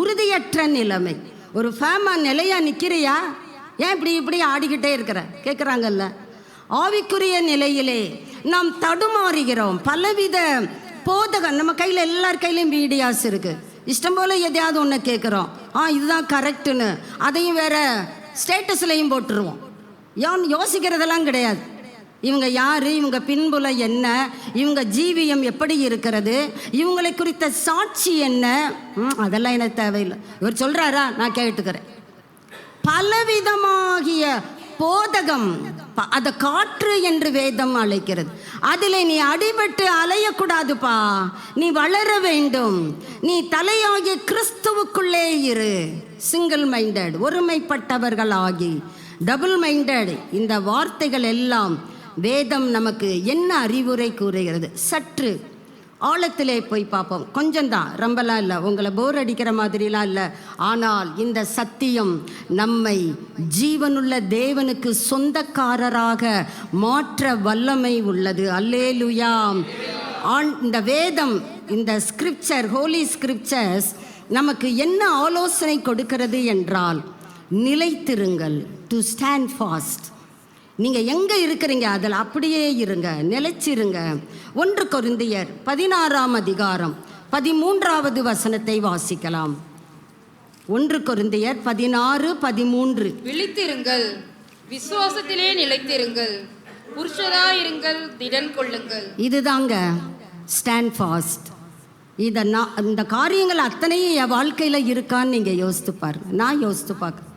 உறுதியற்ற நிலைமை. ஒரு ஃபேமா நிலையா நிற்கிறியா? ஏன் இப்படி இப்படி ஆடிக்கிட்டே இருக்கிற கேட்குறாங்கல்ல. ஆவிக்குரிய நிலையிலே நாம் தடுமாறுகிறோம். பலவித போதகம் நம்ம கையில், எல்லார் கையிலையும் வீடியோஸ் இருக்குது. இஷ்டம் போல் எதையாவது ஒன்று கேட்குறோம், இதுதான் கரெக்டுன்னு அதையும் வேற ஸ்டேட்டஸ்லையும் போட்டுருவோம். யோசிக்கிறதெல்லாம் கிடையாது. இவங்க யார், இவங்க பின்புல என்ன, இவங்க ஜீவியம் எப்படி இருக்கிறது, இவங்களை குறித்த சாட்சி என்ன, அதெல்லாம் எனக்கு தேவையில்லை. இவர் சொல்கிறாரா, நான் கேட்டுக்கிறேன். பலவிதமாகிய போதகம், அதை காற்று என்று வேதம் அழைக்கிறது. அதில் நீ அடிபட்டு அலையக்கூடாதுப்பா, நீ வளர வேண்டும். நீ தலையாகிய கிறிஸ்துவுக்குள்ளே இரு. சிங்கிள் மைண்டட், ஒருமைப்பட்டவர்களாகி. டபுள் மைண்டட், இந்த வார்த்தைகள் எல்லாம் வேதம் நமக்கு என்ன அறிவுரை கூறுகிறது? சற்று ஆழத்திலே போய் பார்ப்போம். கொஞ்சம்தான், ரொம்பலாம் இல்லை, உங்களை போர் அடிக்கிற மாதிரிலாம் இல்லை. ஆனால் இந்த சத்தியம் நம்மை ஜீவனுள்ள தேவனுக்கு சொந்தக்காரராக மாற்ற வல்லமை உள்ளது. அல்லேலூயா. இந்த வேதம், இந்த ஸ்கிரிப்சர், ஹோலி ஸ்கிரிப்சர்ஸ் நமக்கு என்ன ஆலோசனை கொடுக்கிறது என்றால், நிலைத்திருங்கள், டு ஸ்டாண்ட் ஃபாஸ்ட். நீங்கள் எங்கே இருக்கிறீங்க அதில் அப்படியே இருங்க, நிலைச்சிருங்க. 1 கொரிந்தியர் 16ஆம் அதிகாரம் 13வது வசனத்தை வாசிக்கலாம். 1 கொரிந்தியர் 16:13. விழித்திருங்கள், விசுவாசத்திலே நிலைத்திருங்கள், புருஷராயிருங்கள், திடன் கொள்ளுங்கள். இதுதாங்க ஸ்டாண்ட் ஃபாஸ்ட். இந்த காரியங்கள் அத்தனையும் என் வாழ்க்கையில் இருக்கான்னு நீங்கள் யோசித்து பாருங்க. நான் யோசித்து பார்க்குறேன்.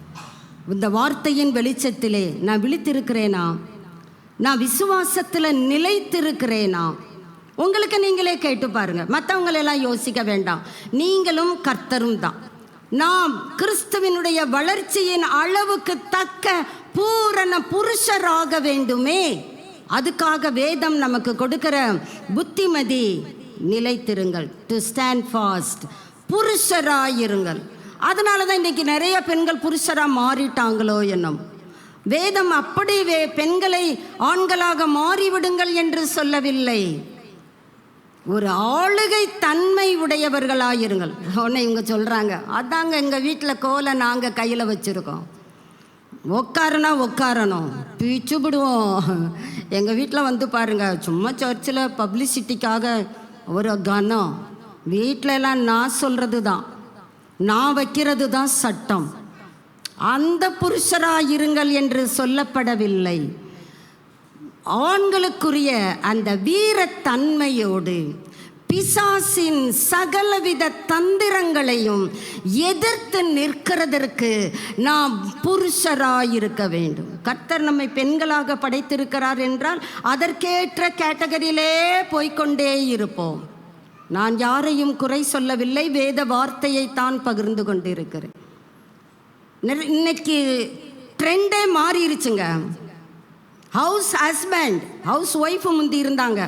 இந்த வார்த்தையின் வெளிச்சத்திலே நான் விழித்திருக்கிறேனா? நான் விசுவாசத்தில் நிலைத்திருக்கிறேனா? உங்களுக்கு நீங்களே கேட்டு பாருங்க. மற்றவங்களெல்லாம் யோசிக்க வேண்டாம். நீங்களும் கர்த்தரும் தான். நாம் கிறிஸ்துவினுடைய வளர்ச்சியின் அளவுக்கு தக்க பூரண புருஷராக வேண்டுமே. அதுக்காக வேதம் நமக்கு கொடுக்கிற புத்திமதி, நிலைத்திருங்கள், டு ஸ்டாண்ட் ஃபாஸ்ட், புருஷராயிருங்கள். அதனால தான் இன்றைக்கி நிறைய பெண்கள் புருஷராக மாறிட்டாங்களோ என்னும். வேதம் அப்படி பெண்களை ஆண்களாக மாறிவிடுங்கள் என்று சொல்லவில்லை. ஒரு ஆளுகை தன்மை உடையவர்களாயிருங்கள். உடனே இவங்க சொல்கிறாங்க, அதாங்க எங்கள் வீட்டில் கோலை நாங்கள் கையில் வச்சுருக்கோம், உட்காரனா உட்காரணும், பிச்சு விடுவோம். எங்கள் வீட்டில் வந்து பாருங்கள், சும்மா சர்ச்சில் பப்ளிசிட்டிக்காக ஒரு கனம், வீட்டில எல்லாம் நான் சொல்கிறது தான், நான் வைக்கிறது தான் சட்டம். அந்த புருஷராயிருங்கள் என்று சொல்லப்படவில்லை. ஆண்களுக்குரிய அந்த வீரத்தன்மையோடு பிசாசின் சகலவித தந்திரங்களையும் எதிர்த்து நிற்கிறதற்கு நாம் புருஷராயிருக்க வேண்டும். கர்த்தர் நம்மை பெண்களாக படைத்திருக்கிறார் என்றால் அதற்கேற்ற கேட்டகரியிலே போய்கொண்டே இருப்போம். நான் யாரையும் குறை சொல்லவில்லை, வேத வார்த்தையை தான் பகிர்ந்து கொண்டிருக்கிறேன். இன்னைக்கு ட்ரெண்டே மாறிடுச்சுங்க. ஹவுஸ் ஹஸ்பண்ட், ஹவுஸ் ஒய்ஃபு முந்தி இருந்தாங்க,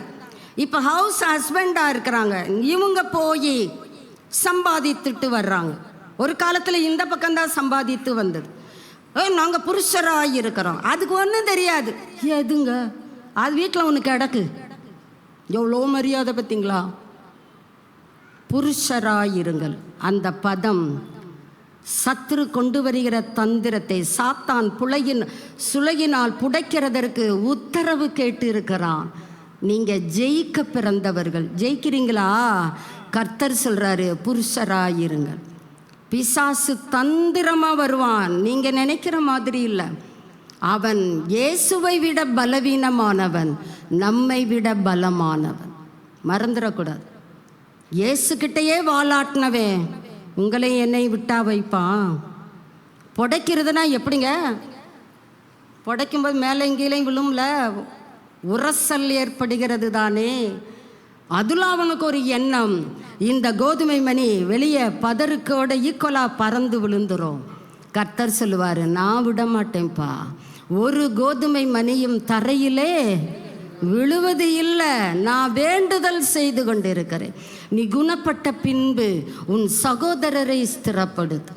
இப்போ ஹவுஸ் ஹஸ்பண்டாக இருக்கிறாங்க. இவங்க போய் சம்பாதித்துட்டு வர்றாங்க. ஒரு காலத்தில் இந்த பக்கம்தான் சம்பாதித்து வந்தது. நாங்கள் புருஷராக இருக்கிறோம், அதுக்கு ஒன்றும் தெரியாது. எதுங்க அது வீட்டில் ஒன்று கிடக்கு, எவ்வளோ மரியாதை பார்த்தீங்களா? புருஷராயிருங்கள். அந்த பதம் சத்துரு கொண்டு வருகிற தந்திரத்தை சாத்தான் சுளையினால் புடைக்கிறதற்கு உத்தரவு கேட்டு இருக்கிறான். நீங்கள் ஜெயிக்க பிறந்தவர்கள், ஜெயிக்கிறீங்களா? கர்த்தர் சொல்கிறாரு, புருஷராயிருங்கள். பிசாசு தந்திரமாக வருவான், நீங்கள் நினைக்கிற மாதிரி இல்லை. அவன் இயேசுவை விட பலவீனமானவன், நம்மை விட பலமானவன். மறந்துடக்கூடாது. இயேசுக்கிட்டையே வாலாட்டினவன் உங்களை என்னை விட்டா வைப்பான். புடைக்கிறதுனா எப்படிங்க? புடைக்கும்போது மேலே கீழே விழும்ல, உரசல் ஏற்படுகிறது தானே. அதில் அவனுக்கு ஒரு எண்ணம், இந்த கோதுமை மணி வெளியே பதறுக்கோட ஈக்குவலாக பறந்து விழுந்துரும். கர்த்தர் சொல்லுவார், நான் விட மாட்டேன்ப்பா, ஒரு கோதுமை மணியும் தரையிலே விழுவது இல்லை, நான் வேண்டுதல் செய்து கொண்டிருக்கிறேன். நீ குணப்பட்ட பின்பு உன் சகோதரரை ஸ்திரப்படுத்து.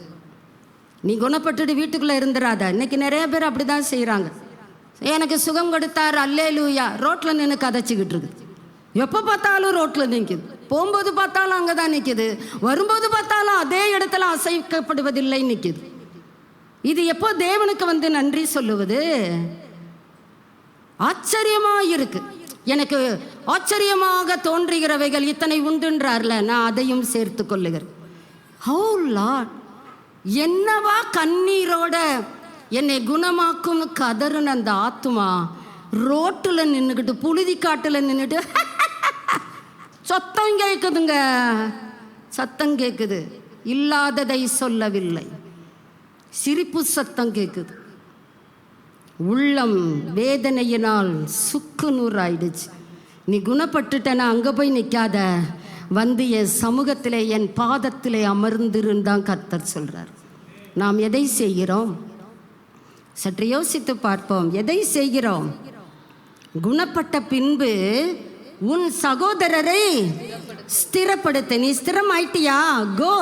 நீ குணப்பட்டுட்டு வீட்டுக்குள்ளே இருந்துடாத. இன்னைக்கு நிறைய பேர் அப்படி தான் செய்கிறாங்க. எனக்கு சுகம் கொடுத்தார் அல்லேலூயா, ரோட்டில் நின்று கதைச்சிக்கிட்டு இருக்குது. எப்போ பார்த்தாலும் ரோட்டில் நிற்கிது, போகும்போது பார்த்தாலும் அங்கே தான் நிற்கிது, வரும்போது பார்த்தாலும் அதே இடத்துல அசைக்கப்படுவதில்லை நிற்கிது. இது எப்போ தேவனுக்கு வந்து நன்றி சொல்லுவது? ஆச்சரியமாக இருக்கு. எனக்கு ஆச்சரியமாக தோன்றுகிறவைகள் இத்தனை உண்டுன்றார்ல, நான் அதையும் சேர்த்து கொள்ளுகிறேன். ஹோ லார்ட், என்னவா கண்ணீரோட என்னை குணமாக்கும் கதறுன அந்த ஆத்துமா ரோட்டில் நின்றுக்கிட்டு, புழுதி காட்டில் நின்றுட்டு சத்தம் கேட்குதுங்க, சத்தம் கேட்குது. இல்லாததை சொல்லவில்லை, சிரிப்பு சத்தம் கேட்குது. உள்ளம் வேதனையினால் சுக்கு நூறாயிடுச்சு. நீ குணப்பட்டுட்டனா அங்கே போய் நிற்காத, வந்து என் சமூகத்திலே என் பாதத்திலே அமர்ந்திருந்தான் கர்த்தர் சொல்கிறார். நாம் எதை செய்கிறோம்? சற்று யோசித்து பார்ப்போம். எதை செய்கிறோம்? குணப்பட்ட பின்பு உன் சகோதரரை ஸ்திரப்படுத்து. நீ ஸ்திரம் ஆயிட்டியா? கோ,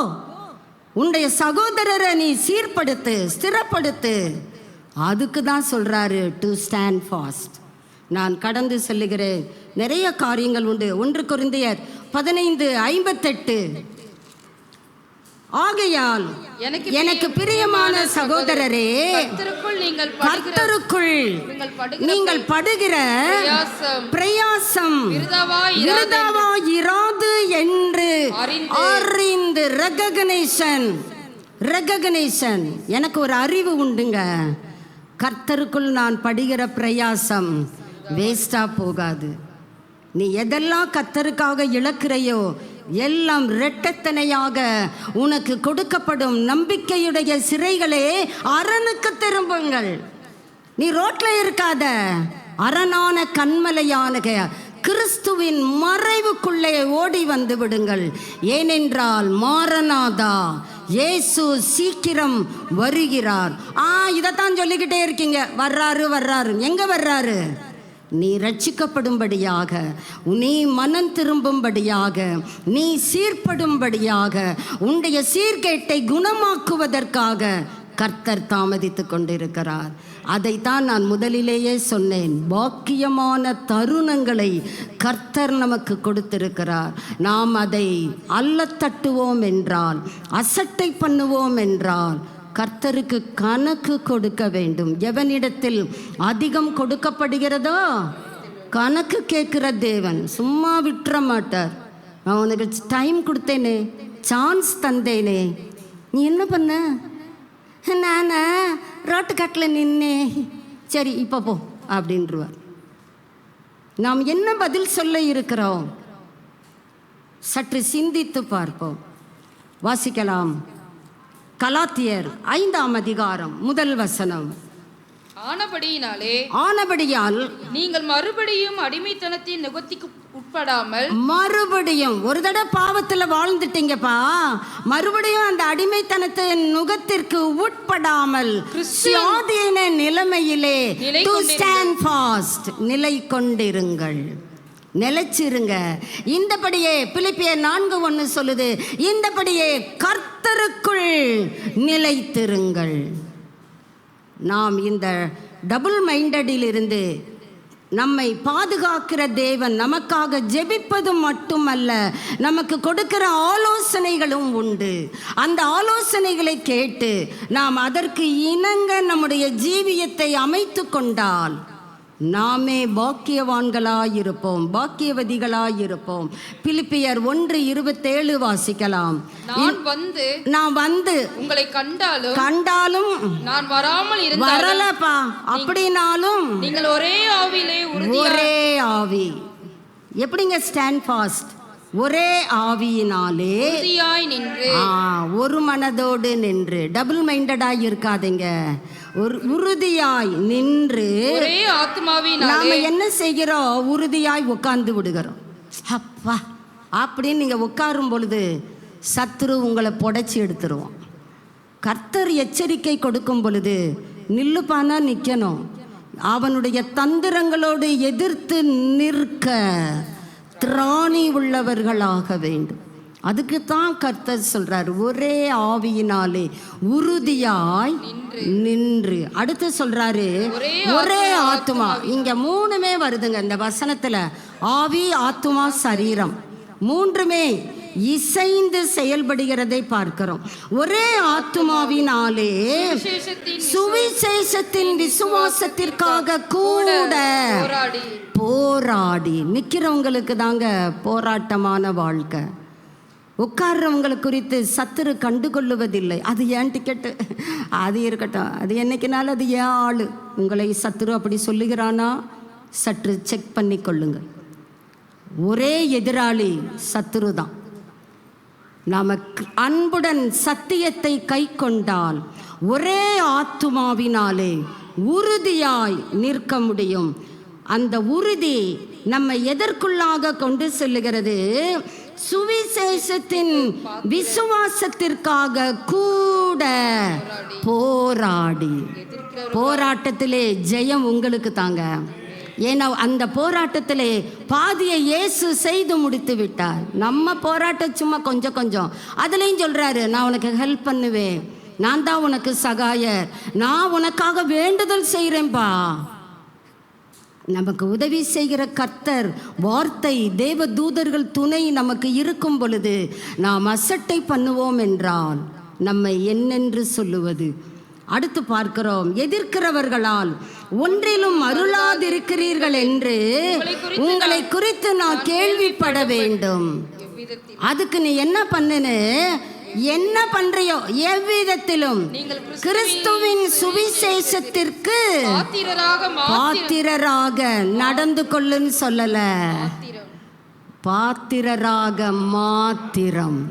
உன்னுடைய சகோதரரை நீ சீர்படுத்து, ஸ்திரப்படுத்து. அதுக்கு தான் சொல்கிறாரு, டு ஸ்டாண்ட் ஃபாஸ்ட். நான் கடந்து செல்லுகிறேன். நிறைய காரியங்கள் உண்டு. 1 கொரிந்தியர் 15:58. ஆகையால் எனக்கு பிரியமான சகோதரரே, கர்த்தருக்குள் நீங்கள் படுகிற பிரயாசம் விருதாவாயிராது என்று அறிந்து ரெகக்னேஷன். எனக்கு ஒரு அறிவு உண்டுங்க. கர்த்தருக்குள் நான் படுகிற பிரயாசம் வேஸ்டா போகாது. நீ எதெல்லாம் கர்த்தருக்காக இழக்கிறையோ எல்லாம் இரட்டத்தனையாக உனக்கு கொடுக்கப்படும். நம்பிக்கையுடைய சிறைகளே அரணுக்கு திரும்புங்கள். நீ ரோட்ல இருக்காத, அரணான கண்மலையான கிறிஸ்துவின் மறைவுக்குள்ளே ஓடி வந்து விடுங்கள். ஏனென்றால் மாரநாதா, இயேசு சீக்கிரம் வருகிறார். இதைத்தான் சொல்லிக்கிட்டே இருக்கீங்க. வர்றாரு. எங்க வர்றாரு? நீ ரட்சிக்கப்படும்படியாக, நீ மனம் திரும்பும்படியாக, நீ சீர்படும்படியாக, உன்னுடைய சீர்கேட்டை குணமாக்குவதற்காக கர்த்தர் தாமதித்து கொண்டிருக்கிறார். அதைத்தான் நான் முதலிலேயே சொன்னேன். பாக்கியமான தருணங்களை கர்த்தர் நமக்கு கொடுத்திருக்கிறார். நாம் அதை அல்லத்தட்டுவோம் என்றால், அசட்டை பண்ணுவோம் என்றால், கர்த்தருக்கு கணக்கு கொடுக்க வேண்டும். எவனிடத்தில் அதிகம் கொடுக்கப்படுகிறதோ கணக்கு கேட்கிற தேவன் சும்மா விட்டுற மாட்டார். நான் உனக்கு டைம் கொடுத்தேனே, சான்ஸ் தந்தேனே, நீ என்ன பண்ண? நான் ரோட்டுக்காட்டில் நின்னே, சரி இப்போ போ அப்படின்றார். நாம் என்ன பதில் சொல்ல இருக்கிறோம்? சற்று சிந்தித்து பார்ப்போம். வாசிக்கலாம். கலாத்தியர் 5ஆம் அதிகாரம் 1 வசனம். ஆனபடியால் நீங்கள் மறுபடியும் அடிமைத்தனத்தின் நுகத்திற்கு உட்படாமல், மறுபடியும் ஒரு தடவை பாவத்தில் வாழ்ந்துட்டீங்கப்பா, மறுபடியும் அந்த அடிமைத்தனத்தின் நுகத்திற்கு உட்படாமல் சுயாதீன நிலைமையிலே நிலை கொண்டிருங்கள், நிலைச்சிருங்க. இந்தபடியே பிலிப்பியர் 4:1 சொல்லுது, இந்தபடியே கர்த்தருக்குள் நிலைத்திருங்கள். நாம் இந்த டபுள் மைண்டடில் இருந்து நம்மை பாதுகாக்கிற தேவன் நமக்காக ஜெபிப்பது மட்டுமல்ல, நமக்கு கொடுக்கிற ஆலோசனைகளும் உண்டு. அந்த ஆலோசனைகளை கேட்டு நாம் அதற்கு இணங்க நம்முடைய ஜீவியத்தை அமைத்து கொண்டால் நாமே பாக்கியவான்களாயிருப்போம், பாக்கியவதிகளாயிருப்போம். பிலிப்பியர் 1:27 வாசிக்கலாம். நான் வந்து உங்களை கண்டாலும் நான் வராமல் வரலப்பா, அப்படினாலும் நீங்கள் ஒரே ஆவியிலே ஒரே ஆவி. எப்படிங்க ஸ்டாண்ட் ஃபாஸ்ட்? ஒரே ஆவியினாலே நின்று, ஒரு மனதோடு நின்று, டபுள் மைண்டடாய் இருக்காதீங்க, ஒரு உறுதியாய் நின்று. நாம என்ன செய்கிறோம்? உறுதியாய் உட்கார்ந்து விடுகிறோம். அப்பா அப்படின்னு நீங்க உட்காரும் பொழுது சத்துரு உங்களை புடைச்சி எடுத்துருவோம். கர்த்தர் எச்சரிக்கை கொடுக்கும் பொழுது நில்லுப்பானா நிற்கணும். அவனுடைய தந்திரங்களோடு எதிர்த்து நிற்க திராணி உள்ளவர்களாக வேண்டும். அதுக்கு தான் கர்த்தர் சொல்றார், ஒரே ஆவியினாலே உறுதியாய் நின்று. அடுத்து சொல்றாரு ஒரே ஆத்துமா. இங்க 3மே வருதுங்க இந்த வசனத்துல. ஆவி, ஆத்துமா, சரீரம் 3மே இசைந்து செயல்படுகிறதை பார்க்கிறோம். ஒரே ஆத்துமாவினாலே சுவிசேஷத்தின் விசுவாசத்திற்காக கூட போராடி நிற்கிறவங்களுக்கு தாங்க போராட்டமான வாழ்க்கை. உட்கார்றவங்களை குறித்து சத்துரு கண்டுகொள்ளுவதில்லை. அது ஏன் டிக்கெட்டு, அது இருக்கட்டும், அது என்னைக்குனாலும் அது ஏன் ஆள். உங்களை சத்துரு அப்படி சொல்லுகிறானா சற்று செக் பண்ணி கொள்ளுங்கள். ஒரே எதிராளி சத்துரு தான். நமக்கு அன்புடன் சத்தியத்தை கை கொண்டால் ஒரே ஆத்துமாவினாலே உறுதியாய் நிற்க முடியும். அந்த உறுதி நம்மை எதற்குள்ளாக கொண்டு செல்லுகிறது? சுவிசேஷத்தின் விசுவாசத்திற்காக கூட போராடி. போராட்டத்திலே ஜெயம் உங்களுக்கு தாங்க. ஏன்னா அந்த போராட்டத்திலே பாதியை இயேசு செய்து முடித்து விட்டார். நம்ம போராட்டம் சும்மா கொஞ்சம். அதுலேயும் சொல்றாரு, நான் உனக்கு ஹெல்ப் பண்ணுவேன், நான் தான் உனக்கு சகாயர், நான் உனக்காக வேண்டுதல் செய்கிறேன்பா. நமக்கு உதவி செய்கிற கர்த்தர், வார்த்தை, தேவ தூதர்கள் துணை நமக்கு இருக்கும் பொழுது நாம் அசட்டை பண்ணுவோம் என்றால் நம்மை என்னென்று சொல்லுவது? அடுத்து பார்க்கிறோம், எதிர்க்கிறவர்களால் ஒன்றிலும் அருளாதிருக்கிறீர்கள் என்று உங்களை குறித்து நான் கேள்விப்பட வேண்டும். அதுக்கு நீ என்ன பண்ணுன்னு, என்ன பண்றியோ எவ்விதத்திலும் கிறிஸ்துவின் சுவிசேஷத்திற்கு பாத்திரராக நடந்து கொள்ளுன்னு சொல்லல, பாத்திரராக மாத்திரம்.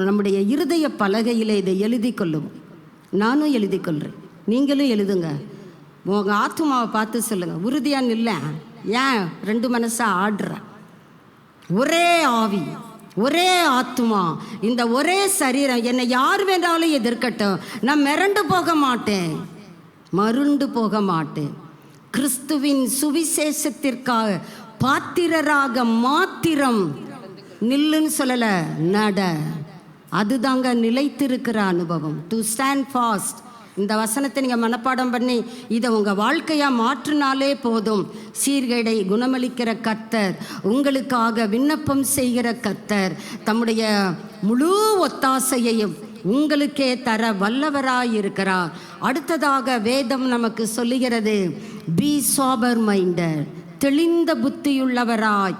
நம்முடைய இருதய பலகையில் இதை எழுதி கொள்ளுவோம். நானும் எழுதி கொள்றேன், நீங்களும் எழுதுங்க. உங்க ஆத்மாவை பார்த்து சொல்லுங்க, உறுதியான்னு இல்லை. ஏன் 2 மனசா ஆடுற? ஒரே ஆவி, ஒரே ஆத்மா, இந்த ஒரே சரீரம். என்னை யார் வேண்டாலும் எதிர்க்கட்டும், நான் மிரண்டு போக மாட்டேன், மருண்டு போக மாட்டேன். கிறிஸ்துவின் சுவிசேஷத்திற்காக பாத்திரராக மாத்திரம் நில்லுன்னு சொல்லலை, நட. அதுதாங்க நிலைத்திருக்கிற அனுபவம். To stand fast. இந்த வசனத்தை நீங்கள் மனப்பாடம் பண்ணி இதை உங்கள் வாழ்க்கையாக மாற்றினாலே போதும். சீர்கேடை குணமளிக்கிற கர்த்தர், உங்களுக்காக விண்ணப்பம் செய்கிற கர்த்தர், தம்முடைய முழு ஒத்தாசையையும் உங்களுக்கே தர வல்லவராயிருக்கிறார். அடுத்ததாக வேதம் நமக்கு சொல்லுகிறது, பி சாபர் மைண்டட், தெளிந்த புத்தியுள்ளவராய்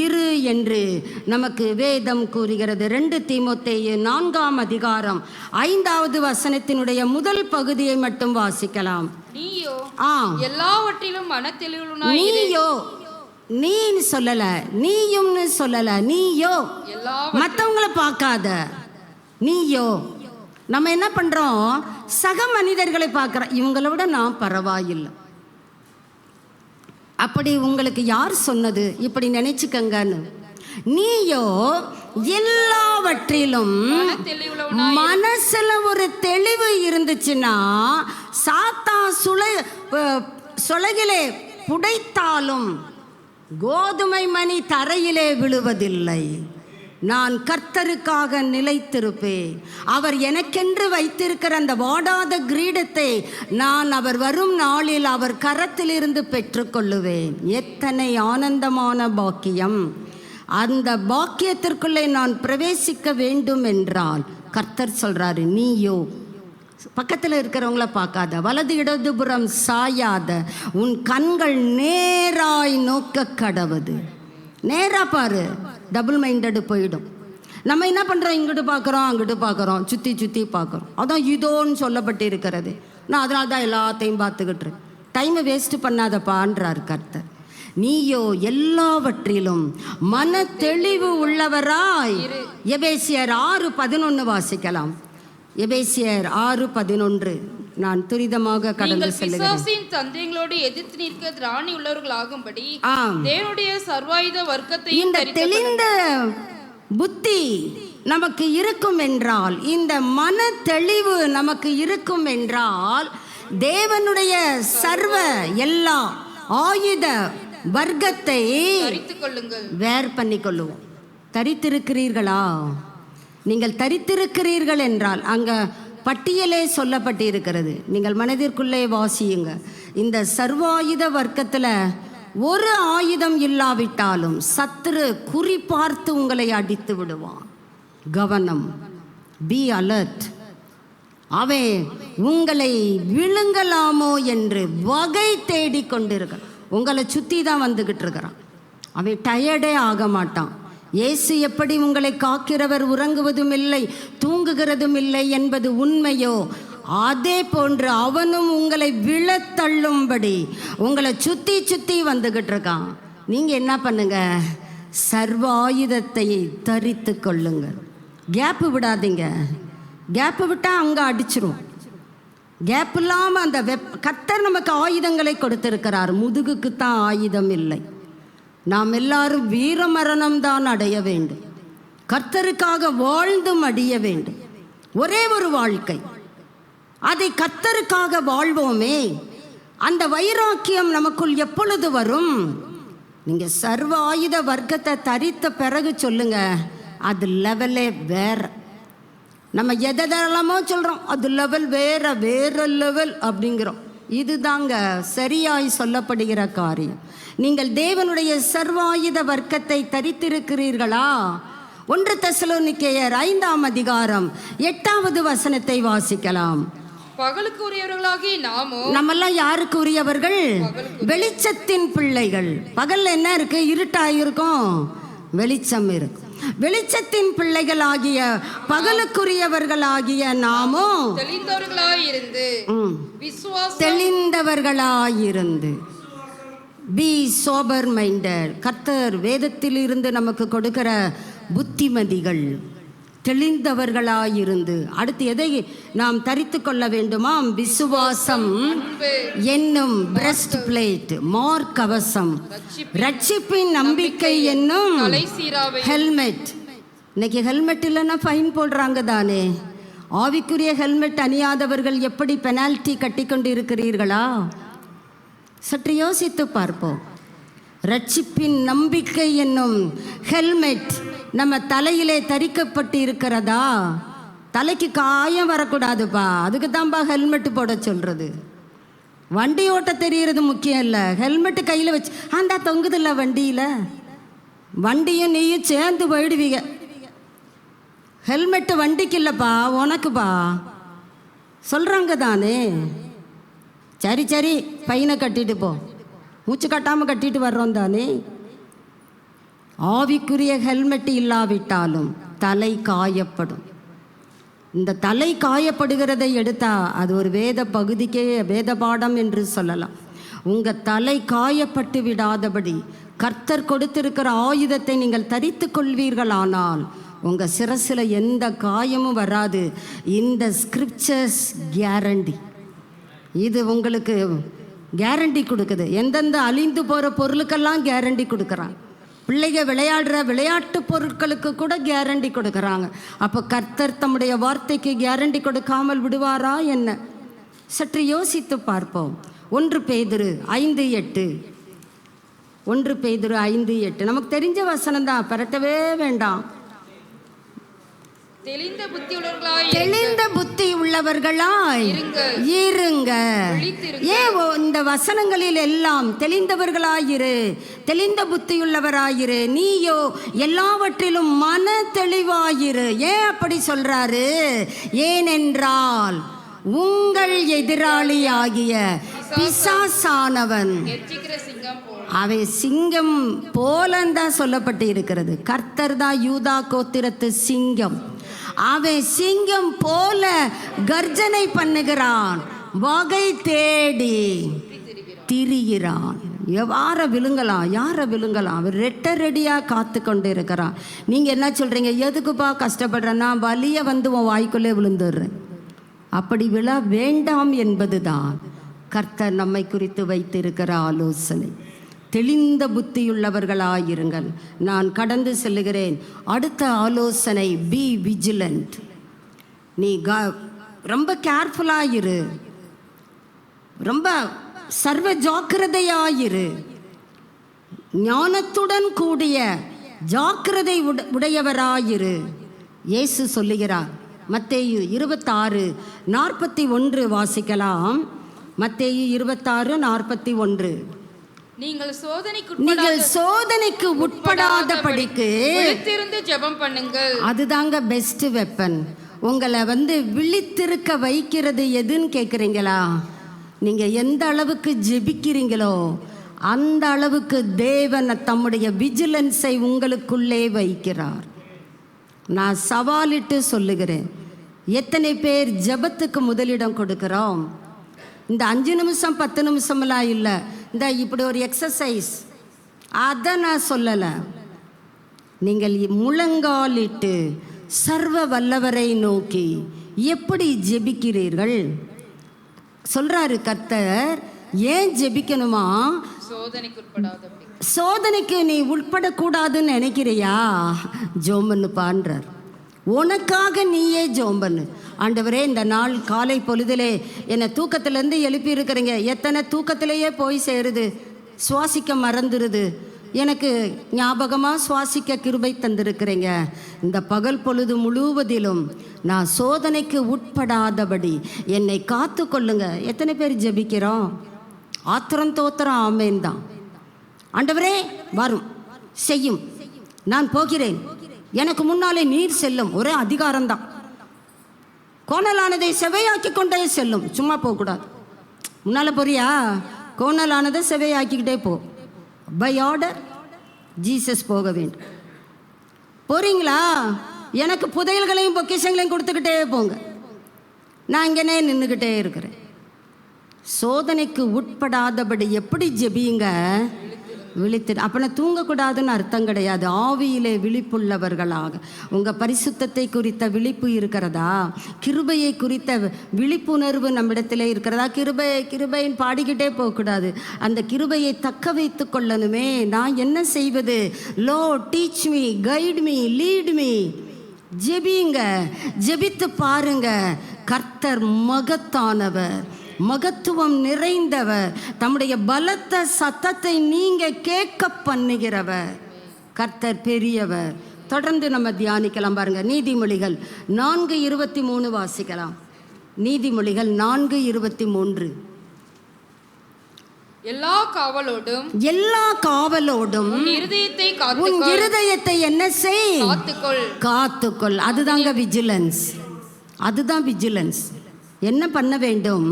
இரு என்று நமக்கு வேதம் கூறுகிறது. 2 தீமோத்தேயு 4ஆம் அதிகாரம் 5வது வசனத்தினுடைய முதல் பகுதியை மட்டும் வாசிக்கலாம். நீயோ எல்லாவற்றிலும் மனத்தெளிவுள்ளவனாய் இரு. நீயோ, நீன்னு சொல்லல, நீயும்னு சொல்லல, நீயோ, மற்றவங்களை பார்க்காத, நீயோ. நம்ம என்ன பண்றோம், சக மனிதர்களை பார்க்குறோம், இவங்களை விட நான் பரவாயில்லை. அப்படி உங்களுக்கு யார் சொன்னது? இப்படி நினைச்சுக்கங்கன்னு. நீயோ எல்லாவற்றிலும் மனசுல ஒரு தெளிவு இருந்துச்சுன்னா, சாத்தா சுலகிலே புடைத்தாலும் கோதுமை மணி தரையிலே விழுவதில்லை. நான் கர்த்தருக்காக நிலைத்திருப்பேன். அவர் எனக்கென்று வைத்திருக்கிற அந்த வாடாத கிரீடத்தை நான் அவர் வரும் நாளில் அவர் கரத்திலிருந்து பெற்றுக்கொள்ளுவேன். எத்தனை ஆனந்தமான பாக்கியம்! அந்த பாக்கியத்திற்குள்ளே நான் பிரவேசிக்க வேண்டும் என்றால் கர்த்தர் சொல்றாரு, நீயோ பக்கத்தில் இருக்கிறவங்கள பார்க்காத, வலது இடதுபுறம் சாயாத, உன் கண்கள் நேராய் நோக்க கடவுது. நேரா பாரு, டபுள் மைண்டடு போயிடும். நம்ம என்ன பண்ணுறோம், இங்கிட்டு பார்க்குறோம் அங்கிட்டு பார்க்குறோம், சுற்றி சுற்றி பார்க்குறோம். அதான் இதோன்னு சொல்லப்பட்டு இருக்கிறது. நான் அதனால தான் எல்லாத்தையும் பார்த்துக்கிட்டு இருக்கேன். டைமை வேஸ்ட்டு பண்ணாதப்பான்றார் கர்த்தர். நீயோ எல்லாவற்றிலும் மன தெளிவு உள்ளவராய். எபேசியர் 6:11 வாசிக்கலாம். எபேசியர் 6:11. நான் துரிதமாக கடந்து செல்கிறேன். தந்தைகளோடு எதிர்த்து நிற்க திராணி உள்ளவர்களாகும்படி தேவனுடைய சர்வாயுத வர்க்கத்தை இந்த தெளிந்த புத்தி நமக்கு இருக்கும் என்றால், இந்த மன தெளிவு நமக்கு இருக்கும் என்றால், தேவனுடைய சர்வ எல்லா ஆயுத வர்க்கத்தை வேர் பண்ணி கொள்ளுவோம். தரித்திருக்கிறீர்களா? நீங்கள் தரித்திருக்கிறீர்கள் என்றால் அங்க பட்டியலே சொல்லப்பட்டு இருக்கிறது. நீங்கள் மனதிற்குள்ளே வாசியுங்க. இந்த சர்வாயுத வர்க்கத்தில் ஒரு ஆயுதம் இல்லாவிட்டாலும் சத்துரு குறிப்பார்த்து உங்களை அடித்து விடுவான். கவனம், பி அலர்ட். அவன் உங்களை விழுங்கலாமோ என்று வகை தேடி கொண்டிருக்க, உங்களை சுற்றி தான் வந்துக்கிட்டு இருக்கிறான். அவன் டயர்டே ஆக மாட்டான். இயேசு எப்படி உங்களை காக்கிறவர் உறங்குவதும் இல்லை தூங்குகிறதும் இல்லை என்பது உண்மையோ, அதே போன்று அவனும் உங்களை விழத்தள்ளும்படி உங்களை சுற்றி சுற்றி வந்துக்கிட்டு இருக்கான். நீங்கள் என்ன பண்ணுங்க, சர்வாயுதத்தை தரித்து கொள்ளுங்கள். கேப்பு விடாதீங்க. கேப்பு விட்டால் அங்கே அடிச்சிரும். கேப் இல்லாமல் அந்த கர்த்தர் நமக்கு ஆயுதங்களை கொடுத்திருக்கிறார். முதுகுக்கு தான் ஆயுதம் இல்லை. நாம் எல்லாரும் வீர மரணம் தான் அடைய வேண்டும். கர்த்தருக்காக வாழ்ந்து மடிய வேண்டும். ஒரே ஒரு வாழ்க்கை, அதை கர்த்தருக்காக வாழ்வோமே. அந்த வைராக்கியம் நமக்குள் எப்பொழுது வரும்? நீங்கள் சர்வ ஆயுத வர்க்கத்தை தரித்த பிறகு சொல்லுங்க, அது லெவலே வேற. நம்ம எதெல்லாமோ சொல்கிறோம், அது லெவல் வேற, வேற லெவல் அப்படிங்கிறோம். இதுதாங்க சரியாய் சொல்லப்படுகிற காரியம். நீங்கள் தேவனுடைய சர்வாயுத வர்க்கத்தை தரித்திருக்கிறீர்களா? 1 தெசலோனிக்கேயர் 5ஆம் அதிகாரம் 8வது வசனத்தை வாசிக்கலாம். பகலுக்கு உரியவர்களாகிய நாமோ, நம்மெல்லாம் யாருக்கு உரியவர்கள்? வெளிச்சத்தின் பிள்ளைகள். பகல்ல என்ன இருக்கு? இருட்டாயிருக்கும், வெளிச்சம் இருக்கு. வெளிச்சத்தின் பிள்ளைகளாகிய பகலுக்குரியவர்களாகிய நாமோ தெளிந்தவர்களாயிருந்து, பி சோபர் மைண்டட். கர்த்தர் வேதத்தில் இருந்து நமக்கு கொடுக்கிற புத்திமதிகள், தெளிந்தவர்களாயிருந்து. அடுத்து எதை நாம் தரித்து கொள்ள வேண்டுமாம்? விசுவாசம் என்னும் பிரஸ்ட் பிளேட், மார்க்கவசம், ரட்சிப்பின் நம்பிக்கை என்னும் ஹெல்மெட். இன்னைக்கு ஹெல்மெட் இல்லைன்னா ஃபைன் போடுறாங்க தானே. ஆவிக்குரிய ஹெல்மெட் அணியாதவர்கள் எப்படி பெனால்டி கட்டிக்கொண்டு இருக்கிறீர்களா? சற்று யோசித்து பார்ப்போம். ரட்சிப்பின் நம்பிக்கை என்னும் ஹெல்மெட் நம்ம தலையிலே தரிக்கப்பட்டு இருக்கிறதா? தலைக்கு காயம் வரக்கூடாதுப்பா, அதுக்கு தான்ப்பா ஹெல்மெட்டு போட சொல்கிறது. வண்டி ஓட்ட தெரியறது முக்கியம் இல்லை, ஹெல்மெட்டு கையில் வச்சு அந்த தொங்குதில்ல வண்டியில், வண்டியும் நீயும் சேர்ந்து போயிடுவீங்க. ஹெல்மெட்டு வண்டிக்கு இல்லைப்பா, உனக்குப்பா சொல்கிறாங்க தானே. சரி சரி, பையனை கட்டிட்டு போ, மூச்சு கட்டாமல் கட்டிட்டு வர்றோம் தானே. ஆவிக்குரிய ஹெல்மெட் இல்லாவிட்டாலும் தலை காயப்படும். இந்த தலை காயப்படுகிறதை எடுத்தா அது ஒரு வேத பகுதிக்கே வேத பாடம் என்று சொல்லலாம். உங்கள் தலை காயப்பட்டு விடாதபடி கர்த்தர் கொடுத்திருக்கிற ஆயுதத்தை நீங்கள் தரித்து கொள்வீர்களானால் உங்கள் சிரசில் எந்த காயமும் வராது. இந்த ஸ்கிரிப்சர்ஸ் கேரண்டி, இது உங்களுக்கு கேரண்டி கொடுக்குது. எந்தெந்த அழிந்து போகிற பொருளுக்கெல்லாம் கேரண்டி கொடுக்குறாங்க. பிள்ளைங்க விளையாடுற விளையாட்டு பொருட்களுக்கு கூட கேரண்டி கொடுக்குறாங்க. அப்போ கர்த்தர் தம்முடைய வார்த்தைக்கு கேரண்டி கொடுக்காமல் விடுவாரா என்ன? சற்று யோசித்து பார்ப்போம். 1 பேதுரு 5:8, 1 பேதுரு 5:8 நமக்கு தெரிஞ்ச வசனம் தான், பரட்டவே வேண்டாம். தெளிந்த புத்தி உள்ளவர்களாய் இருங்க. ஏன் இந்த வசனங்களில் எல்லாம் தெளிந்தவர்களாயிரு, தெளிந்த புத்தியுள்ளவராயிரு, நீயோ எல்லாவற்றிலும் மன தெளிவாயிரு. ஏன் அப்படி சொல்றாரு? ஏனென்றால் உங்கள் எதிராளியாகிய பிசாசானவன் அவை சிங்கம் போலந்தான் சொல்லப்பட்டு இருக்கிறது. கர்த்தர் தான் யூதா கோத்திரத்து சிங்கம். அவன் சிங்கம் போல கர்ஜனை பண்ணுகிறான், வகை தேடி திரிகிறான். யாரை விழுங்கலாம், யாரை விழுங்கலாம், அவர் ரெடியாக காத்து கொண்டு இருக்கிறான். நீங்கள் என்ன சொல்கிறீங்க? எதுக்குப்பா கஷ்டப்படுறேன்னா வலிய வந்து உன் வாய்க்குள்ளே விழுந்துடுறேன். அப்படி விழ வேண்டாம் என்பது தான் கர்த்தர் நம்மை குறித்து வைத்திருக்கிற ஆலோசனை. தெளிந்த புத்தியுள்ளவர்களாயிருங்கள். நான் கடந்து செல்லுகிறேன். அடுத்த ஆலோசனை, பி விஜிலண்ட். நீ ரொம்ப கேர்ஃபுல்லாயிரு, ரொம்ப சர்வ ஜாக்கிரதையாயிரு, ஞானத்துடன் கூடிய ஜாக்கிரதை உடையவராயிரு. இயேசு சொல்லுகிறார். மத்தேயு 26:41 வாசிக்கலாம். மத்தேயு 26:41. நீங்கள் சோதனைக்கு உட்படாதபடிக்கு ஜெபம் பண்ணுங்கள். அதுதாங்க பெஸ்ட் வெப்பன். உங்களை விழித்திருக்க வைக்கிறது எதுன்னு கேட்குறீங்களா? நீங்கள் எந்த அளவுக்கு ஜெபிக்கிறீங்களோ அந்த அளவுக்கு தேவன் தம்முடைய விஜிலன்ஸை உங்களுக்குள்ளே வைக்கிறார். நான் சவாலிட்டு சொல்லுகிறேன், எத்தனை பேர் ஜெபத்துக்கு முதலிடம் கொடுக்கிறோம்? இந்த 5 நிமிஷம் 10 நிமிஷம்லாம் இல்லை, இந்த இப்படி ஒரு எக்ஸசைஸ், அதை நான் சொல்லலை. நீங்கள் முழங்காலிட்டு சர்வ வல்லவரை நோக்கி எப்படி ஜெபிக்கிறீர்கள் சொல்றாரு கர்த்தர். ஏன் ஜெபிக்கணுமா? சோதனைக்கு நீ உட்படக்கூடாதுன்னு நினைக்கிறியா? ஜோம்பன்னு பான்றார். உனக்காக நீயே ஜோம்பன்னு. ஆண்டவரே, இந்த நாள் காலை பொழுதிலே என்னை தூக்கத்திலேருந்து எழுப்பி இருக்கிறீங்க. எத்தனை தூக்கத்திலேயே போய் சேருது, சுவாசிக்க மறந்துடுது. எனக்கு ஞாபகமாக சுவாசிக்க கிருபை தந்திருக்கிறீங்க. இந்த பகல் பொழுது முழுவதிலும் நான் சோதனைக்கு உட்படாதபடி என்னை காத்து கொள்ளுங்க. எத்தனை பேர் ஜெபிக்கிறோம்? ஆத்திரம் தோத்திரம் ஆமேன் தான். ஆண்டவரே வரும், செய்யும், நான் போகிறேன், எனக்கு முன்னாலே நீர் செல்லும். ஒரே அதிகாரம்தான். கோணலானதை செவையாக்கி கொண்டே செல்லும். சும்மா போகக்கூடாது. முன்னால் போறியா? கோணலானதை செவையாக்கிக்கிட்டே போ. பை ஆர்டர் ஜீசஸ் போக வேண்டும். போறீங்களா? எனக்கு புதையல்களையும் பொக்கிஷங்களையும் கொடுத்துக்கிட்டே போங்க, நான் இங்கனே நின்றுக்கிட்டே இருக்கிறேன். சோதனைக்கு உட்படாதபடி எப்படி ஜெபியுங்க? விழித்து. அப்போ தூங்கக்கூடாதுன்னு அர்த்தம் கிடையாது. ஆவியிலே விழிப்புள்ளவர்களாக. உங்கள் பரிசுத்தத்தை குறித்த விழிப்பு இருக்கிறதா? கிருபையை குறித்த விழிப்புணர்வு நம்மிடத்திலே இருக்கிறதா? கிருபைன்னு பாடிக்கிட்டே போகக்கூடாது. அந்த கிருபையை தக்க வைத்து கொள்ளணுமே. நான் என்ன செய்வது? Low teach me, guide me, lead me. ஜெபிங்க, ஜெபித்து பாருங்க. கர்த்தர் மகத்தானவர், மகத்துவம் நிறைந்தவர், தம்முடைய பலத்த சத்தத்தை நீங்க கேட்க பண்ணுகிறவர். கர்த்தர் பெரியவர், தொடர்ந்து நம்ம தியானிக்கலாம். பாருங்க, நீதிமொழிகள் 4:23 வாசிக்கலாம். நீதிமொழிகள் 4:23. எல்லா காவலோடும் உன் இருதயத்தை என்ன செய்? காத்துக்கொள். அதுதாங்க விஜிலன்ஸ். அதுதான் விஜிலன்ஸ். என்ன பண்ண வேண்டும்?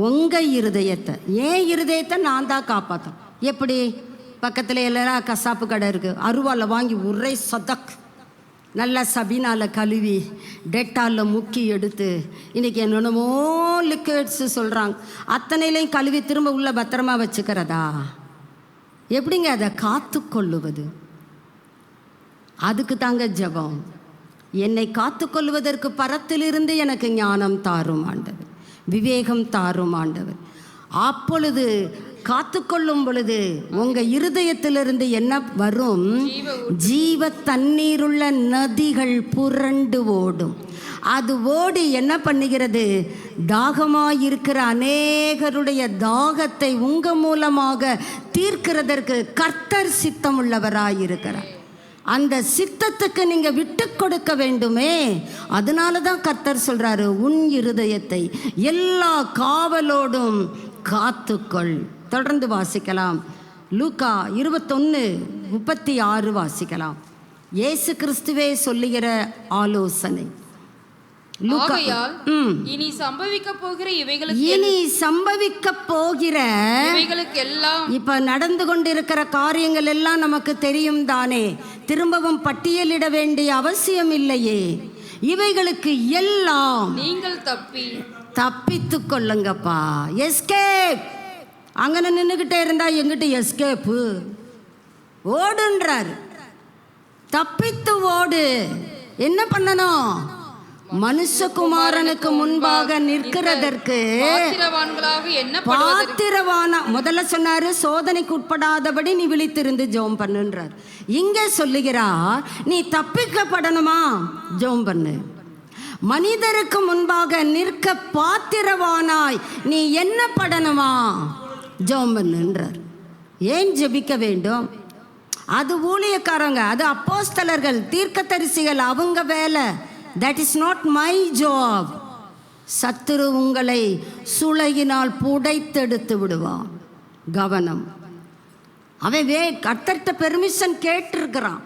உங்க இருதயத்தை, ஏன் இருதயத்தை நான் தான் காப்பாற்றேன். எப்படி? பக்கத்தில் எல்லாம் கசாப்பு கடை இருக்கு, அருவாலை வாங்கி ஒரே சதக் நல்லா சபீனால கழுவி டெட்டாலில் முக்கி எடுத்து, இன்றைக்கி என்னென்னமோ லிக்விட்ஸு சொல்கிறாங்க, அத்தனையிலையும் கழுவி திரும்ப உள்ள பத்திரமா வச்சுக்கிறதா? எப்படிங்க அதை காத்து கொள்ளுவது? அதுக்கு தாங்க ஜெபம். என்னை காத்து கொள்வதற்கு பரத்திலிருந்து எனக்கு ஞானம் தாரும் ஆண்டவர், விவேகம் தாரும் ஆண்டவர். அப்பொழுது காத்துக்கொள்ளும் பொழுது உங்க இருதயத்திலிருந்து என்ன வரும்? ஜீவ தண்ணீருள்ள நதிகள் புரண்டு ஓடும். அது ஓடி என்ன பண்ணுகிறது? தாகமாயிருக்கிற அநேகருடைய தாகத்தை உங்க மூலமாக தீர்க்கிறதற்கு கர்த்தர் சித்தம் உள்ளவராயிருக்கிறார். அந்த சித்தத்துக்கு நீங்க விட்டு கொடுக்க வேண்டுமே. அதனால தான் கர்த்தர் சொல்றாரு, உன் இருதயத்தை எல்லா காவலோடும் காத்துக்கொள். தொடர்ந்து வாசிக்கலாம். லூக்கா 21:36 வாசிக்கலாம். இயேசு கிறிஸ்துவே சொல்லுகிற ஆலோசனை. இனி சம்பவிக்க போகிற இவைகளுக்கெல்லாம் இப்ப நடந்து கொண்டிருக்கிற காரியங்கள் எல்லாம் நமக்கு தெரியும் தானே, திரும்பவும் பட்டியலிட வேண்டிய அவசியம் இல்லையே. இவைகளுக்கு எல்லாம் நீங்கள் தப்பித்து கொள்ளுங்கப்பா. எஸ்கேப். அங்கே நின்றுக்கிட்டே இருந்தா எங்கிட்ட எஸ்கேப்பு? ஓடுன்றார். தப்பித்து ஓடு. என்ன பண்ணணும்? மனுஷகுமாரனுக்கு முன்பாக நிற்கிறதற்கு பாத்திரவான. முதல்ல சொன்னாரு, சோதனைக்கு உட்படாதபடி நீ விழித்திருந்து ஜெபம் பண்ணுன்றார். இங்கே சொல்லுகிறார், நீ தப்பிக்கப்படணுமா? ஜெபம் பண்ணு. மனிதருக்கு முன்பாக நிற்க பாத்திரவானாய் நீ என்ன படணுமா? ஜெபம் பண்ணுன்றார். ஏன் ஜெபிக்க வேண்டும்? அது ஊழியக்காரங்க, அது அப்போஸ்தலர்கள், தீர்க்கதரிசிகள், அவங்க வேலை. That is not my job. சத்துரு உங்களை சுளையினால் புடைத்தெடுத்து விடுவான். கவனம். அவன் கர்த்தர்கிட்ட பெர்மிஷன் கேட்டிருக்கிறான்.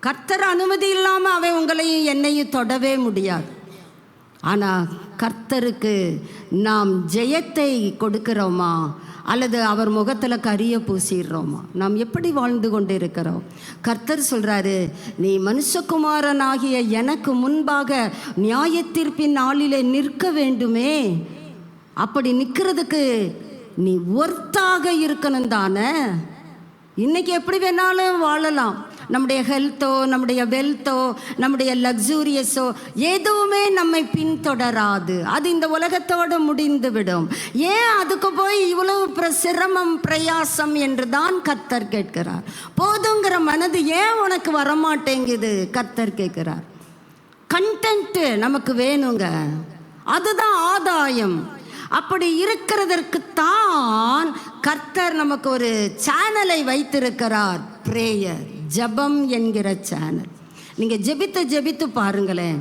கர்த்தர் அனுமதி இல்லாமல் அவன் உங்களையும் என்னையும் தொடவே முடியாது. ஆனால் கர்த்தருக்கு நாம் ஜெயத்தை கொடுக்கிறோமா அல்லது அவர் முகத்தில் கரிய பூசிடுறோமா? நாம் எப்படி வாழ்ந்து கொண்டு இருக்கிறோம்? கர்த்தர் சொல்கிறாரு, நீ மனுஷகுமாரனாகிய எனக்கு முன்பாக நியாயத்தீர்ப்பின் நாளிலே நிற்க வேண்டுமே. அப்படி நிற்கிறதுக்கு நீ ஒர்த்தாக இருக்கணும் தானே. இன்னைக்கு எப்படி வேணாலும் வாழலாம். நம்முடைய ஹெல்த்தோ, நம்முடைய வெல்த்தோ, நம்முடைய லக்ஸூரியஸோ எதுவுமே நம்மை பின்தொடராது. அது இந்த உலகத்தோடு முடிந்துவிடும். ஏன் அதுக்கு போய் இவ்வளவு சிரமம் பிரயாசம் என்று தான் கர்த்தர் கேட்கிறார். போதுங்கிற மனது ஏன் உனக்கு வரமாட்டேங்குது? கர்த்தர் கேட்கிறார். கண்டென்ட் நமக்கு வேணுங்க, அதுதான் ஆதாயம். அப்படி இருக்கிறதற்குத்தான் கர்த்தர் நமக்கு ஒரு சேனலை வைத்திருக்கிறார். பிரேயர், ஜெபம் என்கிற சேனல். நீங்கள் ஜெபித்து பாருங்களேன்,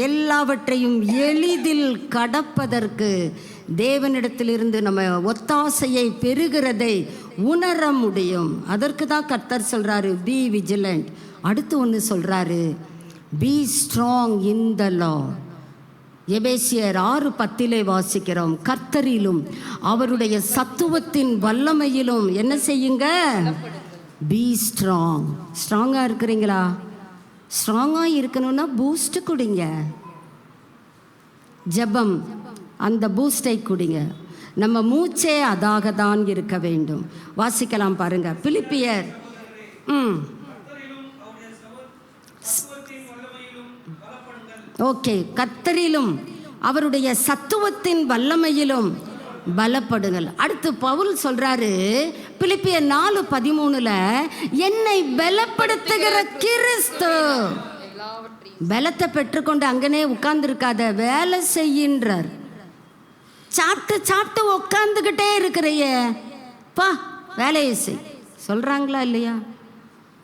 எல்லாவற்றையும் எளிதில் கடப்பதற்கு தேவனிடத்திலிருந்து நம்ம ஒத்தாசையை பெறுகிறதை உணர முடியும். அதற்கு தான் கர்த்தர் சொல்கிறாரு, பி விஜிலண்ட். அடுத்து ஒன்று சொல்கிறாரு, be strong in the Lord. எபேசியர் 6:10 வாசிக்கிறோம், கர்த்தரிலும் அவருடைய சத்துவத்தின் வல்லமையிலும் என்ன செய்யுங்க? Be strong. ஸ்ட்ராங்காக இருக்கிறீங்களா? ஸ்ட்ராங்காக இருக்கணும்னா பூஸ்ட் குடிங்க. ஜெபம் அந்த பூஸ்டை குடிங்க. நம்ம மூச்சே அதாக தான் இருக்க வேண்டும். வாசிக்கலாம் பாருங்க, பிலிப்பியர் ஓகே, கர்த்தரிலும் அவருடைய சத்துவத்தின் வல்லமையிலும் பலப்படுங்கள். அடுத்து பவுல் சொல்றாரு பிலிப்பியர் 4:13, என்னை பலப்படுத்துகிற கிறிஸ்து. பலத்தை பெற்றுக்கொண்டு அங்கனே உட்கார்ந்து இருக்காத, வேலை செய்கின்றார். சாப்பிட்டு உட்காந்துக்கிட்டே இருக்கிறையே, பா வேலையை செய் சொல்றாங்களா இல்லையா?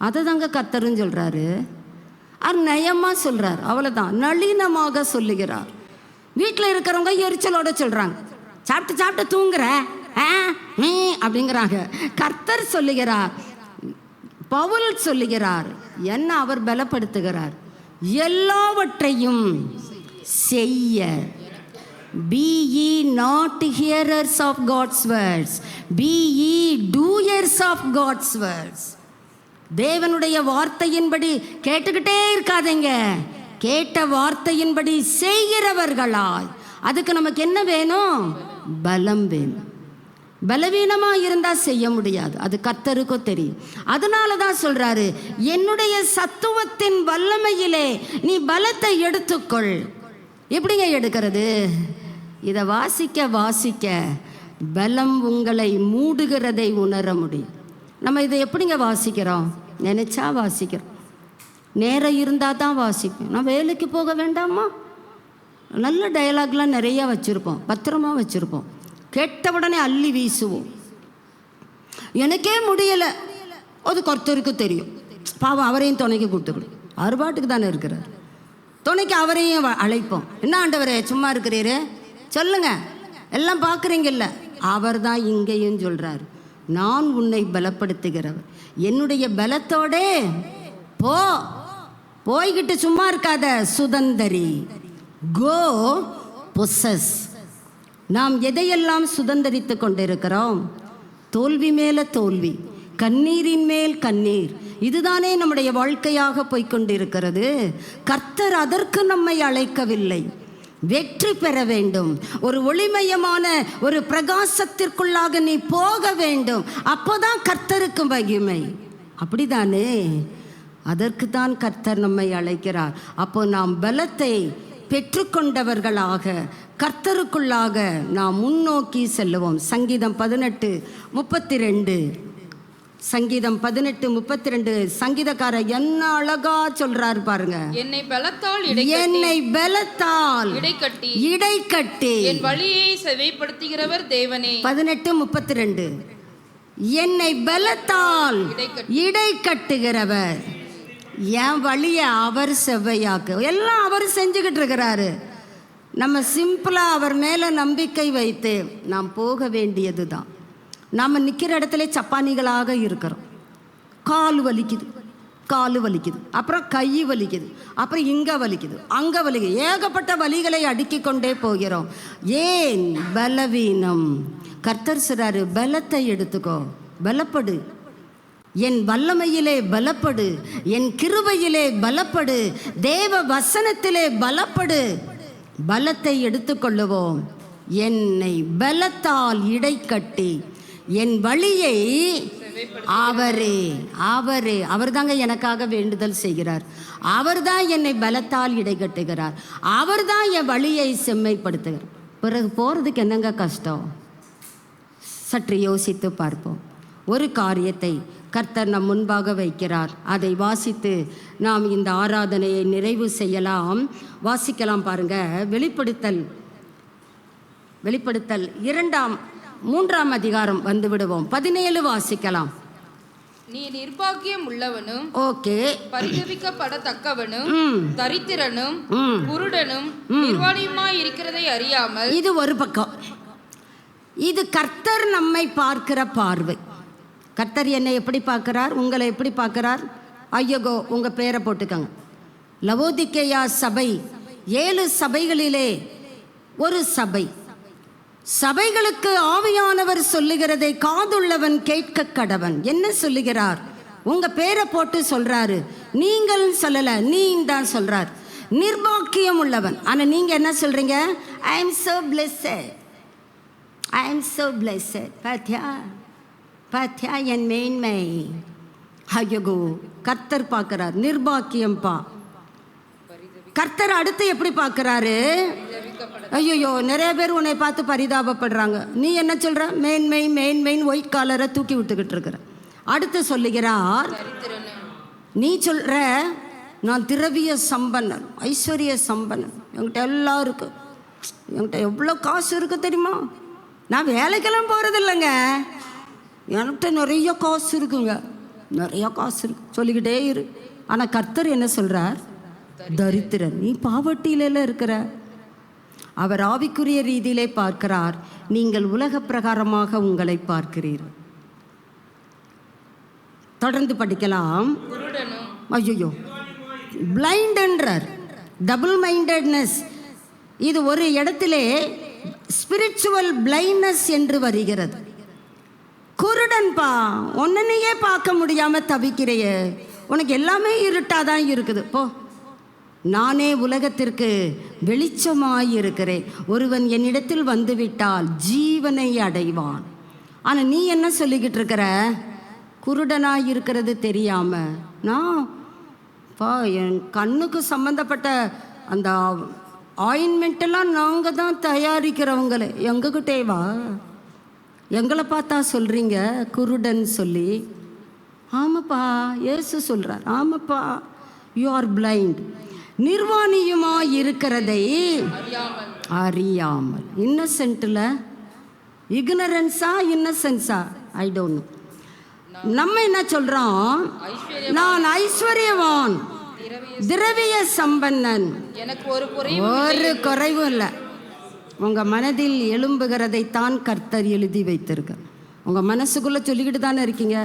அதை தாங்க கர்த்தரும் சொல்கிறாரு. அவர் நயமாக சொல்கிறார், அவ்வளோதான். நளினமாக சொல்லுகிறார். வீட்டில் இருக்கிறவங்க எரிச்சலோட சொல்கிறாங்க, சாப்பிட்டு சாப்பிட்டு தூங்குற அப்படிங்கிறாங்க. கர்த்தர் சொல்லுகிறார், பவுல் சொல்லுகிறார், என்ன அவர் பலப்படுத்துகிறார், எல்லாவற்றையும் செய்ய. Be ye not hearers of God's words, be ye doers of God's words. தேவனுடைய வார்த்தையின்படி கேட்டுக்கிட்டே இருக்காதீங்க, கேட்ட வார்த்தையின்படி செய்கிறவர்களாய். அதுக்கு நமக்கு என்ன வேணும்? பலம் வேணும். பலவீனமாக இருந்தால் செய்ய முடியாது, அது கர்த்தருக்கும் தெரியும். அதனால தான் சொல்கிறாரு, என்னுடைய சத்துவத்தின் வல்லமையிலே நீ பலத்தை எடுத்துக்கொள். எப்படிங்க எடுக்கிறது? இதை வாசிக்க வாசிக்க பலம் உங்களை மூடுகிறதை உணர முடியும். நம்ம இதை எப்படிங்க வாசிக்கிறோம்? நினச்சா வாசிக்கிறோம், நேரம் இருந்தால் தான் வாசிப்போம். நான் வேலைக்கு போக வேண்டாமா? நல்ல டயலாக்லாம் நிறையா வச்சுருப்போம், பத்திரமா வச்சுருப்போம், கேட்ட உடனே அள்ளி வீசுவோம். எனக்கே முடியலை, அது கர்த்தருக்கு தெரியும். பாவம், அவரையும் துணைக்கு கொடுத்துக்கணும். அறுபாட்டுக்கு தானே இருக்கிறார், துணைக்கு அவரையும் அழைப்போம். என்ன ஆண்டவரே சும்மா இருக்கிறீரு, சொல்லுங்க, எல்லாம் பார்க்குறீங்கல்ல. அவர் தான் இங்கேயும் சொல்கிறார், நான் உன்னை பலப்படுத்துகிறவர், என்னுடைய பலத்தோடே போ, போய்கிட்டு சும்மா இருக்காத, சுதந்தரி. கோ பொசஸ். நாம் எதையெல்லாம் சுதந்தரித்து கொண்டிருக்கிறோம்? தோல்வி மேலே தோல்வி, கண்ணீரின் மேல் கண்ணீர். இதுதானே நம்முடைய வாழ்க்கையாக போய்கொண்டிருக்கிறது. கர்த்தர் அதற்கு நம்மை அழைக்கவில்லை. வெற்றி பெற வேண்டும், ஒரு ஒளிமயமான ஒரு பிரகாசத்திற்குள்ளாக நீ போக வேண்டும். அப்போதான் கர்த்தருக்கு மகிமை. அப்படிதானே? அதற்கு தான் கர்த்தர் நம்மை அழைக்கிறார். அப்போ நாம் பலத்தை பெற்றுக்கொண்டவர்களாக கர்த்தருக்குள்ளாக நாம் முன்னோக்கி செல்லுவோம். சங்கீதம் 18:32, சங்கீதம் 18:32 சங்கீதக்காரர் என்ன அழகா சொல்றாரு பாருங்க. என்னை பலத்தால் இடைக்கட்டி என் வழியை செவைப்படுத்துகிறவர் தேவனே. 18:32 என்னை பலத்தால் இடைக்கட்டுகிறவர், என் வழியை அவர் செவ்வையாக்கு. எல்லாம் அவர் செஞ்சுக்கிட்டு இருக்கிறாரு. நம்ம சிம்பிளாக அவர் மேலே நம்பிக்கை வைத்து நாம் போக வேண்டியது தான். நாம் நிற்கிற இடத்துல சப்பானிகளாக இருக்கிறோம். கால் வலிக்குது, அப்புறம் கை வலிக்குது, அப்புறம் இங்கே வலிக்குது, அங்கே வலிக்குது, ஏகப்பட்ட வலிகளை அடுக்கி கொண்டே போகிறோம். ஏன்? பலவீனம். கர்த்தர் சொல்றாரு, பலத்தை எடுத்துக்கோ, பலப்படு, என் வல்லமையிலே பலப்படு, என் கிருபையிலே பலப்படு, தேவ வசனத்திலே பலப்படு. பலத்தை எடுத்துக்கொள்ளுவோம். என்னை பலத்தால் இடைக்கட்டி என் வழியை அவர் தாங்க எனக்காக வேண்டுதல் செய்கிறார். அவர் தான் என்னை பலத்தால் இடைக்கட்டுகிறார். அவர் தான் என் வழியை செம்மைப்படுத்துகிறார். பிறகு போகிறதுக்கு என்னங்க கஷ்டம்? சற்று யோசித்து பார்ப்போம். ஒரு காரியத்தை கர்த்தர் நம் முன்பாக வைக்கிறார். அதை வாசித்து நாம் இந்த ஆராதனையை நிறைவு செய்யலாம். வாசிக்கலாம் பாருங்க. வெளிப்படுத்தல் 3ஆம் அதிகாரம் வந்து விடுவோம். 17 வாசிக்கலாம். நீ நிர்பாக்கியம் உள்ளவனும், ஓகே, பரிதபிக்கப்படத்தக்கவனும், தரித்திரனும், குருடனும், நிர்வாணியுமாய் இருக்கிறதை அறியாமல். இது ஒரு பக்கம். இது கர்த்தர் நம்மை பார்க்கிற பார்வை. கர்த்தர் என்னை எப்படி பார்க்கிறார், உங்களை எப்படி பார்க்கிறார்? ஐயகோ, உங்கள் பேரை போட்டுக்கங்க. லவோதிக்கேயா சபை 7 சபைகளிலே ஒரு சபை. சபைகளுக்கு ஆவியானவர் சொல்லுகிறதை காதுள்ளவன் கேட்க கடவன். என்ன சொல்லுகிறார்? உங்க பேரை போட்டு சொல்றாரு. நீங்கள் சொல்லல, நீ தான் சொல்றார். நிர்பாக்கியம் உள்ளவன். ஆனா நீங்க என்ன சொல்றீங்க? I am so blessed, I am so blessed. பாத்தியா என் மேன்மை. ஐயோ, கர்த்தர் பார்க்கிறார். நிர்பாக்கியம் பா. கர்த்தர் அடுத்து எப்படி பார்க்கிறாரு? ஐயோ, நிறைய பேர் உன்னை பார்த்து பரிதாபப்படுறாங்க. நீ என்ன சொல்ற? மேன்மைன்னு ஒயிட் காலரை தூக்கி விட்டுக்கிட்டு இருக்கிற. அடுத்து சொல்லுகிறார், நீ சொல்ற நான் திரவிய சம்பன்னன், ஐஸ்வர்ய சம்பன்னன், என்கிட்ட எல்லாம் இருக்கு, என்கிட்ட எவ்வளோ காசு இருக்கு தெரியுமா, நான் வேலைக்கெல்லாம் போகிறது இல்லைங்க, என்கிட்ட நிறைய காசு இருக்குங்க, நிறையா காசு இருக்கு, சொல்லிக்கிட்டே இரு. ஆனால் கர்த்தர் என்ன சொல்கிறார்? தரித்திரன். நீ பாவட்டியில இருக்கிற. அவர் ஆவிக்குரிய ரீதியிலே பார்க்கிறார், நீங்கள் உலக பிரகாரமாக உங்களை பார்க்கிறீர்கள். தொடர்ந்து படிக்கலாம். ஐயோ, பிளைண்ட் என்றார். டபுள் மைண்டட்னஸ், இது ஒரு இடத்திலே ஸ்பிரிச்சுவல் பிளைண்ட்னஸ் என்று வருகிறது. குருடன்பா, ஒன்னையே பார்க்க முடியாமல் தவிக்கிறையே, உனக்கு எல்லாமே இருட்டாதான் இருக்குது, போ. நானே உலகத்திற்கு வெளிச்சமாயிருக்கிறேன். ஒருவன் என்னிடத்தில் வந்துவிட்டால் ஜீவனை அடைவான். ஆனால் நீ என்ன சொல்லிக்கிட்டு இருக்கிற? குருடனாக இருக்கிறது தெரியாம நான் என் கண்ணுக்கு சம்மந்தப்பட்ட அந்த ஆயின்மெண்ட்டெல்லாம் நாங்கள் தான் தயாரிக்கிறவங்களே, எங்ககிட்டே வா. எங்களை பார்த்தா சொல்கிறீங்க குருடன் சொல்லி. ஆமாப்பா, இயேசு சொல்கிறார், ஆமாப்பா, யூ ஆர் பிளைண்ட். நிர்வாணியுமாய் இருக்கிறதை அறியாமல். இன்னசென்ட்டில் இக்னரன்ஸா இன்னசென்ஸா ஐ டோன்ட் நோ. நம்ம என்ன சொல்கிறோம்? நான் ஐஸ்வர்யவான், திரவிய சம்பன்னன், எனக்கு ஒரு குறைவும் இல்லை. உங்கள் மனதில் எழும்புகிறதைத்தான் கர்த்தர் எழுதி வைத்திருக்க. உங்கள் மனசுக்குள்ளே சொல்லிக்கிட்டு தானே இருக்கீங்க,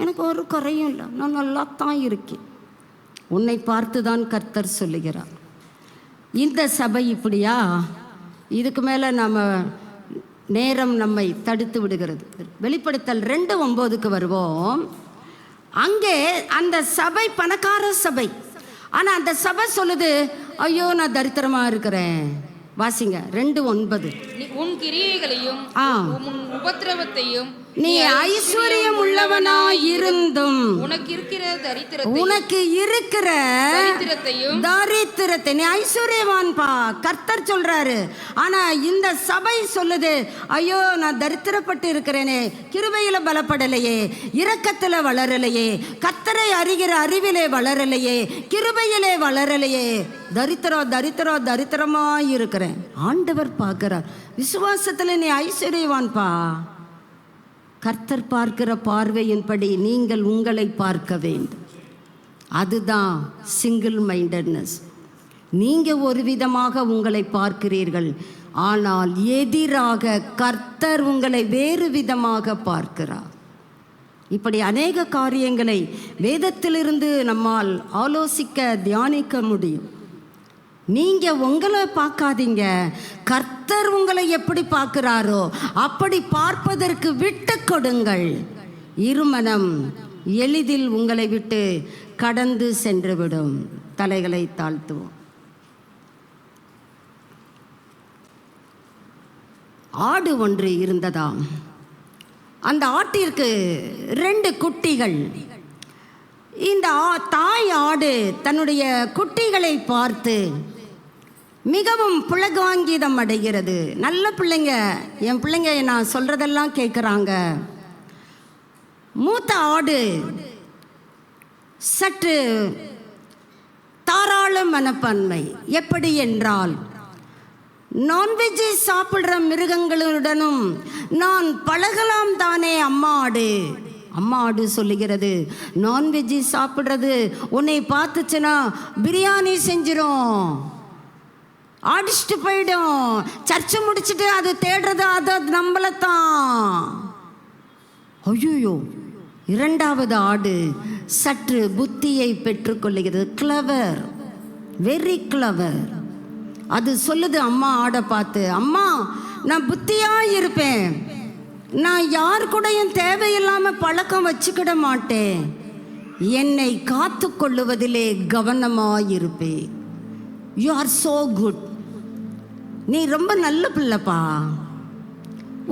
எனக்கு ஒரு குறையும் இல்லை, நான் நல்லா தான் இருக்கேன். உன்னை பார்த்து தான் கர்த்தர் சொல்லுகிறார். இந்த சபை இப்படியா? இதுக்கு மேலே நம்ம நேரம் நம்மை தடுத்து விடுகிறது. வெளிப்படுத்தல் 2:9 வருவோம். அங்கே அந்த சபை பணக்கார சபை. ஆனால் அந்த சபை சொல்லுது, ஐயோ நான் தரித்திரமாக இருக்கிறேன். வாசிங்க 2:9. உன் கிரியைகளையும் உன் உபத்திரவத்தையும் நீ ஐஸ்வர்யம் உள்ளவனாய் இருந்தும் உனக்கு இருக்கிற தரித்திரத்தை நீ ஐஸ்வர்யவான் பா, கர்த்தர் சொல்றாரு. ஆனா இந்த சபை சொல்லுது, ஐயோ நான் தரித்திரப்பட்டு இருக்கிறேனே, கிருபையில பலப்படலையே, இரக்கத்துல வளரலையே, கர்த்தரை அறிகிற அறிவிலே வளரலையே, கிருபையிலே வளரலையே, தரித்திரமாய் இருக்கிறேன். ஆண்டவர் பார்க்கிறார், விசுவாசத்துல நீ ஐஸ்வர்யவான் பா. கர்த்தர் பார்க்கிற பார்வையின்படி நீங்கள் உங்களை பார்க்க வேண்டும். அதுதான் சிங்கிள் மைண்டட்னஸ். நீங்கள் ஒரு விதமாக உங்களை பார்க்கிறீர்கள், ஆனால் எதிராக கர்த்தர் உங்களை வேறு விதமாக பார்க்கிறார். இப்படி அநேக காரியங்களை வேதத்திலிருந்து நம்மால் ஆலோசிக்க தியானிக்க முடியும். நீங்கள் உங்களை பார்க்காதீங்க, கர்த்தர் உங்களை எப்படி பார்க்கிறாரோ அப்படி பார்ப்பதற்கு விட்டு கொடுங்கள். இருமனம் எளிதில் உங்களை விட்டு கடந்து சென்றுவிடும். தலைகளை தாழ்த்துவோம். ஆடு ஒன்று இருந்ததாம். அந்த ஆட்டிற்கு 2 குட்டிகள். இந்த தாய் ஆடு தன்னுடைய குட்டிகளை பார்த்து மிகவும் புலகாங்கிதம் அடைகிறது. நல்ல பிள்ளைங்க, என் பிள்ளைங்க நான் சொல்றதெல்லாம் கேட்குறாங்க. மூத்த ஆடு சற்று தாராள மனப்பான்மை. எப்படி என்றால், நான்வெஜ்ஜை சாப்பிட்ற மிருகங்களுடனும் நான் பழகலாம் தானே அம்மா ஆடு. அம்மா ஆடு சொல்லுகிறது, நான்வெஜ்ஜை சாப்பிட்றது உன்னை பார்த்துச்சுன்னா பிரியாணி செஞ்சிடும், அடிச்சுட்டு போயிடும், சர்ச்சை முடிச்சுட்டு அது தேடுறது அது நம்மளைத்தான். ஐயோ, இரண்டாவது ஆடு சற்று புத்தியை பெற்றுக்கொள்ளுகிறது. Clever, very clever. அது சொல்லுது அம்மா ஆடை பார்த்து, அம்மா நான் புத்தியாக இருப்பேன், நான் யார் கூடயும் தேவையில்லாமல் பழக்கம் வச்சுக்கிட மாட்டேன், என்னை காத்து கொள்ளுவதிலே கவனமாயிருப்பேன். யூ ஆர் சோ குட், நீ ரொம்ப நல்ல பிள்ளைப்பா.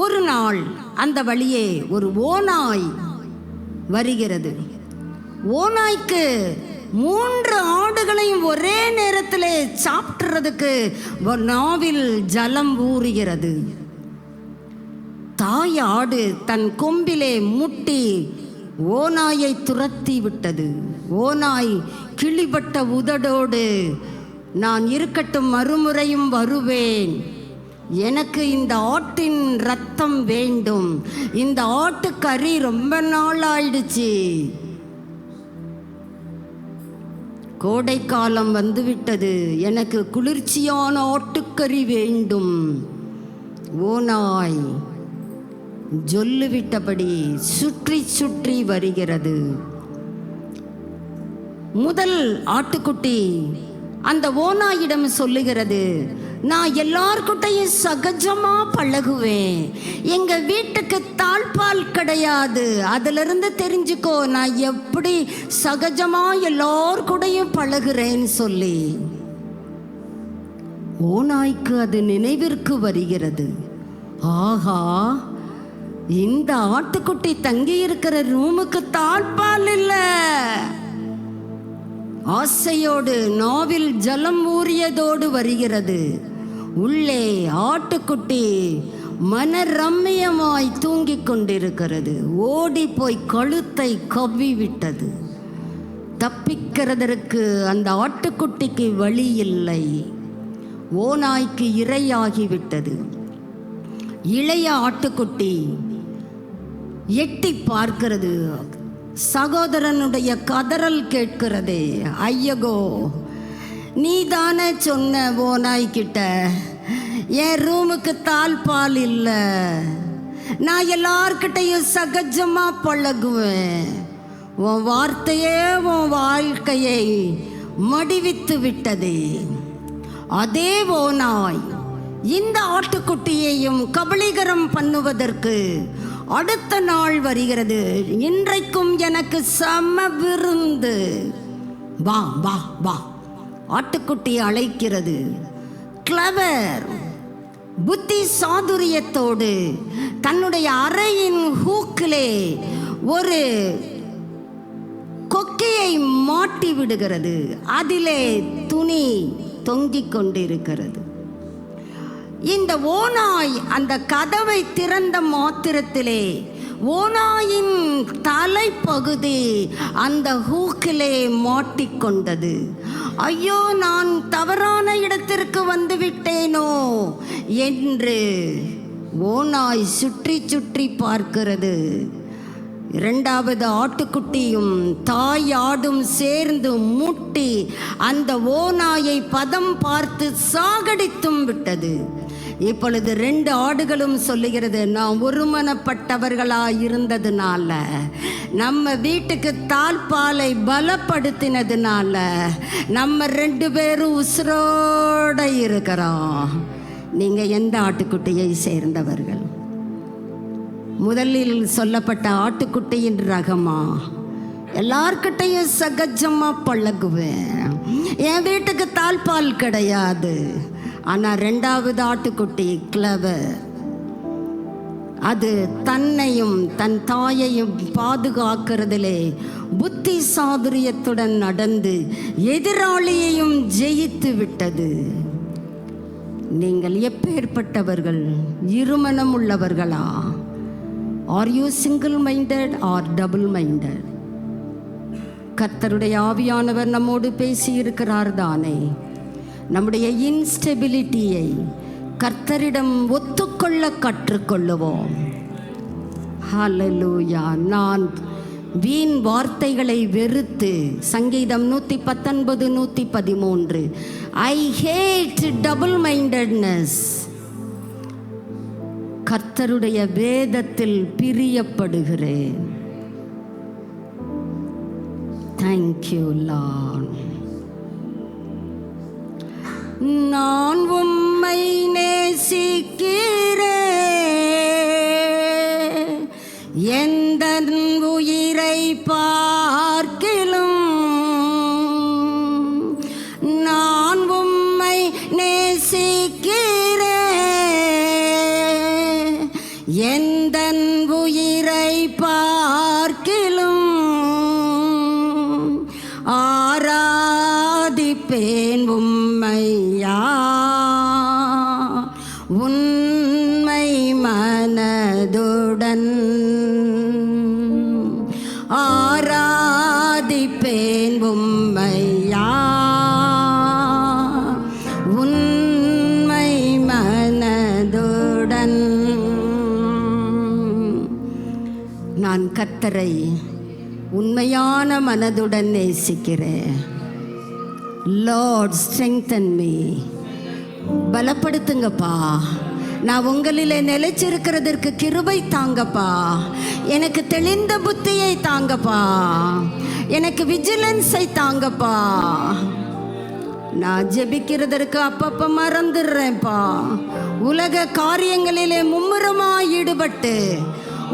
ஒரு நாள் அந்த வழியே ஒரு ஓநாய் வருகிறது. ஓநாய்க்கு 3 ஆடுகளையும் ஒரே நேரத்தில் சாப்பிட்றதுக்கு நாவில் ஜலம் ஊறுகிறது. தாய் ஆடு தன் கொம்பிலே முட்டி ஓநாயை துரத்தி விட்டது. ஓநாய் கிளிபட்ட உதடோடு, நான் இருக்கட்டும், மறுமுறையும் வருவேன், எனக்கு இந்த ஆட்டின் ரத்தம் வேண்டும், இந்த ஆட்டுக்கறி ரொம்ப நாள் ஆயிடுச்சு, கோடைக்காலம் வந்துவிட்டது, எனக்கு குளிர்ச்சியான ஆட்டுக்கறி வேண்டும். ஓநாய் சொல்லிவிட்டபடி சுற்றி சுற்றி வருகிறது. முதல் ஆட்டுக்குட்டி அந்த ஓநாயிடம் சொல்லுகிறது, நான் எல்லார்கிட்டையும் சகஜமா பழகுவேன், எங்க வீட்டுக்கு தாழ்பால் கிடையாது, அதிலிருந்து தெரிஞ்சுக்கோ நான் எப்படி சகஜமா எல்லார்கூடையும் பழகுறேன்னு சொல்லி. ஓநாய்க்கு அது நினைவிற்கு வருகிறது, ஆஹா இந்த ஆட்டுக்குட்டி தங்கி இருக்கிற ரூமுக்கு தாழ்பால் இல்லை. ஆசையோடு நாவில் ஜலம் ஊறியதோடு வருகிறது. உள்ளே ஆட்டுக்குட்டி மனரம்மியமாய் தூங்கிக் கொண்டிருக்கிறது. ஓடி போய் கழுத்தை கவ்வி விட்டது. தப்பிக்கிறதற்கு அந்த ஆட்டுக்குட்டிக்கு வழி இல்லை. ஓநாய்க்கு இரையாகிவிட்டது. இளைய ஆட்டுக்குட்டி எட்டி பார்க்கிறது. சகோதரனுடைய கதறல் கேட்கிறதே, ஐயகோ நீ தானே சொன்ன ஓநாய்கிட்ட என் ரூமுக்கு தாழ்பால் இல்லை, நான் எல்லார்கிட்டையும் சகஜமாக பழகுவேன், உன் வார்த்தையே உன் வாழ்க்கையை மடிவித்து விட்டதே. அதே ஓநாய் இந்த ஆட்டுக்குட்டியையும் கபளீகரம் பண்ணுவதற்கு அடுத்த நாள் வருகிறது. இன்றைக்கும் எனக்கு சம விருந்து, வா வா வா. ஆட்டுக்குட்டி அழைக்கிறது. கிளவர், புத்தி சாதுரியத்தோடு தன்னுடைய அறையின் ஹூக்கிலே ஒரு கொக்கியை மாட்டி விடுகிறது. அதிலே துணி தொங்கிக் கொண்டிருக்கிறது. இந்த ஓநாய் அந்த கதவை திறந்த மாத்திரத்திலே ஓநாயின் தலைப்பகுதி அந்த ஹூக்கிலே மாட்டிக்கொண்டது. ஐயோ நான் தவறான இடத்திற்கு வந்துவிட்டேனோ என்று ஓநாய் சுற்றி சுற்றி பார்க்கிறது. இரண்டாவது ஆட்டுக்குட்டியும் தாய் ஆடும் சேர்ந்து முட்டி அந்த ஓநாயை பதம் பார்த்து சாகடித்தும் விட்டது. இப்பொழுது 2 ஆடுகளும் சொல்லுகிறது, நான் ஒருமனப்பட்டவர்களாக இருந்ததுனால, நம்ம வீட்டுக்கு தாழ்பாலை பலப்படுத்தினதுனால நம்ம 2 பேரும் உசுரோட இருக்கிறோம். நீங்கள் எந்த ஆட்டுக்குட்டியை சேர்ந்தவர்கள்? முதலில் சொல்லப்பட்ட ஆட்டுக்குட்டியின் ரகமா? எல்லார்கிட்டையும் சகஜமாக பழகுவேன், என் வீட்டுக்கு தாழ்பால் கிடையாது. ஆனால் 2வது ஆட்டுக்குட்டி கிளவர், அது தன்னையும் தன் தாயையும் பாதுகாக்கிறதிலே புத்தி சாதுரியத்துடன் நடந்து எதிராளியையும் ஜெயித்து விட்டது. நீங்கள் எப்பேற்பட்டவர்கள்? இருமனம் உள்ளவர்களா? Are you single minded or double minded? கர்த்தருடைய ஆவியானவர் நம்மோடு பேசியிருக்கிறார் தானே. நம்முடைய இன்ஸ்டெபிலிட்டியை கர்த்தரிடம் ஒத்துக்கொள்ள கற்றுக்கொள்ளுவோம். ஹல்லேலூயா. நான் வீண் வார்த்தைகளை வெறுத்து, சங்கீதம் 119 113, ஐ ஹேட் டபுள் மைண்டட்னஸ். கர்த்தருடைய வேதத்தில் பிரியப்படுகிறேன். Thank you Lord. நான் உம்மை நேசிக்கிறேன், எந்த உயிரை பார்க்கிலும் நான் உம்மை நேசிக்கிறேன், எந்த உயிரை பார்க்கிலும் ஆராதிப்பேன் உம்மையா, உண்மை மனதுடன் ஆராதிப்பேன் உம்மையா, உண்மை மனதுடன். நான் கர்த்தரை உண்மையான மனதுடன் நேசிக்கிறேன். Lord strengthen me. பலப்படுத்துங்கப்பா. நான் உங்களிலே நிலைச்சிருக்கிறதற்கு கிருபை தாங்கப்பா. எனக்கு தெளிந்த புத்தியை தாங்கப்பா. எனக்கு விஜிலன்ஸை தாங்கப்பா. நான் ஜெபிக்கிறதற்கு அப்பப்போ மறந்துடுறேன்ப்பா. உலக காரியங்களிலே மும்முரமாக ஈடுபட்டு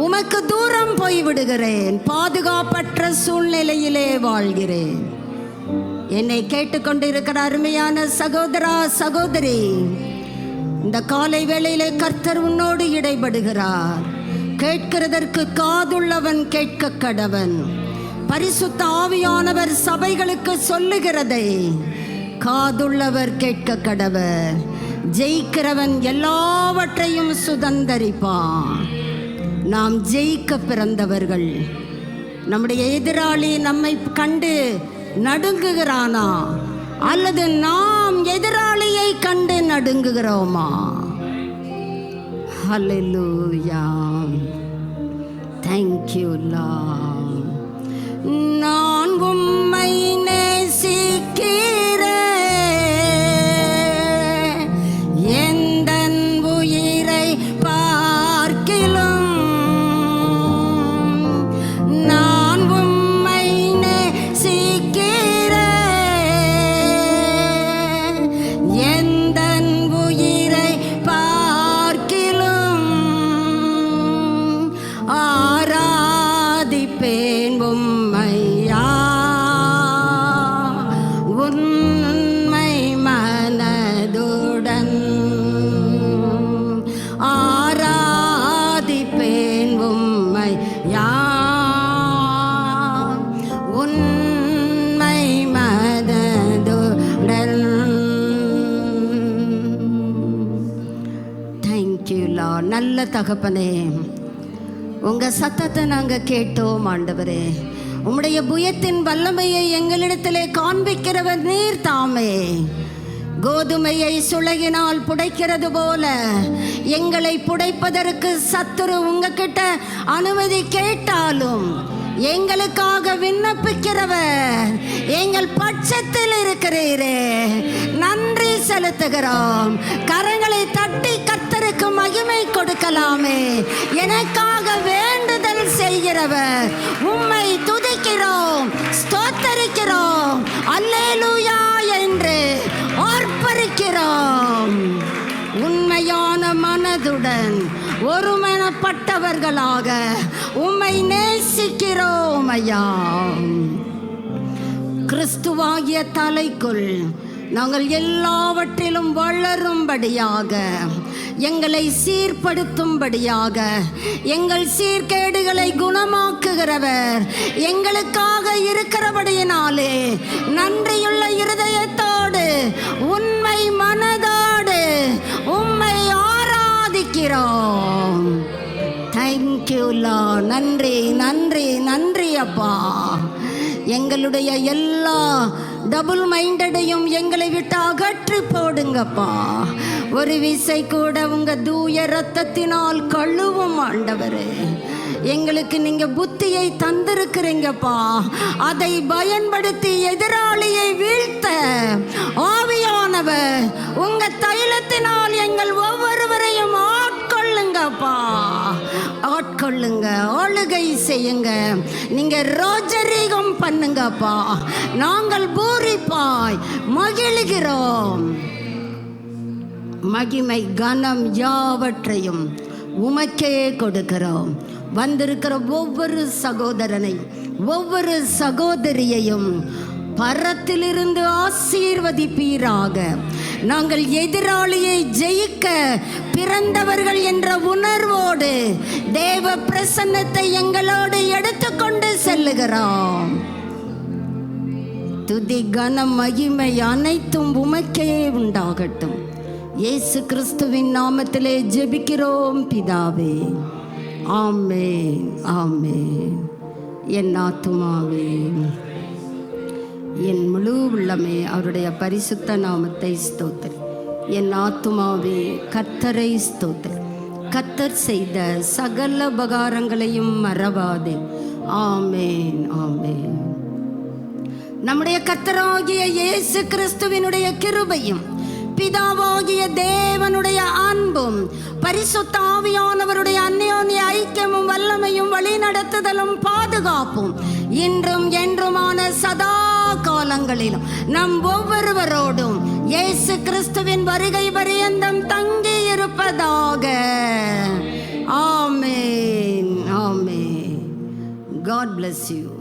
உமக்கு தூரம் போய் விடுகிறேன். பாதுகாப்பற்ற சூழ்நிலையிலே வாழ்கிறேன். என்னை கேட்டுக்கொண்டு இருக்கிற அருமையான சகோதரா சகோதரி, இந்த காலை வேளையிலே கர்த்தர் உன்னோடு இடைபடுகிறார். கேட்கிறதற்கு காதுள்ளவன் கேட்க கடவன். பரிசுத்த ஆவியானவர் சபைகளுக்கு சொல்லுகிறதை காதுள்ளவர் கேட்க கடவர். ஜெயிக்கிறவன் எல்லாவற்றையும் சுதந்தரிப்பான். நாம் ஜெயிக்க பிறந்தவர்கள். நம்முடைய எதிராளி நம்மை கண்டு நடுங்குகிறானா அல்லது நாம் எதிராளியை கண்டு நடுங்குகிறோமா? ஹல்லேலூயா. Thank you Lord. நான் உம்மை நேசிக்கிறேன், எந்தன் உயிரை பார்க்கிலும். நான் உம்மை நேசிக்கிறேன், எந்தன் உயிரை பார்க்கிலும். ஆராதிப்பேன் உம்மையா, உண்மை மனதுடன். ஆராதிப்பேன் உம்மையா, உண்மை மனதுடன். Thank you Lord. நல்ல தகப்பனே, உங்க சத்தத்தை நாங்கள் கேட்டோம் ஆண்டவரே. உம்முடைய புயத்தின் வல்லமையை எங்களிடத்திலே காண்பிக்கிறவர் நீர் தாமே. கோதுமையை சுளகினால் புடைக்கிறது போல எங்களை புடைப்பதற்கு சத்துரு உங்ககிட்ட அனுமதி கேட்டாலும் எங்களுக்காக விண்ணப்பிக்கிறவர் எங்கள் பட்சத்தில் இருக்கிறீரே. நன்றி செலுத்துகிறோம். கரங்களை தட்டி கர்த்தருக்கு மகிமை கொடுக்கலாமே. எனக்காக வேண்டுதல் செய்கிறவர் உம்மை துதிக்கிறோம், ஸ்தோத்தரிக்கிறோம், அல்லேலூயா என்று ஆர்ப்பரிக்கிறோம். உண்மையான மனதுடன் ஒருமனப்பட்டவர்களாக உம்மை நேசிக்கிறோம் ஐயா. கிறிஸ்துவாகிய தலைக்குள் நாங்கள் எல்லாவற்றிலும் வளரும்படியாக, எங்களை சீர்படுத்தும்படியாக, எங்கள் சீர்கேடுகளை குணமாக்குகிறவர் எங்களுக்காக இருக்கிறபடியினாலே நன்றியுள்ள இருதயத்தோடு உண்மை மனதோடு உம்மை ஆராதிக்கிறோம். Thank you Lord. நன்றி நன்றி நன்றி அப்பா. எங்களுடைய எல்லா டபுள் மைண்டடையும் எங்களை விட்டு அகற்றி போடுங்கப்பா. ஒரு விசை கூட உங்க தூய ரத்தத்தினால் கழுவும் ஆண்டவரே. எங்களுக்கு நீங்க புத்தியை தந்திருக்கிறீங்கப்பா. அதை பயன்படுத்தி எதிராளியை வீழ்த்த ஆவியானவர் உங்க தைலத்தினால் எங்கள் ஒவ்வொருவரையும் ஆட்கொள்ளுங்கப்பா. ஆட்கொள்ளுங்க, ஆளுகை செய்யுங்க. நீங்க ரோஜரீகம் பண்ணுங்கப்பா. நாங்கள் பூரிப்பாய் மகிழ்கிறோம். மகிமை கனம் யாவற்றையும் உமக்கே கொடுக்கிறோம். வந்திருக்கிற ஒவ்வொரு சகோதரனையும் ஒவ்வொரு சகோதரியையும் பரத்திலிருந்து ஆசீர்வதிப்பீராக. நாங்கள் எதிராளியை ஜெயிக்க பிறந்தவர்கள் என்ற உணர்வோடு தேவ பிரசன்னத்தை எங்களோடு எடுத்துக்கொண்டு செல்லுகிறோம். துதி கனம் மகிமை அனைத்தும் உமக்கே உண்டாகட்டும். இயேசு கிறிஸ்துவின் நாமத்திலே ஜெபிக்கிறோம் பிதாவே. ஆமென் ஆமென். என் ஆத்துமாவே, என் முழு உள்ளமே அவருடைய பரிசுத்த நாமத்தை ஸ்தோத்திரி. என் ஆத்துமாவே கர்த்தரை ஸ்தோத்திரி. கர்த்தர் செய்த சகல உபகாரங்களையும் மறவாதே. ஆமென் ஆமென். நம்முடைய கர்த்தராகிய இயேசு கிறிஸ்துவினுடைய கிருபையும் பிதாவாகிய தேவனுடைய அன்பும் பரிசுத்த ஆவியானவருடைய அந்யோன்ய ஐக்கியமும் வல்லமையும் வழிநடத்துதலும் பாதுகாப்பும் இன்றும் என்றுமான சதா காலங்களிலும் நம் ஒவ்வொருவரோடும் இயேசு கிறிஸ்துவின் வருகை பரியந்தம் தங்கி இருப்பதாக. ஆமென். ஆமென். God bless you.